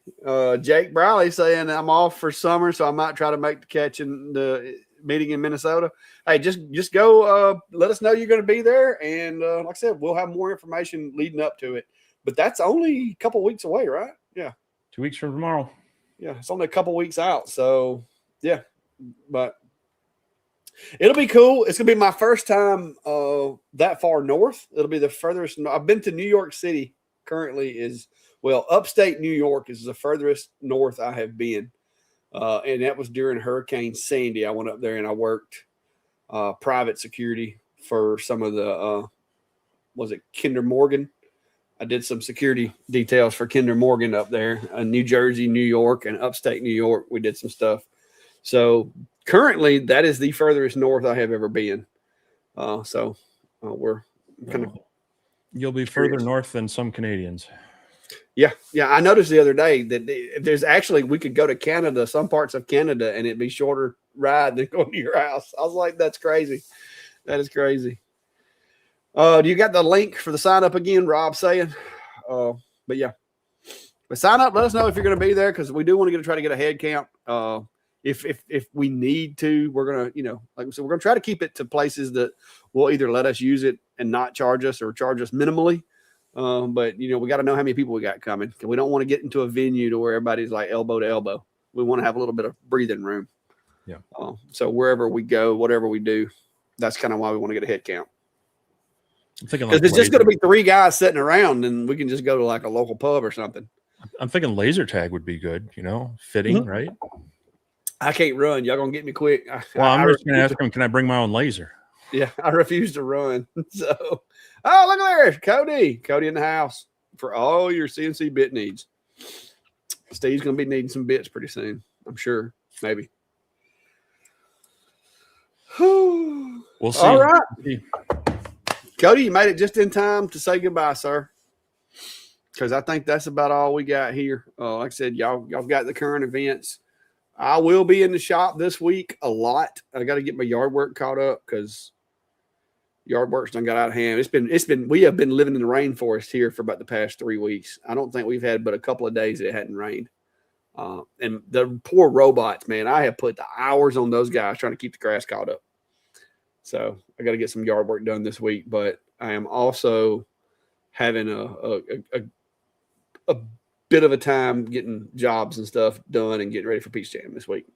Jake Briley saying I'm off for summer, so I might try to make the catch in the meeting in Minnesota. Hey, just go let us know you're going to be there. And like I said, we'll have more information leading up to it. But that's only a couple weeks away, right? Yeah. 2 weeks from tomorrow. Yeah, it's only a couple weeks out. So, yeah. But it'll be cool. It's going to be my first time that far north. It'll be the furthest. I've been to New York City currently upstate New York is the furthest north I have been. And that was during Hurricane Sandy. I went up there and I worked private security for some of the, Kinder Morgan? I did some security details for Kinder Morgan up there in New Jersey, New York, and upstate New York. We did some stuff. So currently, that is the furthest north I have ever been. We're kind of. You'll be further north than some Canadians. Yeah. I noticed the other day that there's actually, we could go to Canada, some parts of Canada, and it'd be shorter ride than going to your house. I was like, that's crazy. That is crazy. Do you got the link for the sign up again? Rob saying, but sign up. Let us know if you're going to be there, because we do want to try to get a head count. If we need to, we're going to, like I said, we're going to try to keep it to places that will either let us use it and not charge us or charge us minimally. But we got to know how many people we got coming, because we don't want to get into a venue to where everybody's like elbow to elbow. We want to have a little bit of breathing room. Yeah. So wherever we go, whatever we do, that's kind of why we want to get a head count. I'm thinking because it's just going to be 3 guys sitting around, and we can just go to like a local pub or something. I'm thinking laser tag would be good, fitting, right? I can't run. Y'all going to get me quick. I'm just going to ask him, can I bring my own laser? Yeah, I refuse to run. So, look at there. Cody in the house for all your CNC bit needs. Steve's going to be needing some bits pretty soon, I'm sure. Maybe. We'll see. All right. Cody, you made it just in time to say goodbye, sir. Because I think that's about all we got here. Like I said, y'all got the current events. I will be in the shop this week a lot. I got to get my yard work caught up, because yard work's done got out of hand. We have been living in the rainforest here for about the past 3 weeks. I don't think we've had but a couple of days that it hadn't rained. And the poor robots, man, I have put the hours on those guys trying to keep the grass caught up. So I got to get some yard work done this week, but I am also having a bit of a time getting jobs and stuff done and getting ready for Peach Jam this week.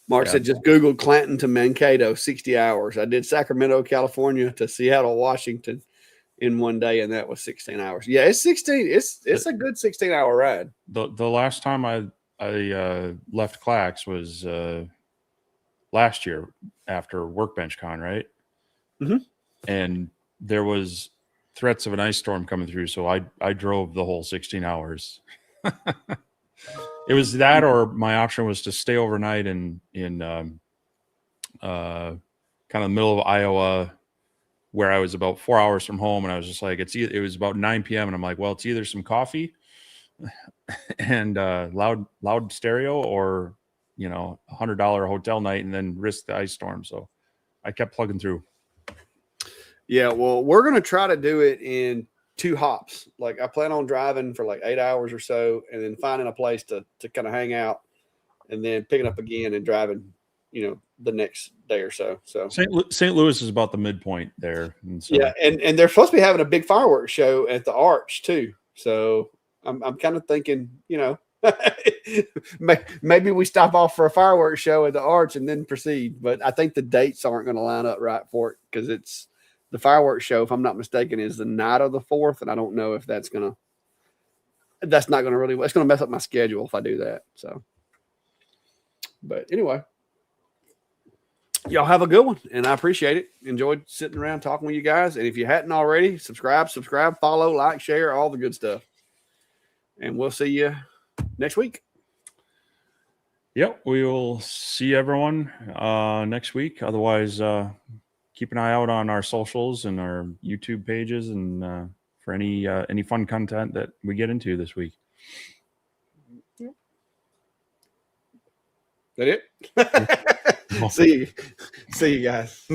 Mark said, just Googled Clanton to Mankato, 60 hours. I did Sacramento, California to Seattle, Washington in one day, and that was 16 hours. Yeah, it's 16. It's a good 16-hour ride. The last time I left Clacks was last year after Workbench Con, right? Mm-hmm. And there was threats of an ice storm coming through, so I drove the whole 16 hours. It was that, or my option was to stay overnight in kind of the middle of Iowa, where I was about 4 hours from home, and I was just like, it was about 9 p.m. and I'm like, well, it's either some coffee and loud stereo, or $100 hotel night and then risk the ice storm. So I kept plugging through. Yeah, well, we're gonna try to do it in 2 hops. Like I plan on driving for like 8 hours or so, and then finding a place to kind of hang out, and then picking up again and driving, the next day or so. So St. Louis is about the midpoint there. And so, yeah, and they're supposed to be having a big fireworks show at the Arch too. So I'm kind of thinking, maybe we stop off for a fireworks show at the Arch and then proceed. But I think the dates aren't going to line up right for it, because it's the fireworks show, if I'm not mistaken, is the night of the 4th, and I don't know if that's not going to really. It's going to mess up my schedule if I do that. So, but anyway. Y'all have a good one, and I appreciate it. Enjoyed sitting around talking with you guys. And if you hadn't already, subscribe, follow, like, share, all the good stuff. And we'll see you next week. Yep, we will see everyone next week. Otherwise, keep an eye out on our socials and our YouTube pages, and for any fun content that we get into this week. That it? See you guys.